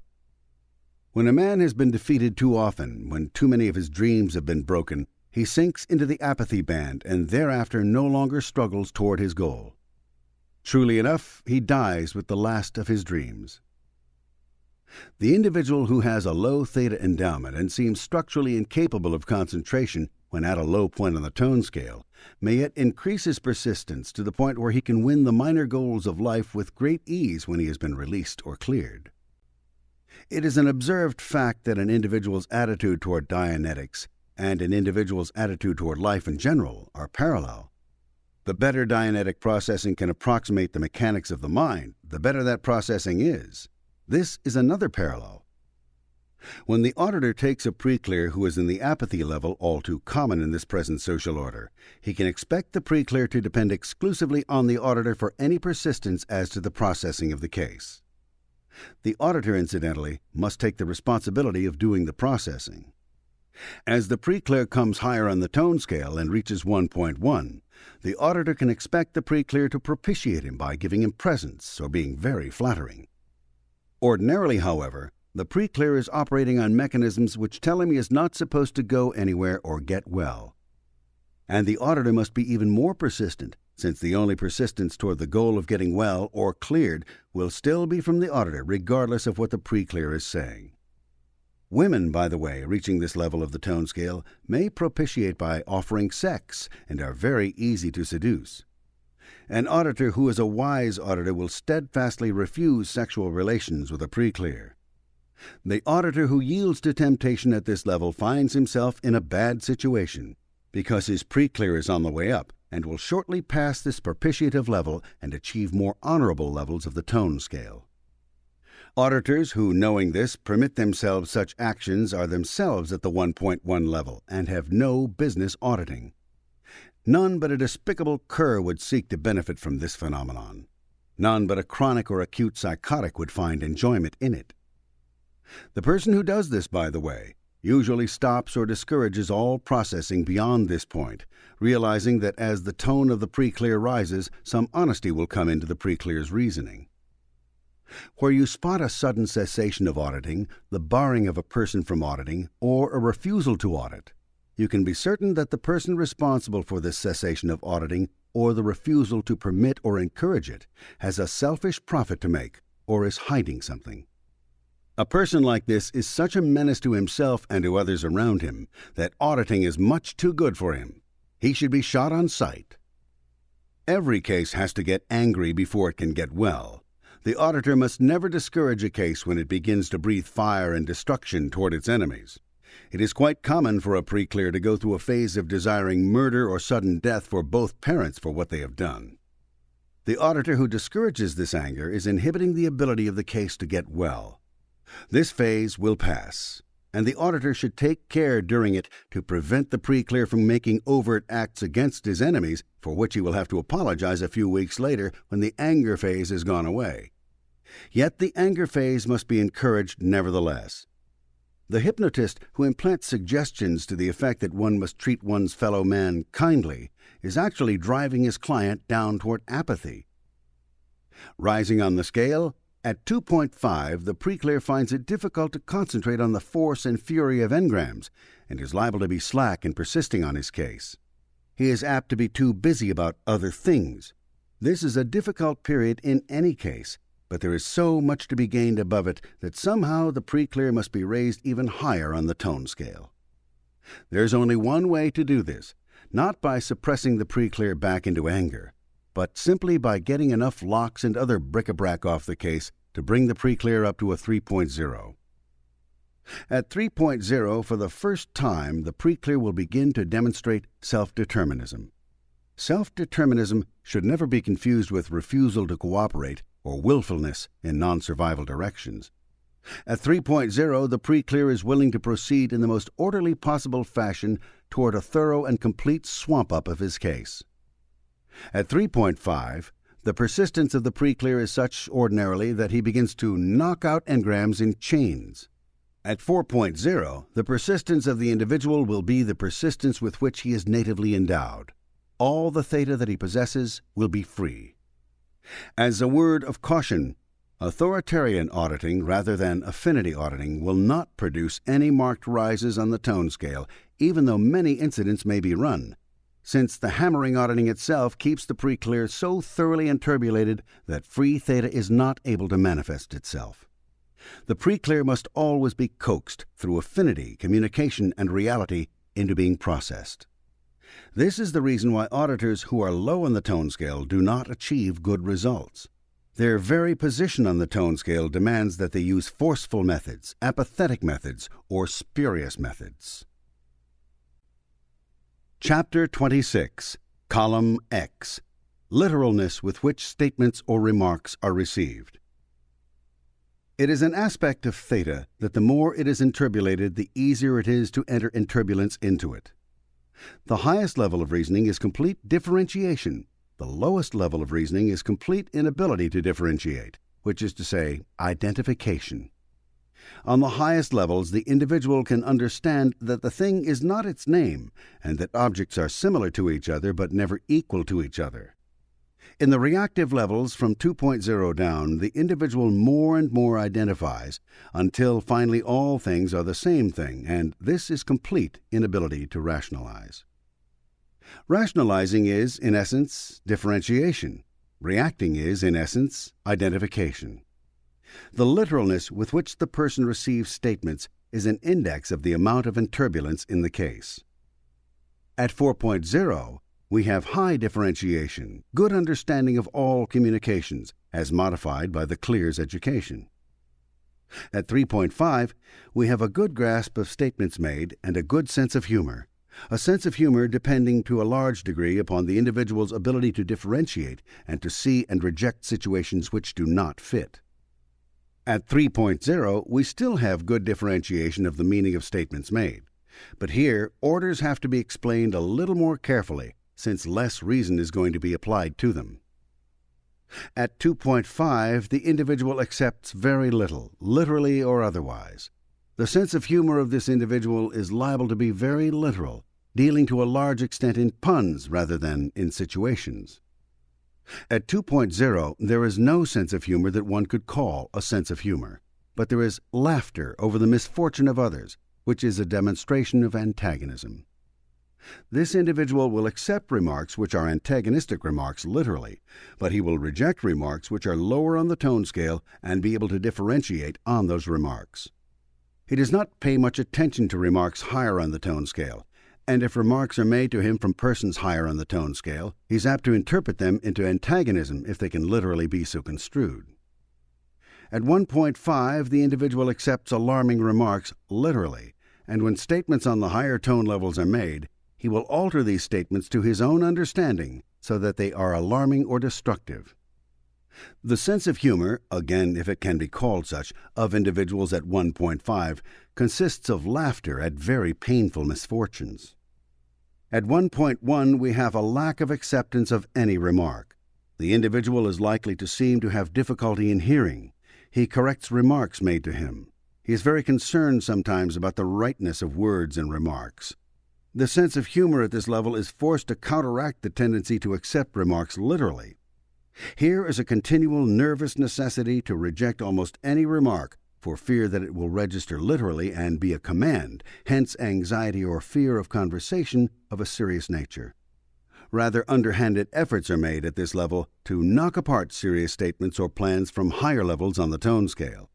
When a man has been defeated too often, when too many of his dreams have been broken, he sinks into the apathy band and thereafter no longer struggles toward his goal. Truly enough, he dies with the last of his dreams. The individual who has a low theta endowment and seems structurally incapable of concentration when at a low point on the tone scale may yet increase his persistence to the point where he can win the minor goals of life with great ease when he has been released or cleared. It is an observed fact that an individual's attitude toward Dianetics and an individual's attitude toward life in general are parallel. The better Dianetic processing can approximate the mechanics of the mind, the better that processing is. This is another parallel. When the auditor takes a pre-clear who is in the apathy level, all too common in this present social order, he can expect the pre-clear to depend exclusively on the auditor for any persistence as to the processing of the case. The auditor, incidentally, must take the responsibility of doing the processing. As the pre-clear comes higher on the tone scale and reaches 1.1, the auditor can expect the pre-clear to propitiate him by giving him presents or being very flattering. Ordinarily, however, the pre-clear is operating on mechanisms which tell him he is not supposed to go anywhere or get well. And the auditor must be even more persistent, since the only persistence toward the goal of getting well or cleared will still be from the auditor regardless of what the pre-clear is saying. Women, by the way, reaching this level of the tone scale may propitiate by offering sex and are very easy to seduce. An auditor who is a wise auditor will steadfastly refuse sexual relations with a pre-clear. The auditor who yields to temptation at this level finds himself in a bad situation, because his pre-clear is on the way up and will shortly pass this propitiative level and achieve more honorable levels of the tone scale. Auditors who, knowing this, permit themselves such actions are themselves at the 1.1 level and have no business auditing. None but a despicable cur would seek to benefit from this phenomenon. None but a chronic or acute psychotic would find enjoyment in it. The person who does this, by the way, usually stops or discourages all processing beyond this point, realizing that as the tone of the pre-clear rises, some honesty will come into the pre-clear's reasoning. Where you spot a sudden cessation of auditing, the barring of a person from auditing, or a refusal to audit, you can be certain that the person responsible for this cessation of auditing or the refusal to permit or encourage it has a selfish profit to make or is hiding something. A person like this is such a menace to himself and to others around him that auditing is much too good for him. He should be shot on sight. Every case has to get angry before it can get well. The auditor must never discourage a case when it begins to breathe fire and destruction toward its enemies. It is quite common for a pre-clear to go through a phase of desiring murder or sudden death for both parents for what they have done. The auditor who discourages this anger is inhibiting the ability of the case to get well. This phase will pass, and the auditor should take care during it to prevent the pre-clear from making overt acts against his enemies for which he will have to apologize a few weeks later when the anger phase has gone away. Yet the anger phase must be encouraged nevertheless. The hypnotist who implants suggestions to the effect that one must treat one's fellow man kindly is actually driving his client down toward apathy. Rising on the scale, at 2.5, the pre-clear finds it difficult to concentrate on the force and fury of engrams and is liable to be slack in persisting on his case. He is apt to be too busy about other things. This is a difficult period in any case, but there is so much to be gained above it that somehow the pre-clear must be raised even higher on the tone scale. There's only one way to do this, not by suppressing the pre-clear back into anger, but simply by getting enough locks and other bric-a-brac off the case to bring the pre-clear up to a 3.0. At 3.0, for the first time, the pre-clear will begin to demonstrate self-determinism. Self-determinism should never be confused with refusal to cooperate or willfulness in non-survival directions. At 3.0, the pre-clear is willing to proceed in the most orderly possible fashion toward a thorough and complete swamp-up of his case. At 3.5, the persistence of the pre-clear is such ordinarily that he begins to knock out engrams in chains. At 4.0, the persistence of the individual will be the persistence with which he is natively endowed. All the theta that he possesses will be free. As a word of caution, authoritarian auditing rather than affinity auditing will not produce any marked rises on the tone scale, even though many incidents may be run, since the hammering auditing itself keeps the pre-clear so thoroughly enturbulated that free theta is not able to manifest itself. The pre-clear must always be coaxed through affinity, communication, and reality into being processed. This is the reason why auditors who are low on the tone scale do not achieve good results. Their very position on the tone scale demands that they use forceful methods, apathetic methods, or spurious methods. Chapter 26, Column X, Literalness with which statements or remarks are received. It is an aspect of theta that the more it is enturbulated, the easier it is to enter enturbulence into it. The highest level of reasoning is complete differentiation. The lowest level of reasoning is complete inability to differentiate, which is to say, identification. On the highest levels, the individual can understand that the thing is not its name, and that objects are similar to each other but never equal to each other. In the reactive levels from 2.0 down, the individual more and more identifies, until finally all things are the same thing, and this is complete inability to rationalize. Rationalizing is, in essence, differentiation. Reacting is, in essence, identification. The literalness with which the person receives statements is an index of the amount of enturbulence in the case. At 4.0, we have high differentiation, good understanding of all communications, as modified by the Clears education. At 3.5, we have a good grasp of statements made and a good sense of humor, a sense of humor depending to a large degree upon the individual's ability to differentiate and to see and reject situations which do not fit. At 3.0, we still have good differentiation of the meaning of statements made, but here orders have to be explained a little more carefully, since less reason is going to be applied to them. At 2.5, the individual accepts very little, literally or otherwise. The sense of humor of this individual is liable to be very literal, dealing to a large extent in puns rather than in situations. At 2.0, there is no sense of humor that one could call a sense of humor, but there is laughter over the misfortune of others, which is a demonstration of antagonism. This individual will accept remarks which are antagonistic remarks literally, but he will reject remarks which are lower on the tone scale and be able to differentiate on those remarks. He does not pay much attention to remarks higher on the tone scale, and if remarks are made to him from persons higher on the tone scale, he's apt to interpret them into antagonism if they can literally be so construed. At 1.5, the individual accepts alarming remarks literally, and when statements on the higher tone levels are made, he will alter these statements to his own understanding so that they are alarming or destructive. The sense of humor, again if it can be called such, of individuals at 1.5 consists of laughter at very painful misfortunes. At 1.1 we have a lack of acceptance of any remark. The individual is likely to seem to have difficulty in hearing. He corrects remarks made to him. He is very concerned sometimes about the rightness of words and remarks. The sense of humor at this level is forced to counteract the tendency to accept remarks literally. Here is a continual nervous necessity to reject almost any remark for fear that it will register literally and be a command, hence anxiety or fear of conversation of a serious nature. Rather underhanded efforts are made at this level to knock apart serious statements or plans from higher levels on the tone scale.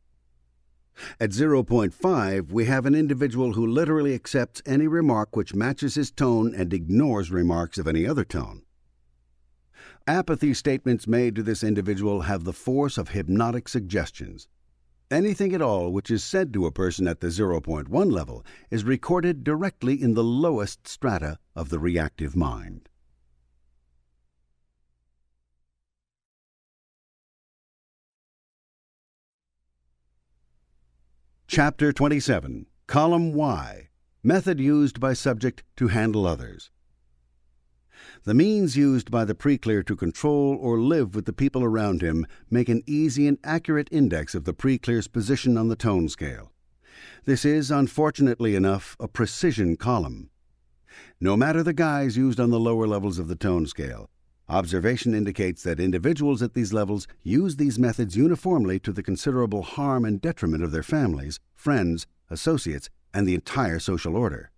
At 0.5, we have an individual who literally accepts any remark which matches his tone and ignores remarks of any other tone. Apathy statements made to this individual have the force of hypnotic suggestions. Anything at all which is said to a person at the 0.1 level is recorded directly in the lowest strata of the reactive mind. Chapter 27, Column Y, Method used by subject to handle others. The means used by the preclear to control or live with the people around him make an easy and accurate index of the preclear's position on the tone scale. This is, unfortunately enough, a precision column. No matter the guise used on the lower levels of the tone scale, observation indicates that individuals at these levels use these methods uniformly to the considerable harm and detriment of their families, friends, associates, and the entire social order.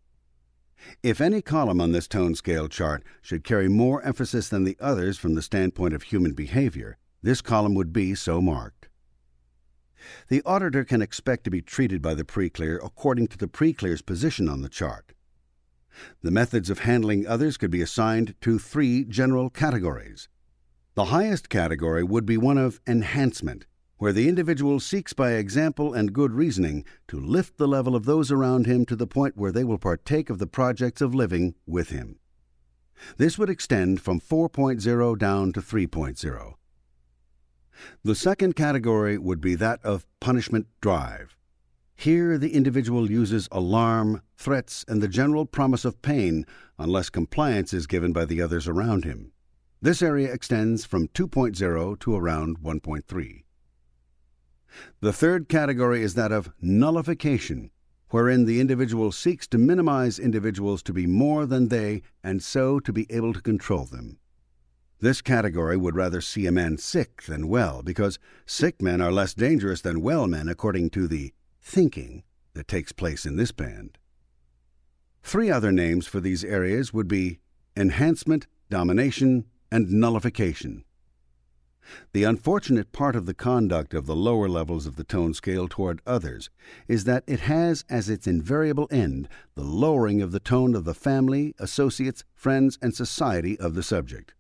If any column on this tone scale chart should carry more emphasis than the others from the standpoint of human behavior, this column would be so marked. The auditor can expect to be treated by the preclear according to the preclear's position on the chart. The methods of handling others could be assigned to 3 general categories. The highest category would be one of enhancement, where the individual seeks by example and good reasoning to lift the level of those around him to the point where they will partake of the projects of living with him. This would extend from 4.0 down to 3.0. The second category would be that of punishment drive. Here the individual uses alarm, threats, and the general promise of pain unless compliance is given by the others around him. This area extends from 2.0 to around 1.3. The third category is that of nullification, wherein the individual seeks to minimize individuals to be more than they and so to be able to control them. This category would rather see a man sick than well, because sick men are less dangerous than well men according to the thinking that takes place in this band. 3 other names for these areas would be enhancement, domination, and nullification. The unfortunate part of the conduct of the lower levels of the tone scale toward others is that it has as its invariable end the lowering of the tone of the family, associates, friends, and society of the subject.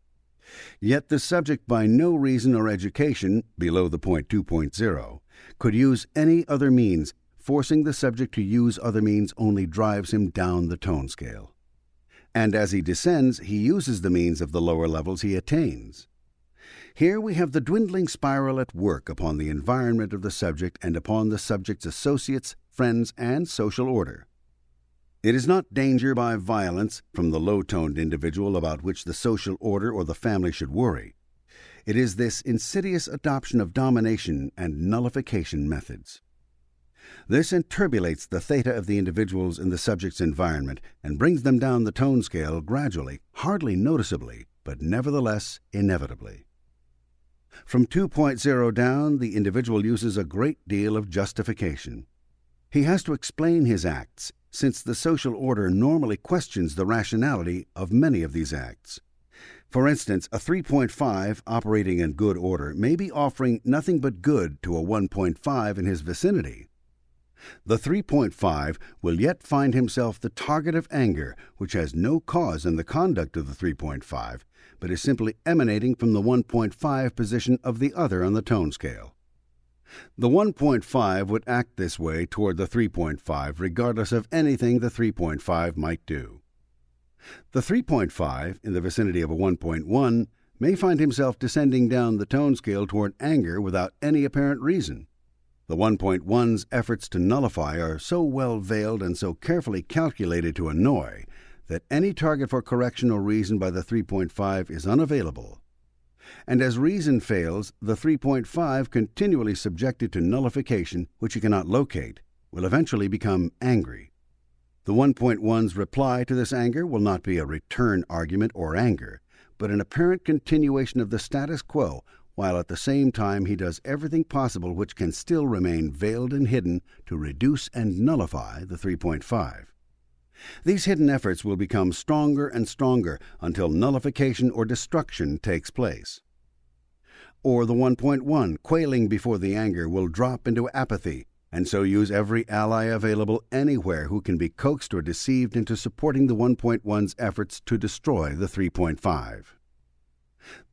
Yet the subject by no reason or education, below the point 2.0, could use any other means. Forcing the subject to use other means only drives him down the tone scale. And as he descends, he uses the means of the lower levels he attains. Here we have the dwindling spiral at work upon the environment of the subject and upon the subject's associates, friends, and social order. It is not danger by violence from the low-toned individual about which the social order or the family should worry. It is this insidious adoption of domination and nullification methods. This enturbulates the theta of the individuals in the subject's environment and brings them down the tone scale gradually, hardly noticeably, but nevertheless inevitably. From 2.0 down, the individual uses a great deal of justification. He has to explain his acts, since the social order normally questions the rationality of many of these acts. For instance, a 3.5 operating in good order may be offering nothing but good to a 1.5 in his vicinity. The 3.5 will yet find himself the target of anger, which has no cause in the conduct of the 3.5, but is simply emanating from the 1.5 position of the other on the tone scale. The 1.5 would act this way toward the 3.5 regardless of anything the 3.5 might do. The 3.5, in the vicinity of a 1.1, may find himself descending down the tone scale toward anger without any apparent reason. The 1.1's efforts to nullify are so well veiled and so carefully calculated to annoy that any target for correction or reason by the 3.5 is unavailable. And as reason fails, the 3.5, continually subjected to nullification which he cannot locate, will eventually become angry. The 1.1's reply to this anger will not be a return argument or anger, but an apparent continuation of the status quo, while at the same time he does everything possible which can still remain veiled and hidden to reduce and nullify the 3.5. These hidden efforts will become stronger and stronger until nullification or destruction takes place. Or the 1.1, quailing before the anger, will drop into apathy, and so use every ally available anywhere who can be coaxed or deceived into supporting the 1.1's efforts to destroy the 3.5.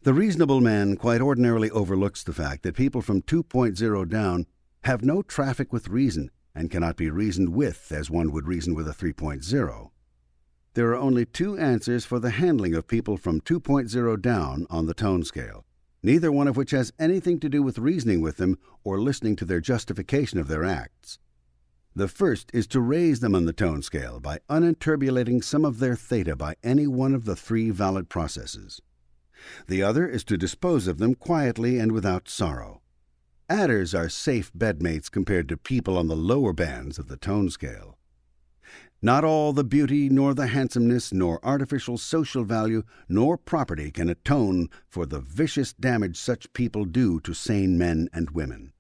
The reasonable man quite ordinarily overlooks the fact that people from 2.0 down have no traffic with reason and cannot be reasoned with as one would reason with a 3.0. There are only two answers for the handling of people from 2.0 down on the tone scale, neither one of which has anything to do with reasoning with them or listening to their justification of their acts. The first is to raise them on the tone scale by uninterbulating some of their theta by any one of the three valid processes. The other is to dispose of them quietly and without sorrow. Adders are safe bedmates compared to people on the lower bands of the tone scale. Not all the beauty, nor the handsomeness, nor artificial social value, nor property can atone for the vicious damage such people do to sane men and women.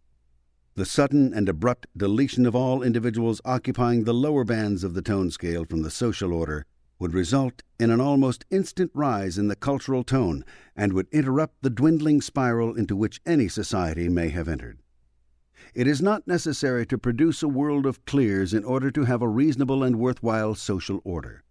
The sudden and abrupt deletion of all individuals occupying the lower bands of the tone scale from the social order would result in an almost instant rise in the cultural tone and would interrupt the dwindling spiral into which any society may have entered. It is not necessary to produce a world of clears in order to have a reasonable and worthwhile social order.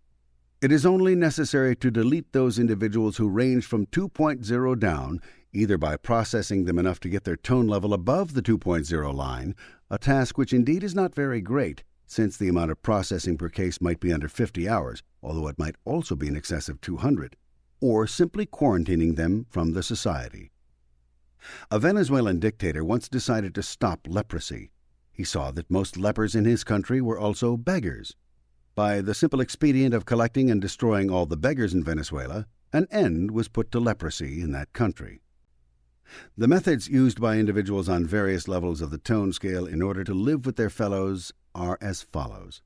It is only necessary to delete those individuals who range from 2.0 down, either by processing them enough to get their tone level above the 2.0 line, a task which indeed is not very great, since the amount of processing per case might be under 50 hours, although it might also be in excess of 200, or simply quarantining them from the society. A Venezuelan dictator once decided to stop leprosy. He saw that most lepers in his country were also beggars. By the simple expedient of collecting and destroying all the beggars in Venezuela, an end was put to leprosy in that country. The methods used by individuals on various levels of the tone scale in order to live with their fellows are as follows.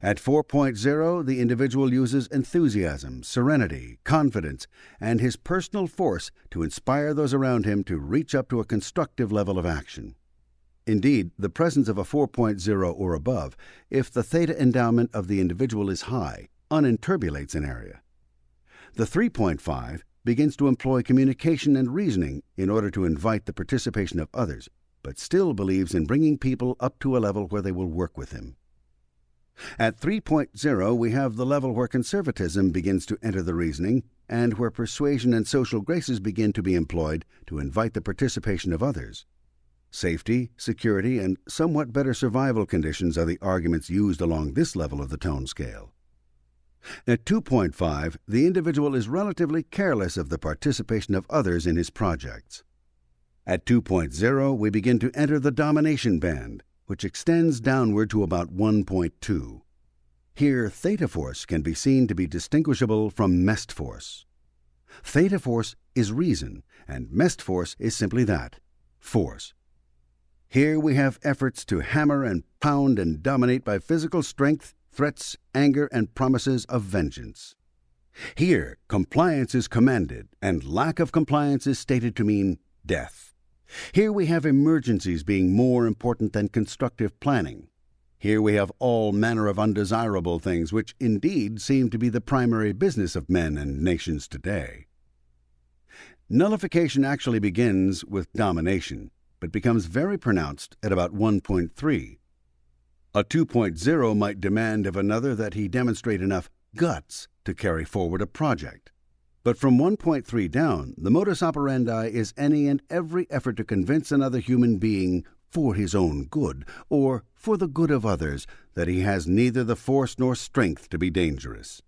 At 4.0, the individual uses enthusiasm, serenity, confidence, and his personal force to inspire those around him to reach up to a constructive level of action. Indeed, the presence of a 4.0 or above, if the theta endowment of the individual is high, uninterbulates an area. The 3.5 begins to employ communication and reasoning in order to invite the participation of others, but still believes in bringing people up to a level where they will work with him. At 3.0, we have the level where conservatism begins to enter the reasoning and where persuasion and social graces begin to be employed to invite the participation of others. Safety, security, and somewhat better survival conditions are the arguments used along this level of the tone scale. At 2.5, the individual is relatively careless of the participation of others in his projects. At 2.0, we begin to enter the domination band, which extends downward to about 1.2. Here, theta force can be seen to be distinguishable from mest force. Theta force is reason, and mest force is simply that, force. Here we have efforts to hammer and pound and dominate by physical strength, threats, anger, and promises of vengeance. Here, compliance is commanded, and lack of compliance is stated to mean death. Here we have emergencies being more important than constructive planning. Here we have all manner of undesirable things which indeed seem to be the primary business of men and nations today. Nullification actually begins with domination, but becomes very pronounced at about 1.3. A 2.0 might demand of another that he demonstrate enough guts to carry forward a project. But from 1.3 down, the modus operandi is any and every effort to convince another human being for his own good, or for the good of others, that he has neither the force nor strength to be dangerous.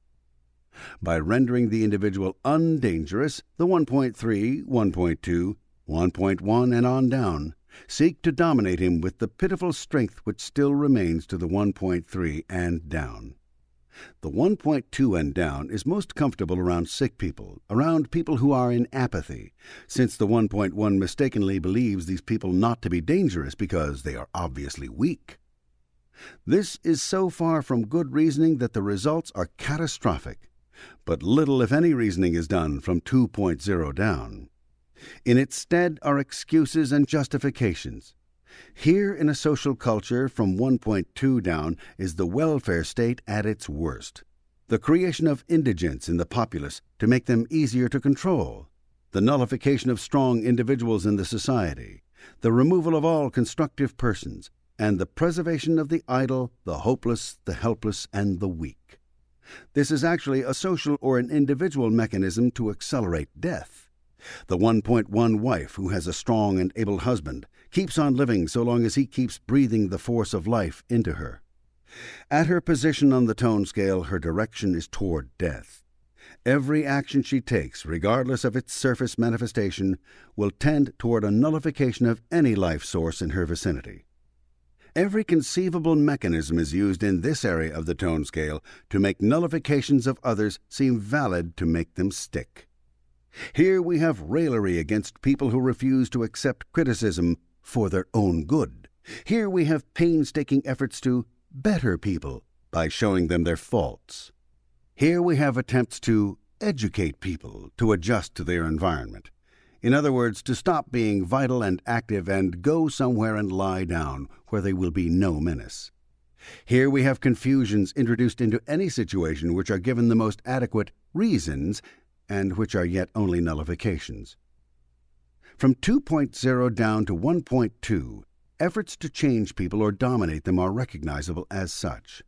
By rendering the individual undangerous, the 1.3, 1.2, 1.1, and on down seek to dominate him with the pitiful strength which still remains to the 1.3 and down. The 1.2 and down is most comfortable around sick people, around people who are in apathy, since the 1.1 mistakenly believes these people not to be dangerous because they are obviously weak. This is so far from good reasoning that the results are catastrophic, but little if any reasoning is done from 2.0 down. In its stead are excuses and justifications. Here in a social culture from 1.2 down is the welfare state at its worst. The creation of indigence in the populace to make them easier to control. The nullification of strong individuals in the society. The removal of all constructive persons. And the preservation of the idle, the hopeless, the helpless, and the weak. This is actually a social or an individual mechanism to accelerate death. The 1.1 wife, who has a strong and able husband, keeps on living so long as he keeps breathing the force of life into her. At her position on the tone scale, her direction is toward death. Every action she takes, regardless of its surface manifestation, will tend toward a nullification of any life source in her vicinity. Every conceivable mechanism is used in this area of the tone scale to make nullifications of others seem valid to make them stick. Here we have raillery against people who refuse to accept criticism for their own good. Here we have painstaking efforts to better people by showing them their faults. Here we have attempts to educate people to adjust to their environment. In other words, to stop being vital and active and go somewhere and lie down where they will be no menace. Here we have confusions introduced into any situation which are given the most adequate reasons and which are yet only nullifications. From 2.0 down to 1.2, efforts to change people or dominate them are recognizable as such.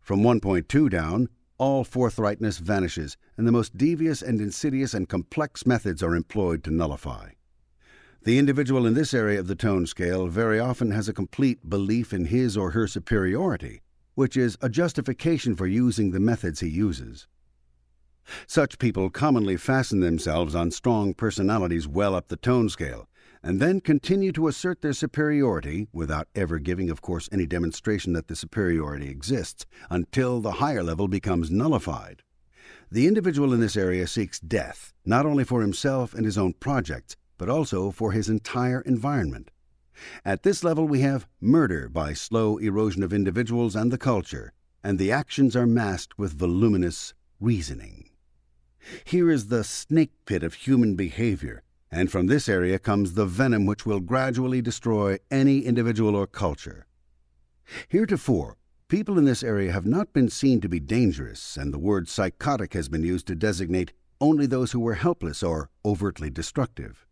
From 1.2 down, all forthrightness vanishes, and the most devious and insidious and complex methods are employed to nullify. The individual in this area of the tone scale very often has a complete belief in his or her superiority, which is a justification for using the methods he uses. Such people commonly fasten themselves on strong personalities well up the tone scale, and then continue to assert their superiority, without ever giving, of course, any demonstration that the superiority exists, until the higher level becomes nullified. The individual in this area seeks death, not only for himself and his own projects, but also for his entire environment. At this level we have murder by slow erosion of individuals and the culture, and the actions are masked with voluminous reasoning. Here is the snake pit of human behavior, and from this area comes the venom which will gradually destroy any individual or culture. Heretofore, people in this area have not been seen to be dangerous, and the word psychotic has been used to designate only those who were helpless or overtly destructive.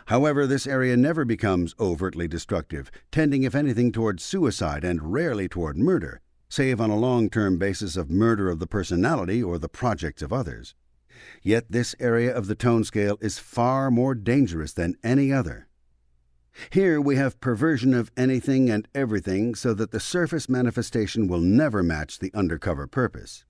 However, this area never becomes overtly destructive, tending if anything toward suicide and rarely toward murder, save on a long-term basis of murder of the personality or the projects of others. Yet this area of the tone scale is far more dangerous than any other. Here we have perversion of anything and everything so that the surface manifestation will never match the undercover purpose.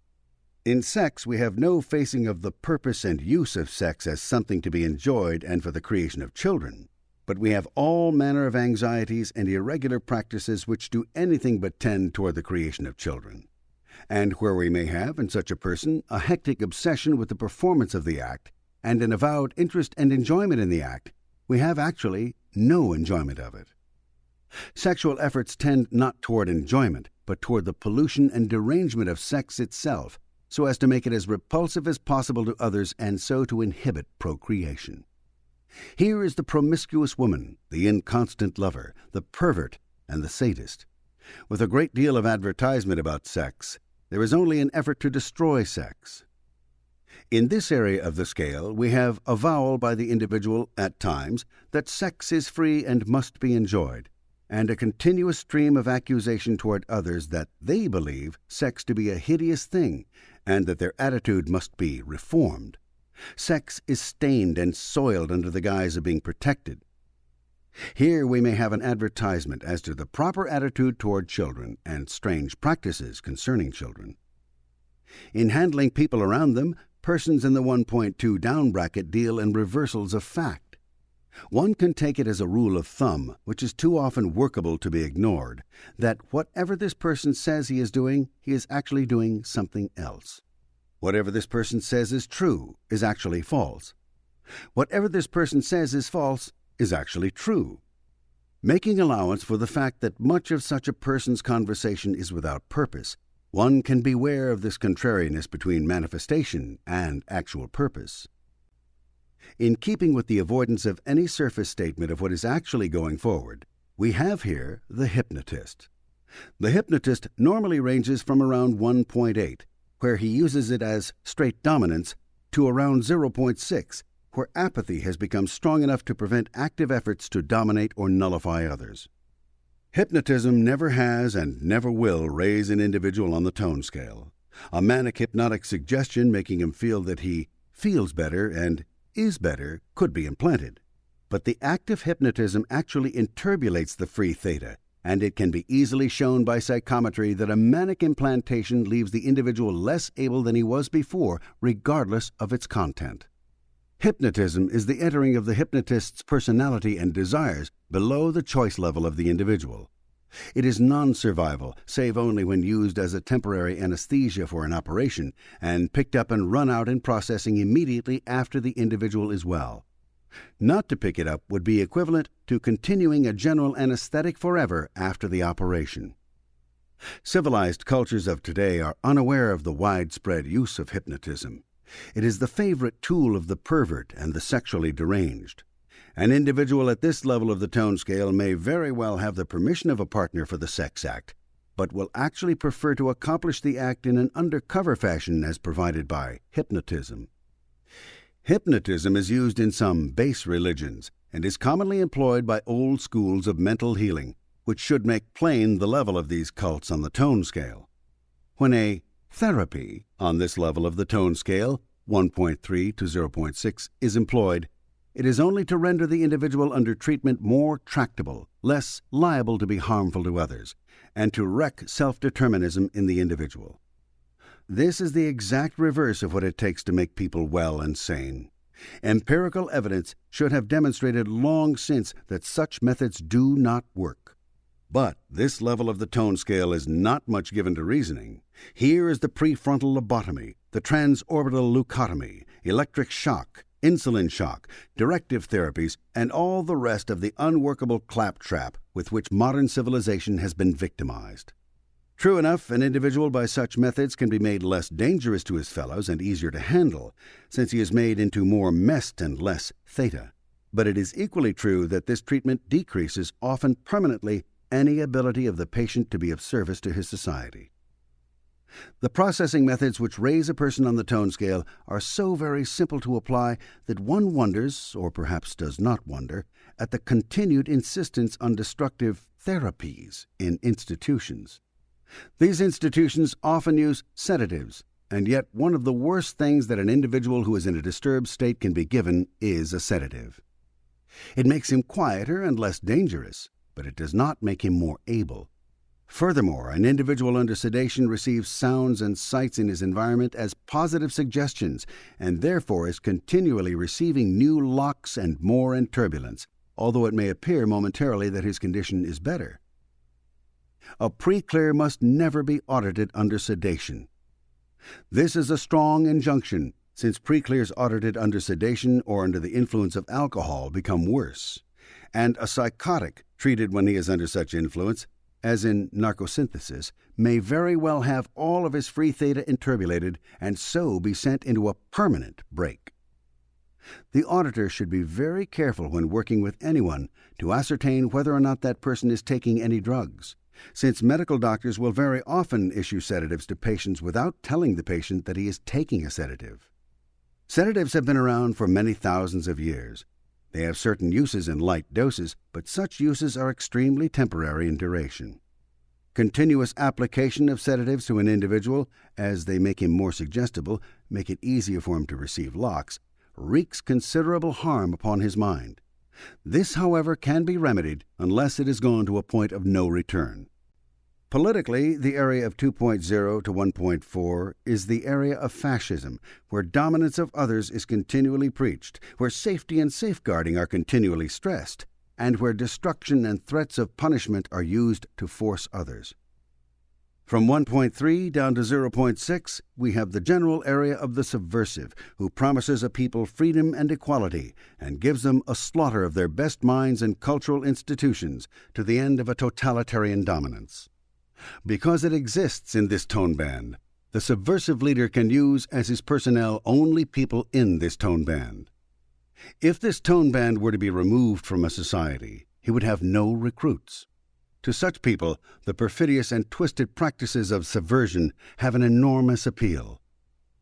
In sex we have no facing of the purpose and use of sex as something to be enjoyed and for the creation of children, but we have all manner of anxieties and irregular practices which do anything but tend toward the creation of children. And where we may have, in such a person, a hectic obsession with the performance of the act, and an avowed interest and enjoyment in the act, we have actually no enjoyment of it. Sexual efforts tend not toward enjoyment, but toward the pollution and derangement of sex itself, so as to make it as repulsive as possible to others and so to inhibit procreation. Here is the promiscuous woman, the inconstant lover, the pervert, and the sadist. With a great deal of advertisement about sex, there is only an effort to destroy sex. In this area of the scale, we have avowal by the individual, at times, that sex is free and must be enjoyed, and a continuous stream of accusation toward others that they believe sex to be a hideous thing, and that their attitude must be reformed. Sex is stained and soiled under the guise of being protected. Here we may have an advertisement as to the proper attitude toward children and strange practices concerning children. In handling people around them, persons in the 1.2 down bracket deal in reversals of fact. One can take it as a rule of thumb, which is too often workable to be ignored, that whatever this person says he is actually doing something else. Whatever this person says is true is actually false. Whatever this person says is false is actually true. Making allowance for the fact that much of such a person's conversation is without purpose, one can beware of this contrariness between manifestation and actual purpose. In keeping with the avoidance of any surface statement of what is actually going forward, we have here the hypnotist. The hypnotist normally ranges from around 1.8, where he uses it as straight dominance, to around 0.6, where apathy has become strong enough to prevent active efforts to dominate or nullify others. Hypnotism never has and never will raise an individual on the tone scale. A manic hypnotic suggestion making him feel that he feels better and is better could be implanted. But the act of hypnotism actually interbulates the free theta, and it can be easily shown by psychometry that a manic implantation leaves the individual less able than he was before, regardless of its content. Hypnotism is the entering of the hypnotist's personality and desires below the choice level of the individual. It is non-survival, save only when used as a temporary anesthesia for an operation, and picked up and run out in processing immediately after the individual is well. Not to pick it up would be equivalent to continuing a general anesthetic forever after the operation. Civilized cultures of today are unaware of the widespread use of hypnotism. It is the favorite tool of the pervert and the sexually deranged. An individual at this level of the tone scale may very well have the permission of a partner for the sex act, but will actually prefer to accomplish the act in an undercover fashion as provided by hypnotism. Hypnotism is used in some base religions and is commonly employed by old schools of mental healing, which should make plain the level of these cults on the tone scale. When a therapy on this level of the tone scale, 1.3 to 0.6, is employed, it is only to render the individual under treatment more tractable, less liable to be harmful to others, and to wreck self-determinism in the individual. This is the exact reverse of what it takes to make people well and sane. Empirical evidence should have demonstrated long since that such methods do not work. But this level of the tone scale is not much given to reasoning. Here is the prefrontal lobotomy, the transorbital leucotomy, electric shock, insulin shock, directive therapies, and all the rest of the unworkable claptrap with which modern civilization has been victimized. True enough, an individual by such methods can be made less dangerous to his fellows and easier to handle, since he is made into more messed and less theta. But it is equally true that this treatment decreases, often permanently, any ability of the patient to be of service to his society. The processing methods which raise a person on the tone scale are so very simple to apply that one wonders, or perhaps does not wonder, at the continued insistence on destructive therapies in institutions. These institutions often use sedatives, and yet one of the worst things that an individual who is in a disturbed state can be given is a sedative. It makes him quieter and less dangerous, but it does not make him more able. Furthermore, an individual under sedation receives sounds and sights in his environment as positive suggestions, and therefore is continually receiving new locks and more in turbulence, although it may appear momentarily that his condition is better. A pre-clear must never be audited under sedation. This is a strong injunction, since pre-clears audited under sedation or under the influence of alcohol become worse, and a psychotic treated when he is under such influence, as in narcosynthesis, may very well have all of his free theta interbulated and so be sent into a permanent break. The auditor should be very careful when working with anyone to ascertain whether or not that person is taking any drugs, since medical doctors will very often issue sedatives to patients without telling the patient that he is taking a sedative. Sedatives have been around for many thousands of years. They have certain uses in light doses, but such uses are extremely temporary in duration. Continuous application of sedatives to an individual, as they make him more suggestible, make it easier for him to receive locks, wreaks considerable harm upon his mind. This, however, can be remedied unless it is gone to a point of no return. Politically, the area of 2.0 to 1.4 is the area of fascism, where dominance of others is continually preached, where safety and safeguarding are continually stressed, and where destruction and threats of punishment are used to force others. From 1.3 down to 0.6, we have the general area of the subversive, who promises a people freedom and equality, and gives them a slaughter of their best minds and cultural institutions to the end of a totalitarian dominance. Because it exists in this tone band, the subversive leader can use as his personnel only people in this tone band. If this tone band were to be removed from a society, he would have no recruits. To such people, the perfidious and twisted practices of subversion have an enormous appeal.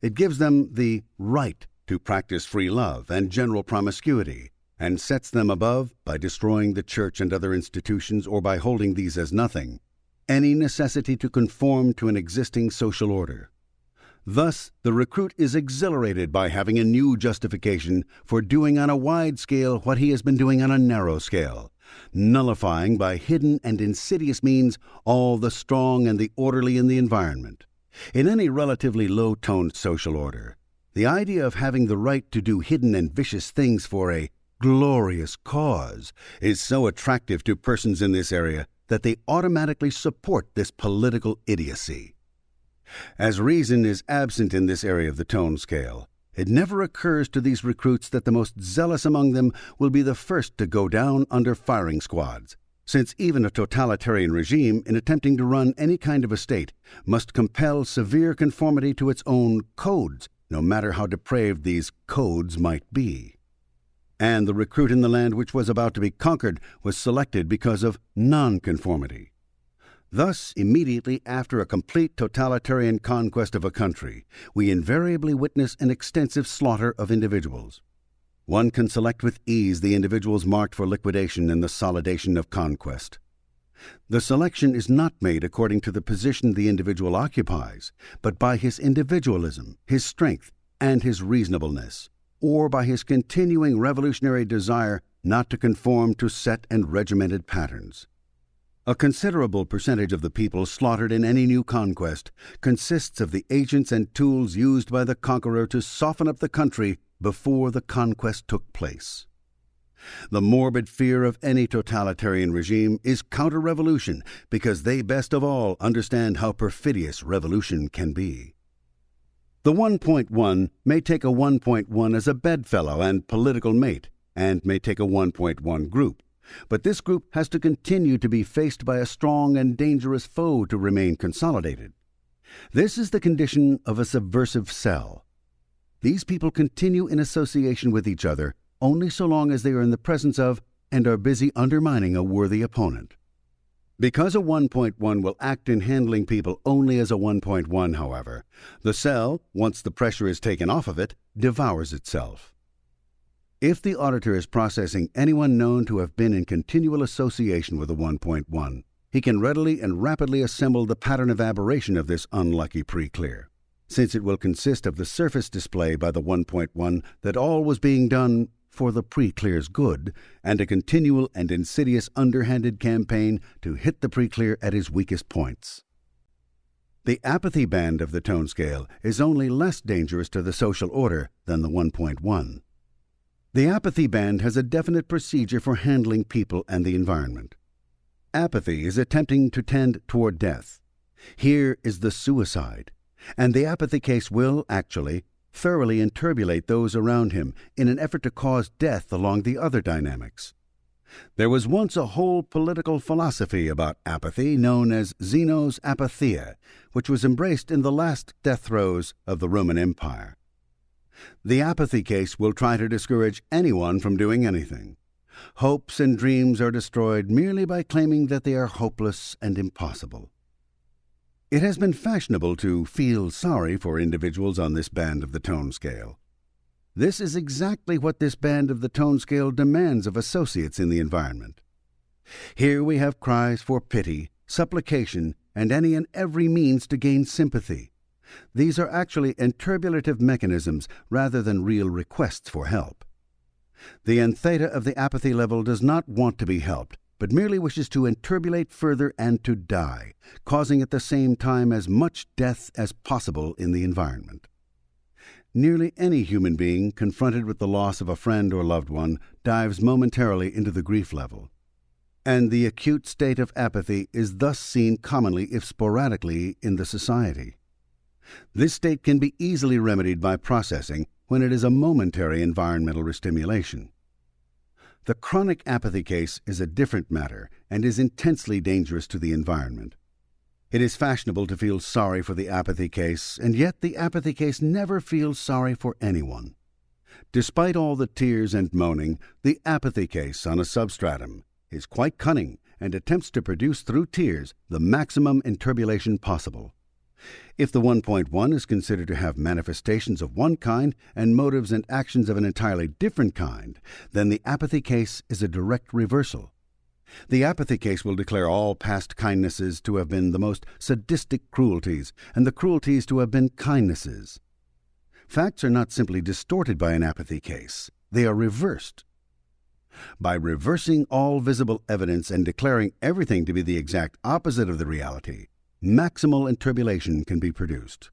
It gives them the right to practice free love and general promiscuity, and sets them above, by destroying the church and other institutions or by holding these as nothing, any necessity to conform to an existing social order. Thus, the recruit is exhilarated by having a new justification for doing on a wide scale what he has been doing on a narrow scale, nullifying by hidden and insidious means all the strong and the orderly in the environment. In any relatively low-toned social order, the idea of having the right to do hidden and vicious things for a glorious cause is so attractive to persons in this area that they automatically support this political idiocy. As reason is absent in this area of the tone scale, it never occurs to these recruits that the most zealous among them will be the first to go down under firing squads, since even a totalitarian regime, in attempting to run any kind of a state, must compel severe conformity to its own codes, no matter how depraved these codes might be. And the recruit in the land which was about to be conquered was selected because of nonconformity. Thus, immediately after a complete totalitarian conquest of a country, we invariably witness an extensive slaughter of individuals. One can select with ease the individuals marked for liquidation in the solidation of conquest. The selection is not made according to the position the individual occupies, but by his individualism, his strength, and his reasonableness, or by his continuing revolutionary desire not to conform to set and regimented patterns. A considerable percentage of the people slaughtered in any new conquest consists of the agents and tools used by the conqueror to soften up the country before the conquest took place. The morbid fear of any totalitarian regime is counter-revolution, because they best of all understand how perfidious revolution can be. The 1.1 may take a 1.1 as a bedfellow and political mate, and may take a 1.1 group. But this group has to continue to be faced by a strong and dangerous foe to remain consolidated. This is the condition of a subversive cell. These people continue in association with each other only so long as they are in the presence of and are busy undermining a worthy opponent. Because a 1.1 will act in handling people only as a 1.1, however, the cell, once the pressure is taken off of it, devours itself. If the auditor is processing anyone known to have been in continual association with a 1.1, he can readily and rapidly assemble the pattern of aberration of this unlucky pre-clear, since it will consist of the surface display by the 1.1 that all was being done for the pre-clear's good, and a continual and insidious underhanded campaign to hit the pre-clear at his weakest points. The apathy band of the tone scale is only less dangerous to the social order than the 1.1. The apathy band has a definite procedure for handling people and the environment. Apathy is attempting to tend toward death. Here is the suicide, and the apathy case will, actually, thoroughly enturbulate those around him in an effort to cause death along the other dynamics. There was once a whole political philosophy about apathy known as Zeno's apatheia, which was embraced in the last death throes of the Roman Empire. The apathy case will try to discourage anyone from doing anything. Hopes and dreams are destroyed merely by claiming that they are hopeless and impossible. It has been fashionable to feel sorry for individuals on this band of the tone scale. This is exactly what this band of the tone scale demands of associates in the environment. Here we have cries for pity, supplication, and any and every means to gain sympathy. These are actually interpolative mechanisms rather than real requests for help. The entheta of the apathy level does not want to be helped, but merely wishes to interpolate further and to die, causing at the same time as much death as possible in the environment. Nearly any human being confronted with the loss of a friend or loved one dives momentarily into the grief level. And the acute state of apathy is thus seen commonly, if sporadically, in the society. This state can be easily remedied by processing when it is a momentary environmental restimulation. The chronic apathy case is a different matter and is intensely dangerous to the environment. It is fashionable to feel sorry for the apathy case, and yet the apathy case never feels sorry for anyone. Despite all the tears and moaning, the apathy case on a substratum is quite cunning and attempts to produce through tears the maximum interpolation possible. If the 1.1 is considered to have manifestations of one kind and motives and actions of an entirely different kind, then the apathy case is a direct reversal. The apathy case will declare all past kindnesses to have been the most sadistic cruelties, and the cruelties to have been kindnesses. Facts are not simply distorted by an apathy case, they are reversed. By reversing all visible evidence and declaring everything to be the exact opposite of the reality, maximal interpolation can be produced.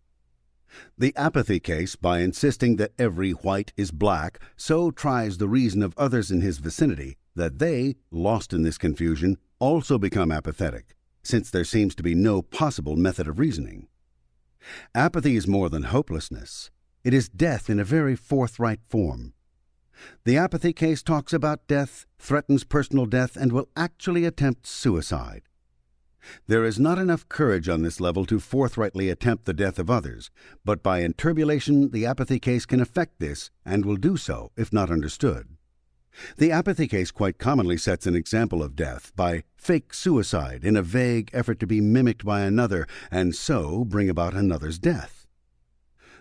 The apathy case, by insisting that every white is black, so tries the reason of others in his vicinity that they, lost in this confusion, also become apathetic, since there seems to be no possible method of reasoning. Apathy is more than hopelessness. It is death in a very forthright form. The apathy case talks about death, threatens personal death, and will actually attempt suicide. There is not enough courage on this level to forthrightly attempt the death of others, but by interpolation the apathy case can effect this, and will do so if not understood. The apathy case quite commonly sets an example of death by fake suicide in a vague effort to be mimicked by another, and so bring about another's death.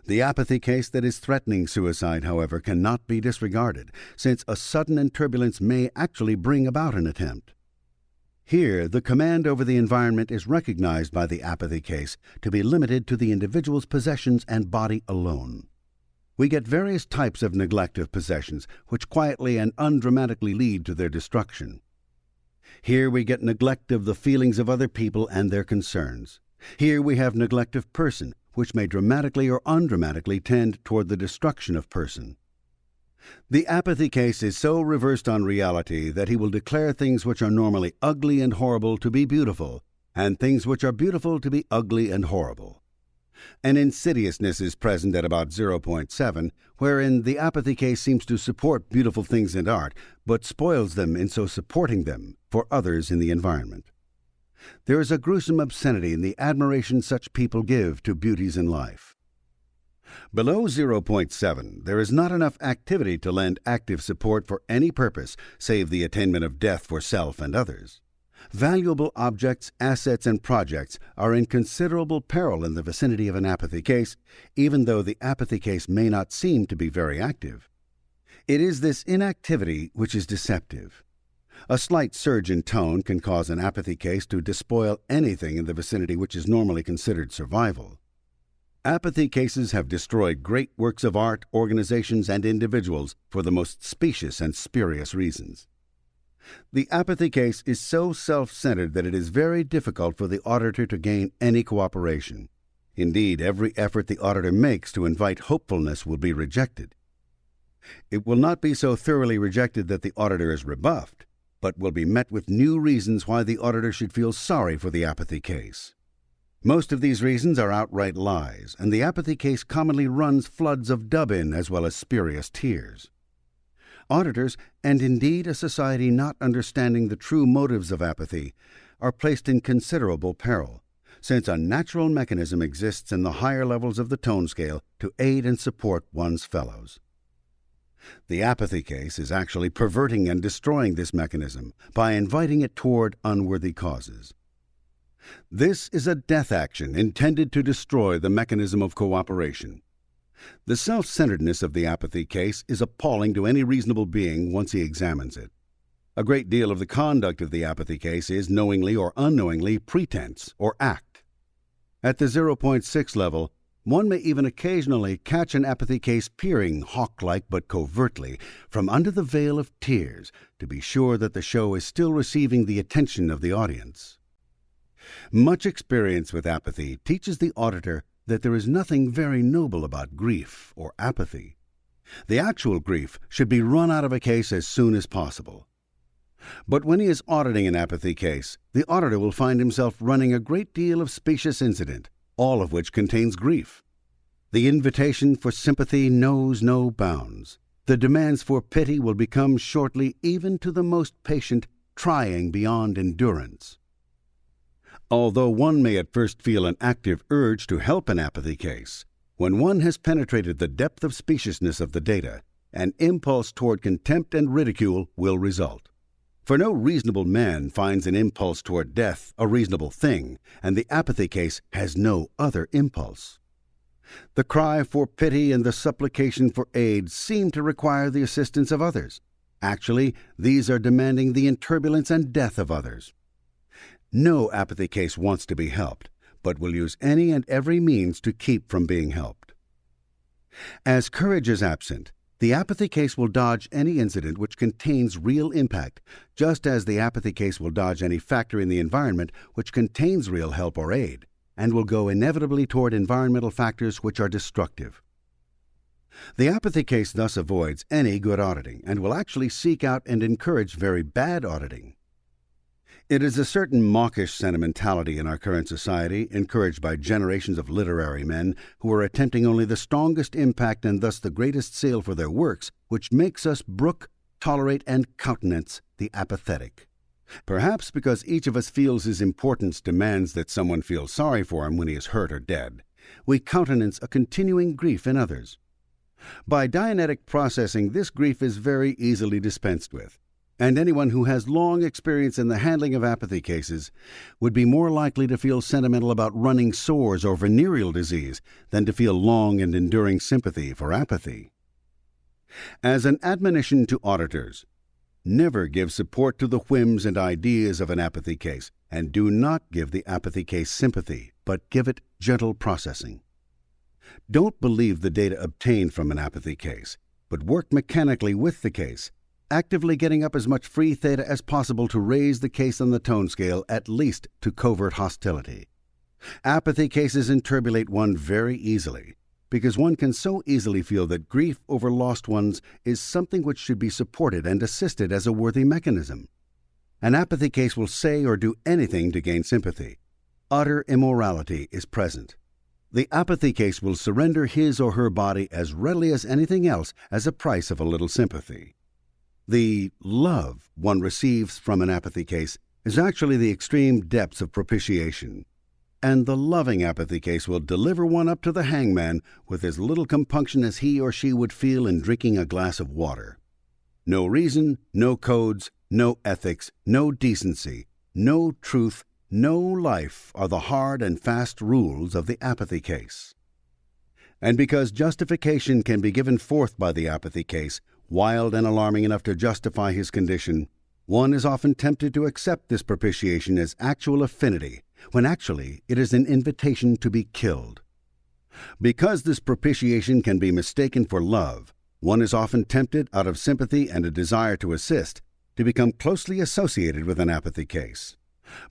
The apathy case that is threatening suicide, however, cannot be disregarded, since a sudden interpolance may actually bring about an attempt. Here, the command over the environment is recognized by the apathy case to be limited to the individual's possessions and body alone. We get various types of neglect of possessions, which quietly and undramatically lead to their destruction. Here we get neglect of the feelings of other people and their concerns. Here we have neglect of person, which may dramatically or undramatically tend toward the destruction of person. The apathy case is so reversed on reality that he will declare things which are normally ugly and horrible to be beautiful, and things which are beautiful to be ugly and horrible. An insidiousness is present at about 0.7, wherein the apathy case seems to support beautiful things in art, but spoils them in so supporting them for others in the environment. There is a gruesome obscenity in the admiration such people give to beauties in life. Below 0.7, there is not enough activity to lend active support for any purpose save the attainment of death for self and others. Valuable objects, assets, and projects are in considerable peril in the vicinity of an apathy case, even though the apathy case may not seem to be very active. It is this inactivity which is deceptive. A slight surge in tone can cause an apathy case to despoil anything in the vicinity which is normally considered survival. Apathy cases have destroyed great works of art, organizations, and individuals for the most specious and spurious reasons. The apathy case is so self-centered that it is very difficult for the auditor to gain any cooperation. Indeed, every effort the auditor makes to invite hopefulness will be rejected. It will not be so thoroughly rejected that the auditor is rebuffed, but will be met with new reasons why the auditor should feel sorry for the apathy case. Most of these reasons are outright lies, and the apathy case commonly runs floods of dub-in as well as spurious tears. Auditors, and indeed a society not understanding the true motives of apathy, are placed in considerable peril, since a natural mechanism exists in the higher levels of the tone scale to aid and support one's fellows. The apathy case is actually perverting and destroying this mechanism by inviting it toward unworthy causes. This is a death action intended to destroy the mechanism of cooperation. The self-centeredness of the apathy case is appalling to any reasonable being once he examines it. A great deal of the conduct of the apathy case is, knowingly or unknowingly, pretense or act. At the 0.6 level, one may even occasionally catch an apathy case peering hawk-like but covertly from under the veil of tears to be sure that the show is still receiving the attention of the audience. Much experience with apathy teaches the auditor that there is nothing very noble about grief or apathy. The actual grief should be run out of a case as soon as possible. But when he is auditing an apathy case, the auditor will find himself running a great deal of specious incident, all of which contains grief. The invitation for sympathy knows no bounds. The demands for pity will become shortly, even to the most patient, trying beyond endurance. Although one may at first feel an active urge to help an apathy case, when one has penetrated the depth of speciousness of the data, an impulse toward contempt and ridicule will result. For no reasonable man finds an impulse toward death a reasonable thing, and the apathy case has no other impulse. The cry for pity and the supplication for aid seem to require the assistance of others. Actually, these are demanding the enturbulence and death of others. No apathy case wants to be helped, but will use any and every means to keep from being helped. As courage is absent, the apathy case will dodge any incident which contains real impact, just as the apathy case will dodge any factor in the environment which contains real help or aid, and will go inevitably toward environmental factors which are destructive. The apathy case thus avoids any good auditing, and will actually seek out and encourage very bad auditing. It is a certain mawkish sentimentality in our current society, encouraged by generations of literary men who are attempting only the strongest impact and thus the greatest sale for their works, which makes us brook, tolerate, and countenance the apathetic. Perhaps because each of us feels his importance demands that someone feel sorry for him when he is hurt or dead, we countenance a continuing grief in others. By Dianetic processing, this grief is very easily dispensed with, and anyone who has long experience in the handling of apathy cases would be more likely to feel sentimental about running sores or venereal disease than to feel long and enduring sympathy for apathy. As an admonition to auditors, never give support to the whims and ideas of an apathy case, and do not give the apathy case sympathy, but give it gentle processing. Don't believe the data obtained from an apathy case, but work mechanically with the case, actively getting up as much free theta as possible to raise the case on the tone scale at least to covert hostility. Apathy cases enturbulate one very easily, because one can so easily feel that grief over lost ones is something which should be supported and assisted as a worthy mechanism. An apathy case will say or do anything to gain sympathy. Utter immorality is present. The apathy case will surrender his or her body as readily as anything else as a price of a little sympathy. The love one receives from an apathy case is actually the extreme depths of propitiation, and the loving apathy case will deliver one up to the hangman with as little compunction as he or she would feel in drinking a glass of water. No reason, no codes, no ethics, no decency, no truth, no life are the hard and fast rules of the apathy case. And because justification can be given forth by the apathy case, wild and alarming enough to justify his condition, one is often tempted to accept this propitiation as actual affinity, when actually it is an invitation to be killed. Because this propitiation can be mistaken for love, one is often tempted, out of sympathy and a desire to assist, to become closely associated with an apathy case.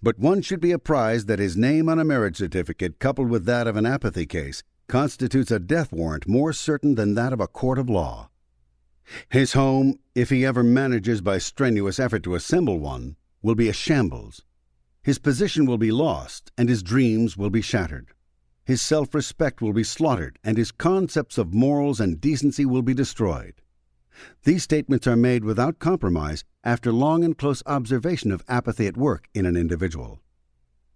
But one should be apprised that his name on a marriage certificate coupled with that of an apathy case constitutes a death warrant more certain than that of a court of law. His home, if he ever manages by strenuous effort to assemble one, will be a shambles. His position will be lost, and his dreams will be shattered. His self-respect will be slaughtered, and his concepts of morals and decency will be destroyed. These statements are made without compromise after long and close observation of apathy at work in an individual.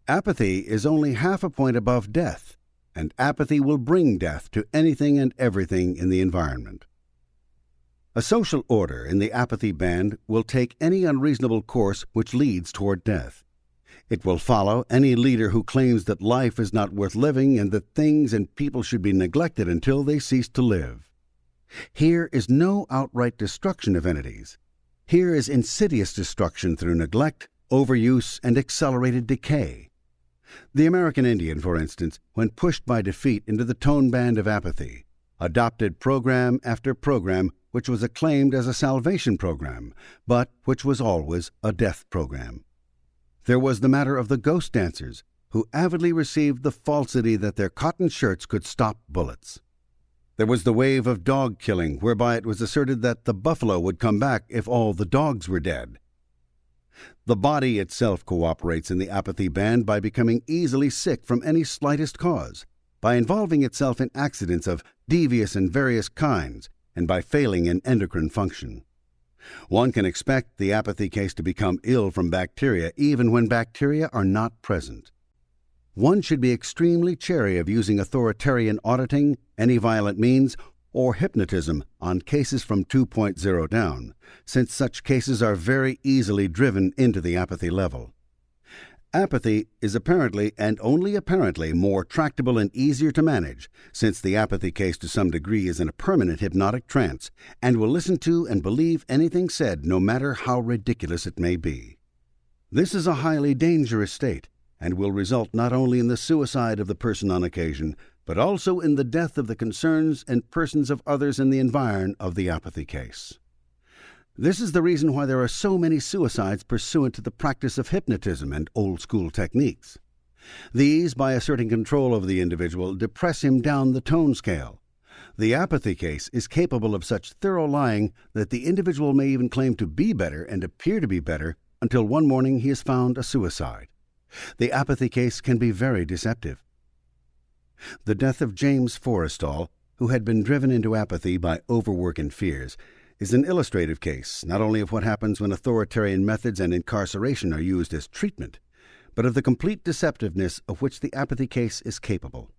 Apathy is only half a point above death, and apathy will bring death to anything and everything in the environment. A social order in the apathy band will take any unreasonable course which leads toward death. It will follow any leader who claims that life is not worth living and that things and people should be neglected until they cease to live. Here is no outright destruction of entities. Here is insidious destruction through neglect, overuse, and accelerated decay. The American Indian, for instance, when pushed by defeat into the tone band of apathy, adopted program after program which was acclaimed as a salvation program, but which was always a death program. There was the matter of the ghost dancers, who avidly received the falsity that their cotton shirts could stop bullets. There was the wave of dog killing, whereby it was asserted that the buffalo would come back if all the dogs were dead. The body itself cooperates in the apathy band by becoming easily sick from any slightest cause, by involving itself in accidents of devious and various kinds, and by failing in endocrine function. One can expect the apathy case to become ill from bacteria even when bacteria are not present. One should be extremely chary of using authoritarian auditing, any violent means, or hypnotism on cases from 2.0 down, since such cases are very easily driven into the apathy level. Apathy is apparently, and only apparently, more tractable and easier to manage, since the apathy case to some degree is in a permanent hypnotic trance, and will listen to and believe anything said, no matter how ridiculous it may be. This is a highly dangerous state, and will result not only in the suicide of the person on occasion, but also in the death of the concerns and persons of others in the environ of the apathy case. This is the reason why there are so many suicides pursuant to the practice of hypnotism and old-school techniques. These, by asserting control over the individual, depress him down the tone scale. The apathy case is capable of such thorough lying that the individual may even claim to be better and appear to be better until one morning he is found a suicide. The apathy case can be very deceptive. The death of James Forrestal, who had been driven into apathy by overwork and fears, is an illustrative case not only of what happens when authoritarian methods and incarceration are used as treatment, but of the complete deceptiveness of which the apathy case is capable.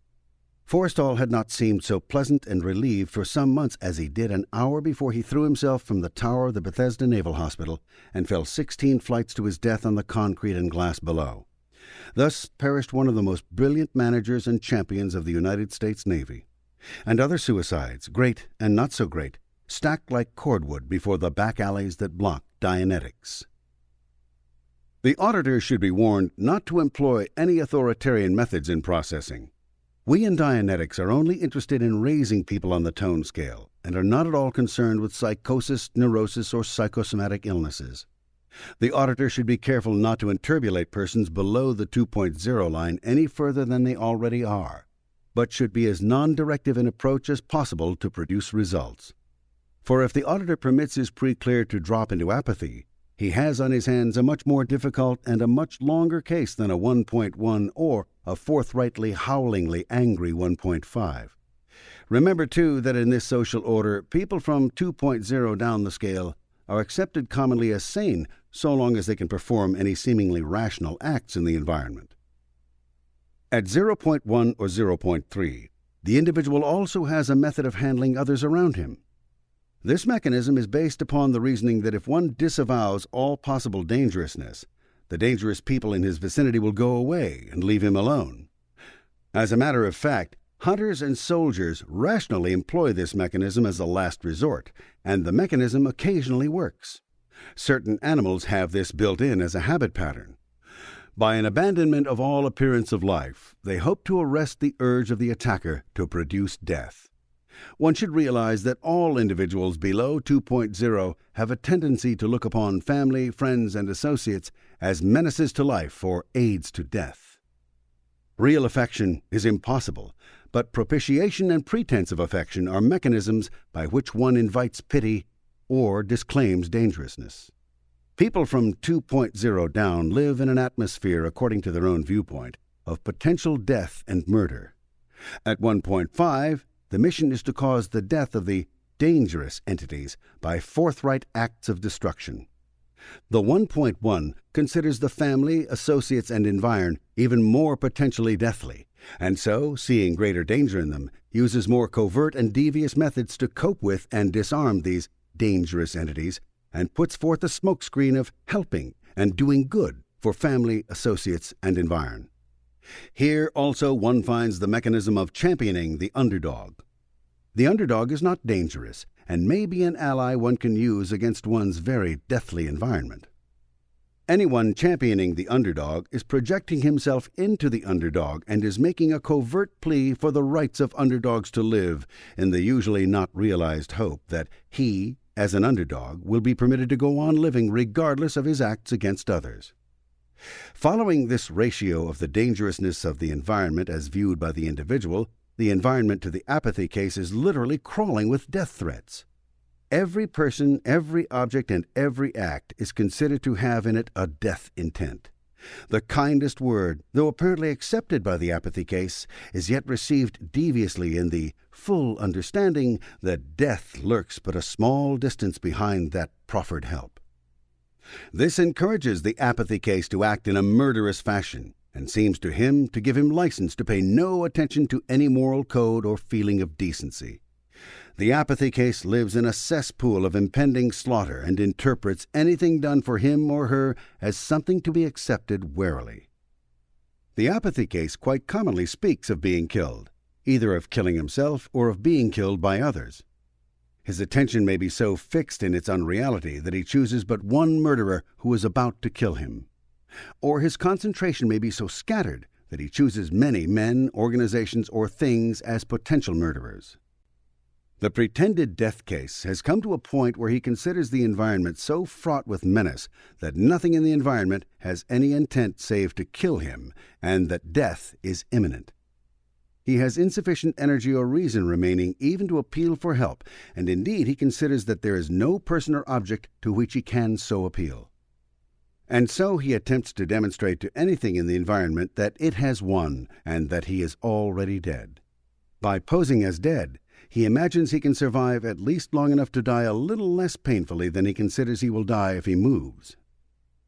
Forrestal had not seemed so pleasant and relieved for some months as he did an hour before he threw himself from the tower of the Bethesda Naval Hospital and fell 16 flights to his death on the concrete and glass below. Thus perished one of the most brilliant managers and champions of the United States Navy. And other suicides, great and not so great, stacked like cordwood before the back alleys that block Dianetics. The auditor should be warned not to employ any authoritarian methods in processing. We in Dianetics are only interested in raising people on the tone scale and are not at all concerned with psychosis, neurosis, or psychosomatic illnesses. The auditor should be careful not to interbulate persons below the 2.0 line any further than they already are, but should be as non-directive in approach as possible to produce results. For if the auditor permits his pre-clear to drop into apathy, he has on his hands a much more difficult and a much longer case than a 1.1 or a forthrightly, howlingly angry 1.5. Remember, too, that in this social order, people from 2.0 down the scale are accepted commonly as sane so long as they can perform any seemingly rational acts in the environment. At 0.1 or 0.3, the individual also has a method of handling others around him. This mechanism is based upon the reasoning that if one disavows all possible dangerousness, the dangerous people in his vicinity will go away and leave him alone. As a matter of fact, hunters and soldiers rationally employ this mechanism as a last resort, and the mechanism occasionally works. Certain animals have this built in as a habit pattern. By an abandonment of all appearance of life, they hope to arrest the urge of the attacker to produce death. One should realize that all individuals below 2.0 have a tendency to look upon family, friends, and associates as menaces to life or aids to death. Real affection is impossible, but propitiation and pretense of affection are mechanisms by which one invites pity or disclaims dangerousness. People from 2.0 down live in an atmosphere, according to their own viewpoint, of potential death and murder. At 1.5, the mission is to cause the death of the dangerous entities by forthright acts of destruction. The 1.1 considers the family, associates, and environ even more potentially deathly, and so, seeing greater danger in them, uses more covert and devious methods to cope with and disarm these dangerous entities, and puts forth a smokescreen of helping and doing good for family, associates, and environ. Here also one finds the mechanism of championing the underdog. The underdog is not dangerous, and may be an ally one can use against one's very deathly environment. Anyone championing the underdog is projecting himself into the underdog and is making a covert plea for the rights of underdogs to live, in the usually not realized hope that he, as an underdog, will be permitted to go on living regardless of his acts against others. Following this ratio of the dangerousness of the environment as viewed by the individual, the environment to the apathy case is literally crawling with death threats. Every person, every object, and every act is considered to have in it a death intent. The kindest word, though apparently accepted by the apathy case, is yet received deviously in the full understanding that death lurks but a small distance behind that proffered help. This encourages the apathy case to act in a murderous fashion, and seems to him to give him license to pay no attention to any moral code or feeling of decency. The apathy case lives in a cesspool of impending slaughter and interprets anything done for him or her as something to be accepted warily. The apathy case quite commonly speaks of being killed, either of killing himself or of being killed by others. His attention may be so fixed in its unreality that he chooses but one murderer who is about to kill him. Or his concentration may be so scattered that he chooses many men, organizations, or things as potential murderers. The pretended death case has come to a point where he considers the environment so fraught with menace that nothing in the environment has any intent save to kill him, and that death is imminent. He has insufficient energy or reason remaining even to appeal for help, and indeed he considers that there is no person or object to which he can so appeal. And so he attempts to demonstrate to anything in the environment that it has won, and that he is already dead. By posing as dead, he imagines he can survive at least long enough to die a little less painfully than he considers he will die if he moves.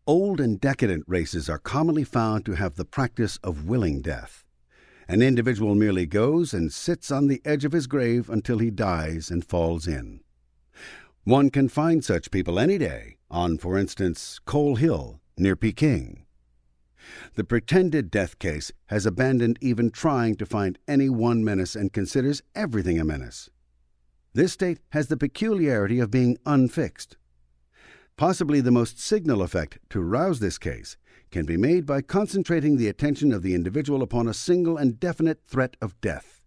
Old and decadent races are commonly found to have the practice of willing death. An individual merely goes and sits on the edge of his grave until he dies and falls in. One can find such people any day on, for instance, Coal Hill, near Peking. The pretended death case has abandoned even trying to find any one menace and considers everything a menace. This state has the peculiarity of being unfixed. Possibly the most signal effect to rouse this case can be made by concentrating the attention of the individual upon a single and definite threat of death.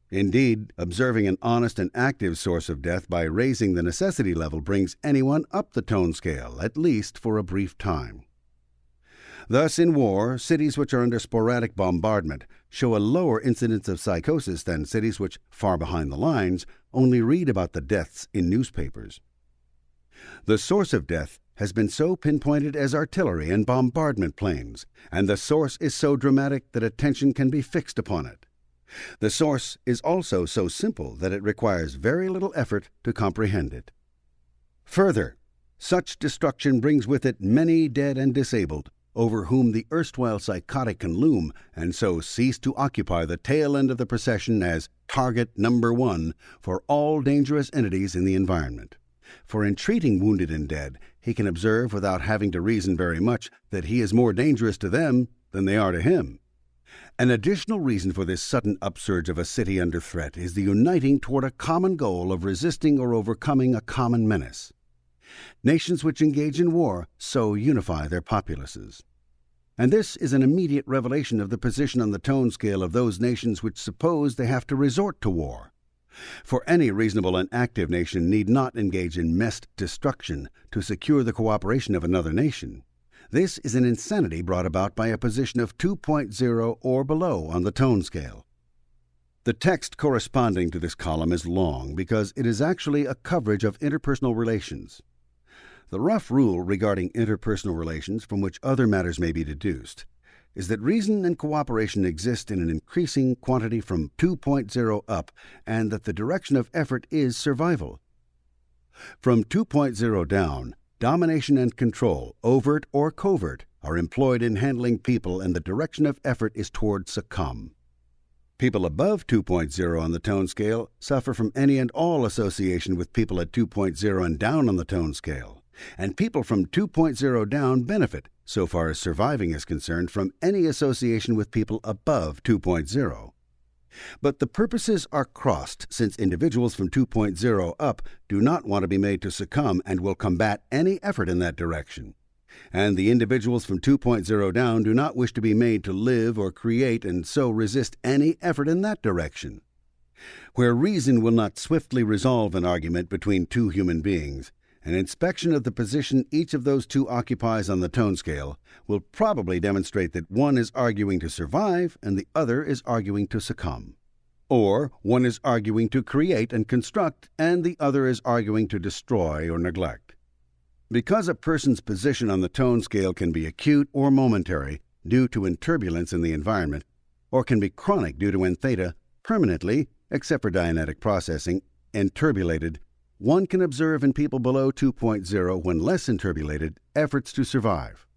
Indeed, observing an honest and active source of death by raising the necessity level brings anyone up the tone scale, at least for a brief time. Thus, in war, cities which are under sporadic bombardment show a lower incidence of psychosis than cities which, far behind the lines, only read about the deaths in newspapers. The source of death has been so pinpointed as artillery and bombardment planes, and the source is so dramatic that attention can be fixed upon it. The source is also so simple that it requires very little effort to comprehend it. Further, such destruction brings with it many dead and disabled, over whom the erstwhile psychotic can loom, and so cease to occupy the tail end of the procession as target number one for all dangerous entities in the environment. For in treating wounded and dead, he can observe without having to reason very much that he is more dangerous to them than they are to him. An additional reason for this sudden upsurge of a city under threat is the uniting toward a common goal of resisting or overcoming a common menace. Nations which engage in war so unify their populaces. And this is an immediate revelation of the position on the tone scale of those nations which suppose they have to resort to war. For any reasonable and active nation need not engage in massed destruction to secure the cooperation of another nation. This is an insanity brought about by a position of 2.0 or below on the tone scale. The text corresponding to this column is long because it is actually a coverage of interpersonal relations. The rough rule regarding interpersonal relations, from which other matters may be deduced, is that reason and cooperation exist in an increasing quantity from 2.0 up, and that the direction of effort is survival. From 2.0 down, domination and control, overt or covert, are employed in handling people, and the direction of effort is toward succumb. People above 2.0 on the tone scale suffer from any and all association with people at 2.0 and down on the tone scale, and people from 2.0 down benefit, so far as surviving is concerned, from any association with people above 2.0. But the purposes are crossed, since individuals from 2.0 up do not want to be made to succumb and will combat any effort in that direction. And the individuals from 2.0 down do not wish to be made to live or create, and so resist any effort in that direction. Where reason will not swiftly resolve an argument between two human beings, an inspection of the position each of those two occupies on the tone scale will probably demonstrate that one is arguing to survive and the other is arguing to succumb. Or one is arguing to create and construct and the other is arguing to destroy or neglect. Because a person's position on the tone scale can be acute or momentary due to turbulence in the environment, or can be chronic due to entheta, permanently, except for Dianetic processing, enturbulated, one can observe in people below 2.0 when less enturbulated efforts to survive.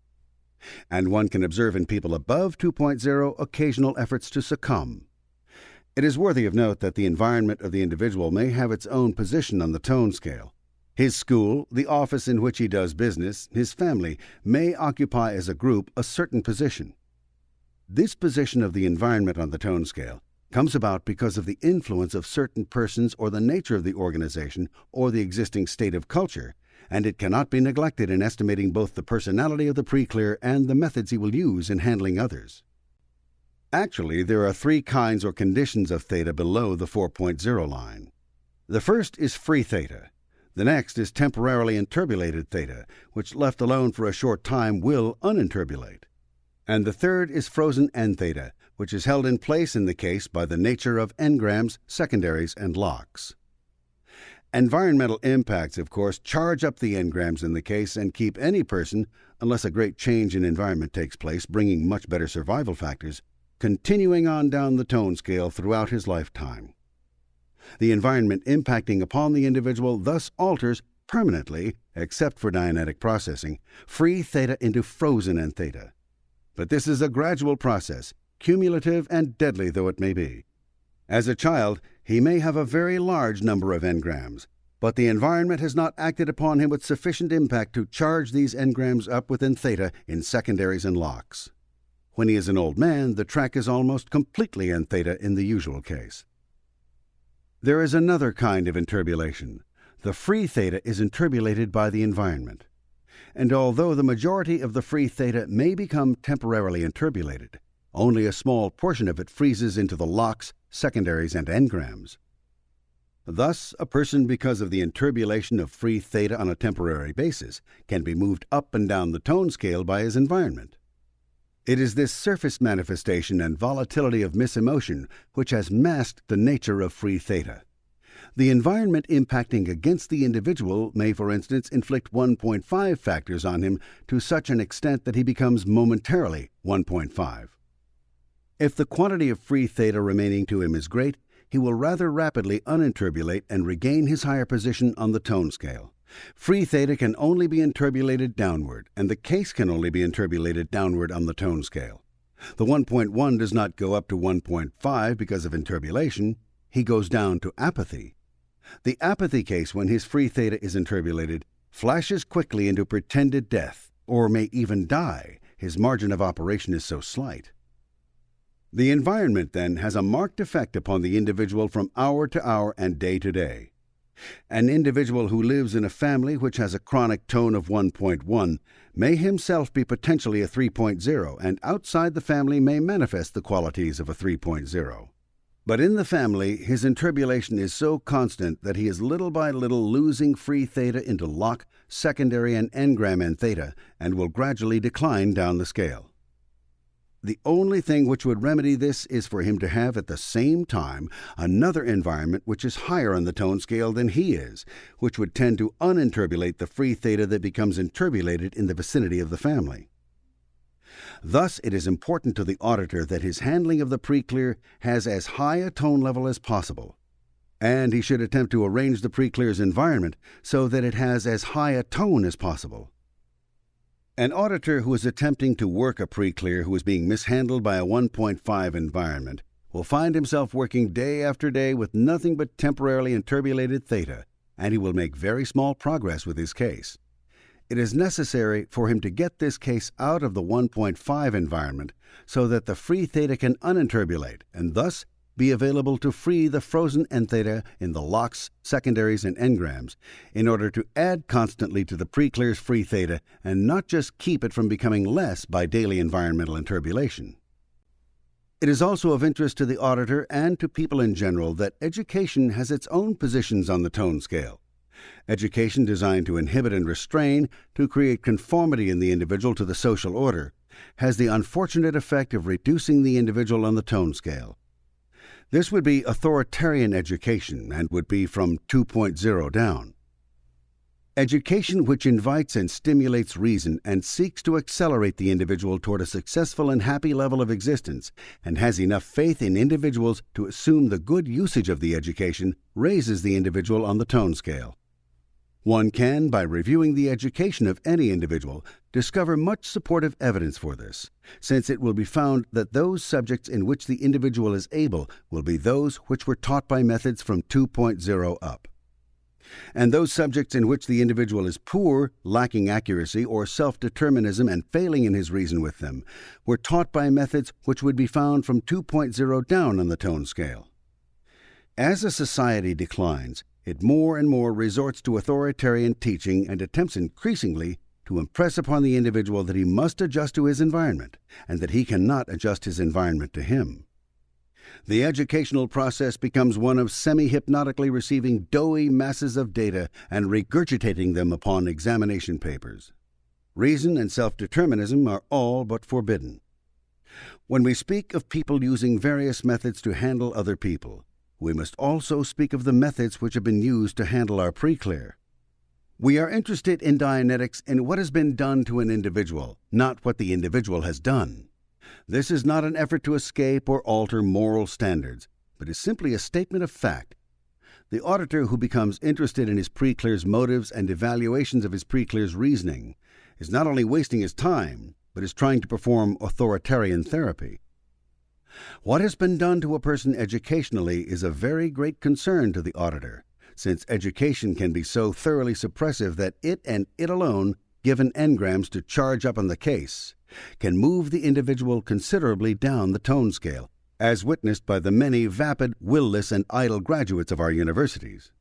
And one can observe in people above 2.0 occasional efforts to succumb. It is worthy of note that the environment of the individual may have its own position on the tone scale. His school, the office in which he does business, his family, may occupy as a group a certain position. This position of the environment on the tone scale comes about because of the influence of certain persons or the nature of the organization or the existing state of culture, and it cannot be neglected in estimating both the personality of the preclear and the methods he will use in handling others. Actually, there are three kinds or conditions of theta below the 4.0 line. The first is free theta. The next is temporarily enturbulated theta, which left alone for a short time will uninturbulate. And the third is frozen n-theta, which is held in place in the case by the nature of engrams, secondaries, and locks. Environmental impacts, of course, charge up the engrams in the case and keep any person, unless a great change in environment takes place, bringing much better survival factors, continuing on down the tone scale throughout his lifetime. The environment impacting upon the individual thus alters permanently, except for Dianetic processing, free theta into frozen n-theta. But this is a gradual process, cumulative and deadly though it may be. As a child, he may have a very large number of engrams, but the environment has not acted upon him with sufficient impact to charge these engrams up within theta in secondaries and locks. When he is an old man, the track is almost completely n-theta in the usual case. There is another kind of enturbulation. The free theta is enturbulated by the environment. And although the majority of the free theta may become temporarily enturbulated, only a small portion of it freezes into the locks, secondaries, and engrams. Thus, a person, because of the enturbulation of free theta on a temporary basis, can be moved up and down the tone scale by his environment. It is this surface manifestation and volatility of misemotion which has masked the nature of free theta. The environment impacting against the individual may, for instance, inflict 1.5 factors on him to such an extent that he becomes momentarily 1.5. If the quantity of free theta remaining to him is great, he will rather rapidly uninturbulate and regain his higher position on the tone scale. Free theta can only be enturbulated downward, and the case can only be enturbulated downward on the tone scale. The 1.1 does not go up to 1.5 because of enturbulation. He goes down to apathy. The apathy case, when his free theta is enturbulated, flashes quickly into pretended death, or may even die. His margin of operation is so slight. The environment, then, has a marked effect upon the individual from hour to hour and day to day. An individual who lives in a family which has a chronic tone of 1.1 may himself be potentially a 3.0, and outside the family may manifest the qualities of a 3.0. But in the family, his enturbulation is so constant that he is little by little losing free theta into lock, secondary, and engram n-theta, and will gradually decline down the scale. The only thing which would remedy this is for him to have at the same time another environment which is higher on the tone scale than he is, which would tend to uninturbulate the free theta that becomes enturbulated in the vicinity of the family. Thus, it is important to the auditor that his handling of the preclear has as high a tone level as possible. And he should attempt to arrange the pre-clear's environment so that it has as high a tone as possible. An auditor who is attempting to work a pre-clear who is being mishandled by a 1.5 environment will find himself working day after day with nothing but temporarily interpolated theta, and he will make very small progress with his case. It is necessary for him to get this case out of the 1.5 environment so that the free theta can uninterpolate and thus be available to free the frozen n theta in the locks, secondaries, and engrams in order to add constantly to the pre-clear's free theta and not just keep it from becoming less by daily environmental interpolation. It is also of interest to the auditor and to people in general that education has its own positions on the tone scale. Education designed to inhibit and restrain, to create conformity in the individual to the social order, has the unfortunate effect of reducing the individual on the tone scale. This would be authoritarian education and would be from 2.0 down. Education which invites and stimulates reason and seeks to accelerate the individual toward a successful and happy level of existence and has enough faith in individuals to assume the good usage of the education raises the individual on the tone scale. One can, by reviewing the education of any individual, discover much supportive evidence for this, since it will be found that those subjects in which the individual is able will be those which were taught by methods from 2.0 up. And those subjects in which the individual is poor, lacking accuracy or self-determinism and failing in his reason with them, were taught by methods which would be found from 2.0 down on the tone scale. As a society declines, it more and more resorts to authoritarian teaching and attempts increasingly to impress upon the individual that he must adjust to his environment and that he cannot adjust his environment to him. The educational process becomes one of semi-hypnotically receiving doughy masses of data and regurgitating them upon examination papers. Reason and self-determinism are all but forbidden. When we speak of people using various methods to handle other people, we must also speak of the methods which have been used to handle our pre-clear. We are interested in Dianetics in what has been done to an individual, not what the individual has done. This is not an effort to escape or alter moral standards, but is simply a statement of fact. The auditor who becomes interested in his pre-clear's motives and evaluations of his pre-clear's reasoning is not only wasting his time, but is trying to perform authoritarian therapy. What has been done to a person educationally is a very great concern to the auditor, since education can be so thoroughly suppressive that it and it alone, given engrams to charge up on the case, can move the individual considerably down the tone scale, as witnessed by the many vapid, will-less, and idle graduates of our universities.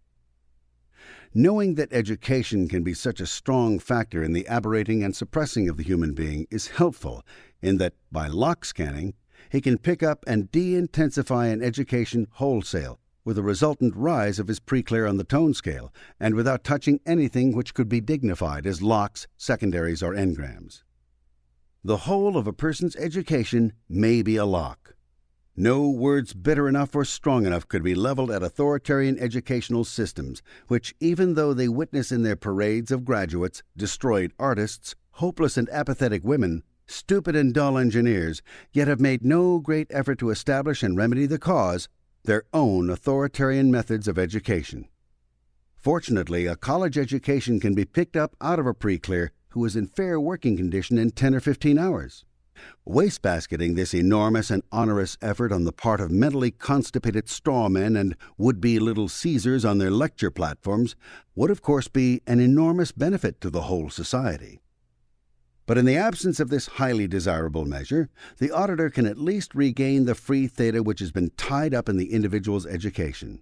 Knowing that education can be such a strong factor in the aberrating and suppressing of the human being is helpful in that, by lock scanning, he can pick up and de-intensify an education wholesale, with a resultant rise of his pre-clear on the tone scale, and without touching anything which could be dignified as locks, secondaries, or engrams. The whole of a person's education may be a lock. No words bitter enough or strong enough could be leveled at authoritarian educational systems, which, even though they witness in their parades of graduates, destroyed artists, hopeless and apathetic women, stupid and dull engineers, yet have made no great effort to establish and remedy the cause, their own authoritarian methods of education. Fortunately, a college education can be picked up out of a pre-clear who is in fair working condition in 10 or 15 hours. Wastebasketing this enormous and onerous effort on the part of mentally constipated strawmen and would-be Little Caesars on their lecture platforms would of course be an enormous benefit to the whole society. But in the absence of this highly desirable measure, the auditor can at least regain the free theta which has been tied up in the individual's education.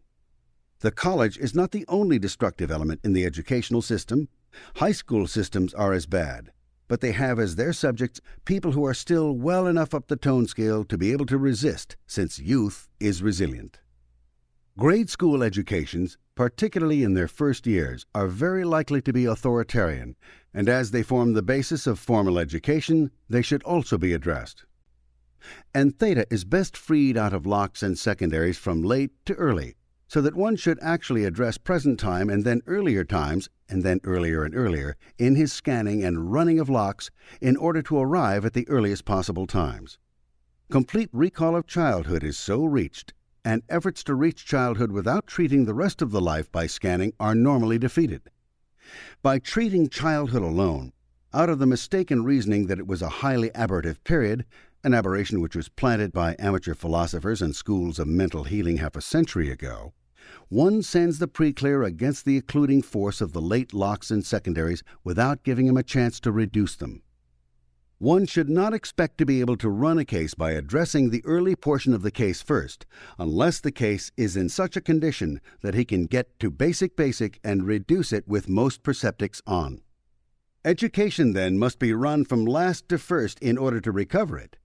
The college is not the only destructive element in the educational system. High school systems are as bad, but they have as their subjects people who are still well enough up the tone scale to be able to resist, since youth is resilient. Grade school educations, particularly in their first years, are very likely to be authoritarian, and as they form the basis of formal education, they should also be addressed. And theta is best freed out of locks and secondaries from late to early, so that one should actually address present time and then earlier times, and then earlier and earlier, in his scanning and running of locks in order to arrive at the earliest possible times. Complete recall of childhood is so reached, and efforts to reach childhood without treating the rest of the life by scanning are normally defeated. By treating childhood alone, out of the mistaken reasoning that it was a highly aberrative period, an aberration which was planted by amateur philosophers and schools of mental healing half a century ago, one sends the pre-clear against the occluding force of the late locks and secondaries without giving him a chance to reduce them. One should not expect to be able to run a case by addressing the early portion of the case first, unless the case is in such a condition that he can get to basic and reduce it with most perceptics on. Education, then, must be run from last to first in order to recover it.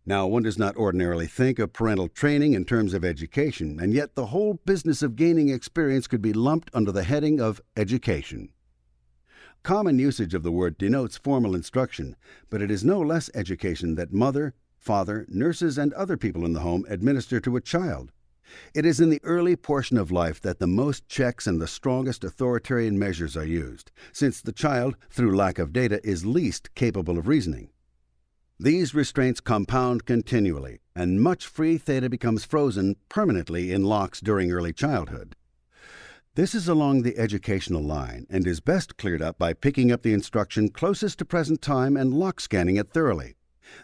Now, one does not ordinarily think of parental training in terms of education, and yet the whole business of gaining experience could be lumped under the heading of education. Common usage of the word denotes formal instruction, but it is no less education that mother, father, nurses, and other people in the home administer to a child. It is in the early portion of life that the most checks and the strongest authoritarian measures are used, since the child, through lack of data, is least capable of reasoning. These restraints compound continually, and much free theta becomes frozen permanently in locks during early childhood. This is along the educational line and is best cleared up by picking up the instruction closest to present time and lock scanning it thoroughly,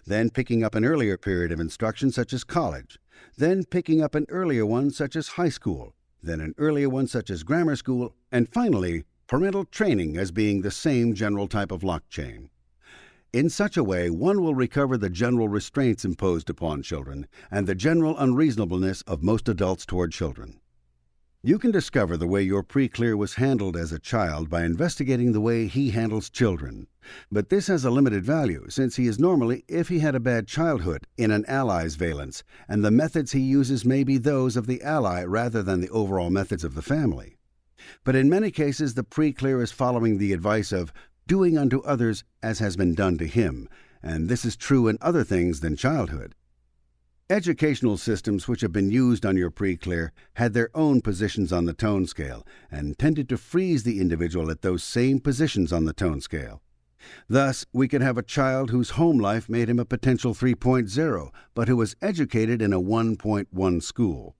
then picking up an earlier period of instruction such as college, then picking up an earlier one such as high school, then an earlier one such as grammar school, and finally parental training as being the same general type of lock chain. In such a way, one will recover the general restraints imposed upon children and the general unreasonableness of most adults toward children. You can discover the way your pre-clear was handled as a child by investigating the way he handles children. But this has a limited value, since he is normally, if he had a bad childhood, in an ally's valence, and the methods he uses may be those of the ally rather than the overall methods of the family. But in many cases, the pre-clear is following the advice of doing unto others as has been done to him, and this is true in other things than childhood. Educational systems which have been used on your pre-clear had their own positions on the tone scale and tended to freeze the individual at those same positions on the tone scale. Thus, we could have a child whose home life made him a potential 3.0, but who was educated in a 1.1 school.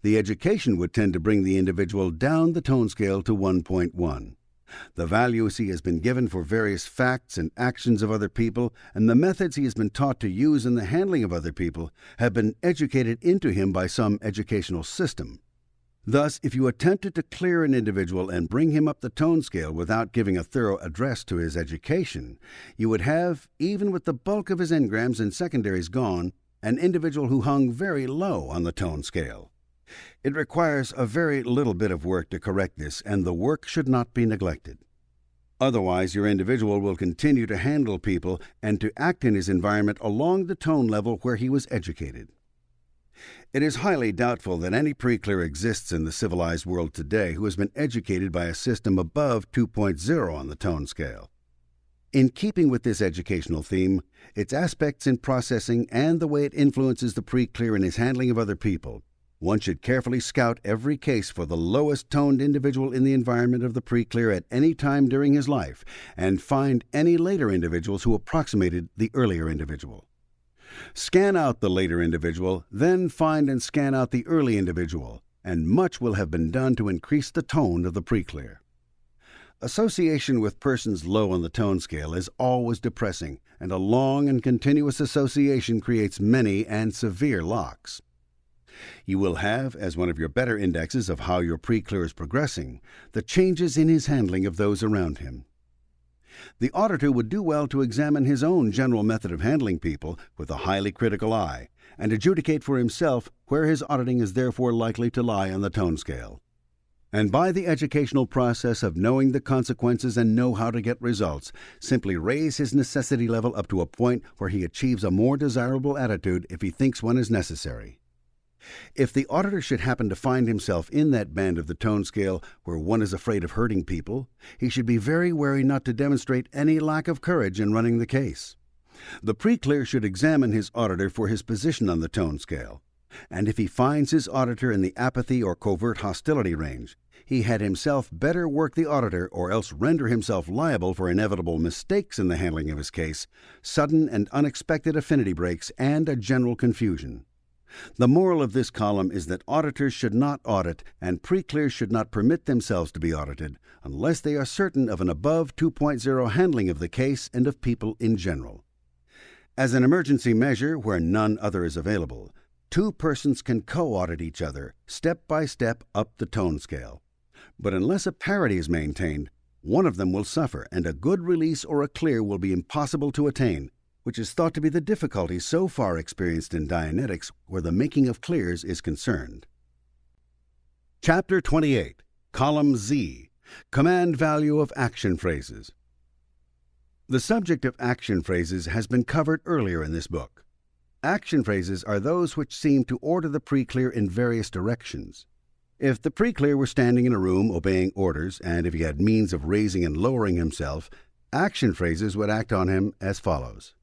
The education would tend to bring the individual down the tone scale to 1.1. The values he has been given for various facts and actions of other people, and the methods he has been taught to use in the handling of other people, have been educated into him by some educational system. Thus, if you attempted to clear an individual and bring him up the tone scale without giving a thorough address to his education, you would have, even with the bulk of his engrams and secondaries gone, an individual who hung very low on the tone scale. It requires a very little bit of work to correct this, and the work should not be neglected. Otherwise, your individual will continue to handle people and to act in his environment along the tone level where he was educated. It is highly doubtful that any pre-clear exists in the civilized world today who has been educated by a system above 2.0 on the tone scale. In keeping with this educational theme, its aspects in processing and the way it influences the pre-clear in his handling of other people, one should carefully scout every case for the lowest toned individual in the environment of the pre-clear at any time during his life, and find any later individuals who approximated the earlier individual. Scan out the later individual, then find and scan out the early individual, and much will have been done to increase the tone of the pre-clear. Association with persons low on the tone scale is always depressing, and a long and continuous association creates many and severe locks. You will have, as one of your better indexes of how your pre-clear is progressing, the changes in his handling of those around him. The auditor would do well to examine his own general method of handling people with a highly critical eye, and adjudicate for himself where his auditing is therefore likely to lie on the tone scale. And by the educational process of knowing the consequences and know how to get results, simply raise his necessity level up to a point where he achieves a more desirable attitude if he thinks one is necessary. If the auditor should happen to find himself in that band of the tone scale where one is afraid of hurting people, he should be very wary not to demonstrate any lack of courage in running the case. The pre-clear should examine his auditor for his position on the tone scale, and if he finds his auditor in the apathy or covert hostility range, he had himself better work the auditor or else render himself liable for inevitable mistakes in the handling of his case, sudden and unexpected affinity breaks, and a general confusion. The moral of this column is that auditors should not audit and pre-clears should not permit themselves to be audited unless they are certain of an above 2.0 handling of the case and of people in general. As an emergency measure where none other is available, two persons can co-audit each other, step by step up the tone scale. But unless a parity is maintained, one of them will suffer and a good release or a clear will be impossible to attain, which is thought to be the difficulty so far experienced in Dianetics where the making of clears is concerned. Chapter 28, Column Z, Command Value of Action Phrases. The subject of action phrases has been covered earlier in this book. Action phrases are those which seem to order the pre-clear in various directions. If the pre-clear were standing in a room obeying orders, and if he had means of raising and lowering himself, action phrases would act on him as follows.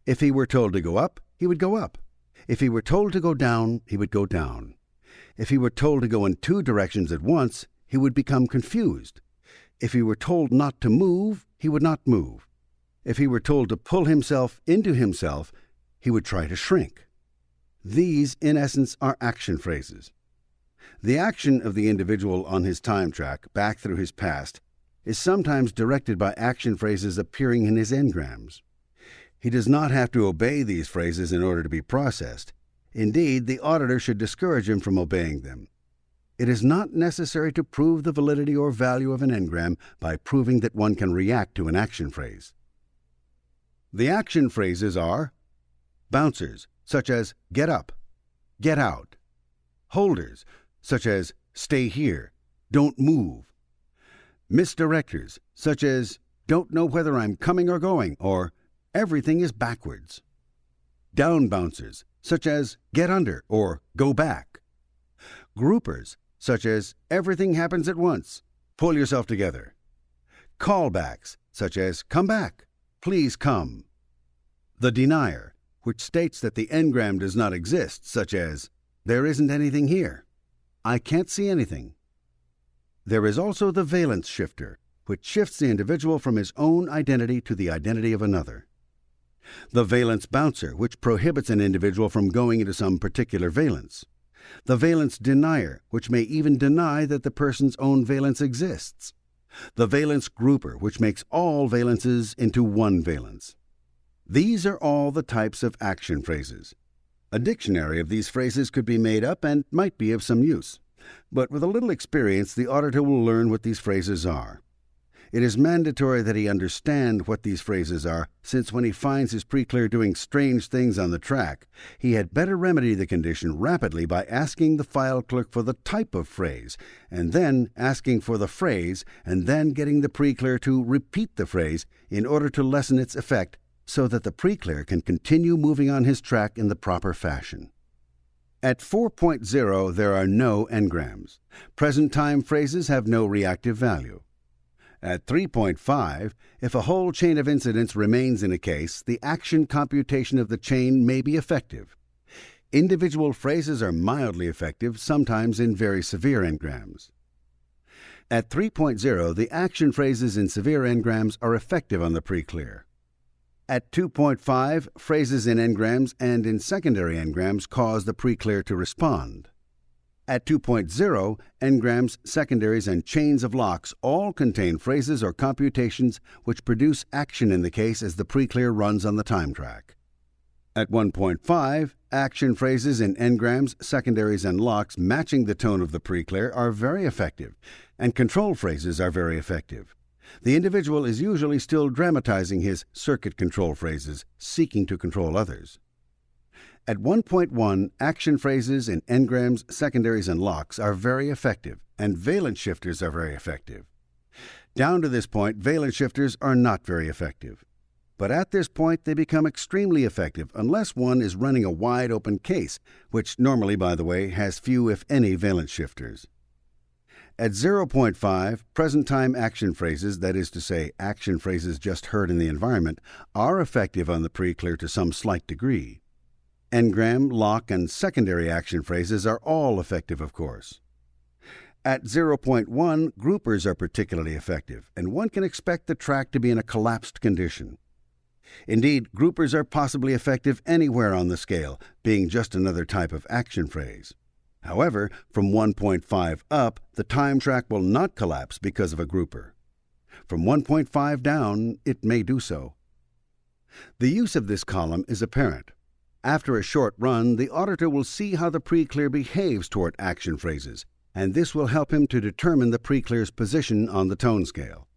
If he were told to go up, he would go up. If he were told to go down, he would go down. If he were told to go in two directions at once, he would become confused. If he were told not to move, he would not move. If he were told to pull himself into himself, he would try to shrink. These, in essence, are action phrases. The action of the individual on his time track, back through his past, is sometimes directed by action phrases appearing in his engrams. He does not have to obey these phrases in order to be processed. Indeed, the auditor should discourage him from obeying them. It is not necessary to prove the validity or value of an engram by proving that one can react to an action phrase. The action phrases are bouncers, such as get up, get out. Holders, such as stay here, don't move. Misdirectors, such as don't know whether I'm coming or going, or everything is backwards. Down bouncers, such as get under or go back. Groupers, such as everything happens at once, pull yourself together. Callbacks, such as come back, please come. The denier, which states that the engram does not exist, such as there isn't anything here, I can't see anything. There is also the valence shifter, which shifts the individual from his own identity to the identity of another. The valence bouncer, which prohibits an individual from going into some particular valence. The valence denier, which may even deny that the person's own valence exists. The valence grouper, which makes all valences into one valence. These are all the types of action phrases. A dictionary of these phrases could be made up and might be of some use. But with a little experience, the auditor will learn what these phrases are. It is mandatory that he understand what these phrases are, since when he finds his pre-clear doing strange things on the track, he had better remedy the condition rapidly by asking the file clerk for the type of phrase, and then asking for the phrase, and then getting the pre-clear to repeat the phrase in order to lessen its effect so that the pre-clear can continue moving on his track in the proper fashion. At 4.0, there are no engrams. Present time phrases have no reactive value. At 3.5, if a whole chain of incidents remains in a case, the action computation of the chain may be effective. Individual phrases are mildly effective, sometimes in very severe engrams. At 3.0, the action phrases in severe engrams are effective on the pre-clear. At 2.5, phrases in engrams and in secondary engrams cause the pre-clear to respond. At 2.0, engrams, secondaries, and chains of locks all contain phrases or computations which produce action in the case as the pre-clear runs on the time track. At 1.5, action phrases in engrams, secondaries, and locks matching the tone of the pre-clear are very effective, and control phrases are very effective. The individual is usually still dramatizing his circuit control phrases, seeking to control others. At 1.1, action phrases in engrams, secondaries, and locks are very effective, and valence shifters are very effective. Down to this point, valence shifters are not very effective. But at this point, they become extremely effective unless one is running a wide-open case, which normally, by the way, has few, if any, valence shifters. At 0.5, present-time action phrases, that is to say, action phrases just heard in the environment, are effective on the pre-clear to some slight degree. Engram, lock, and secondary action phrases are all effective, of course. At 0.1, groupers are particularly effective, and one can expect the track to be in a collapsed condition. Indeed, groupers are possibly effective anywhere on the scale, being just another type of action phrase. However, from 1.5 up, the time track will not collapse because of a grouper. From 1.5 down, it may do so. The use of this column is apparent. After a short run, the auditor will see how the pre-clear behaves toward action phrases, and this will help him to determine the pre-clear's position on the tone scale.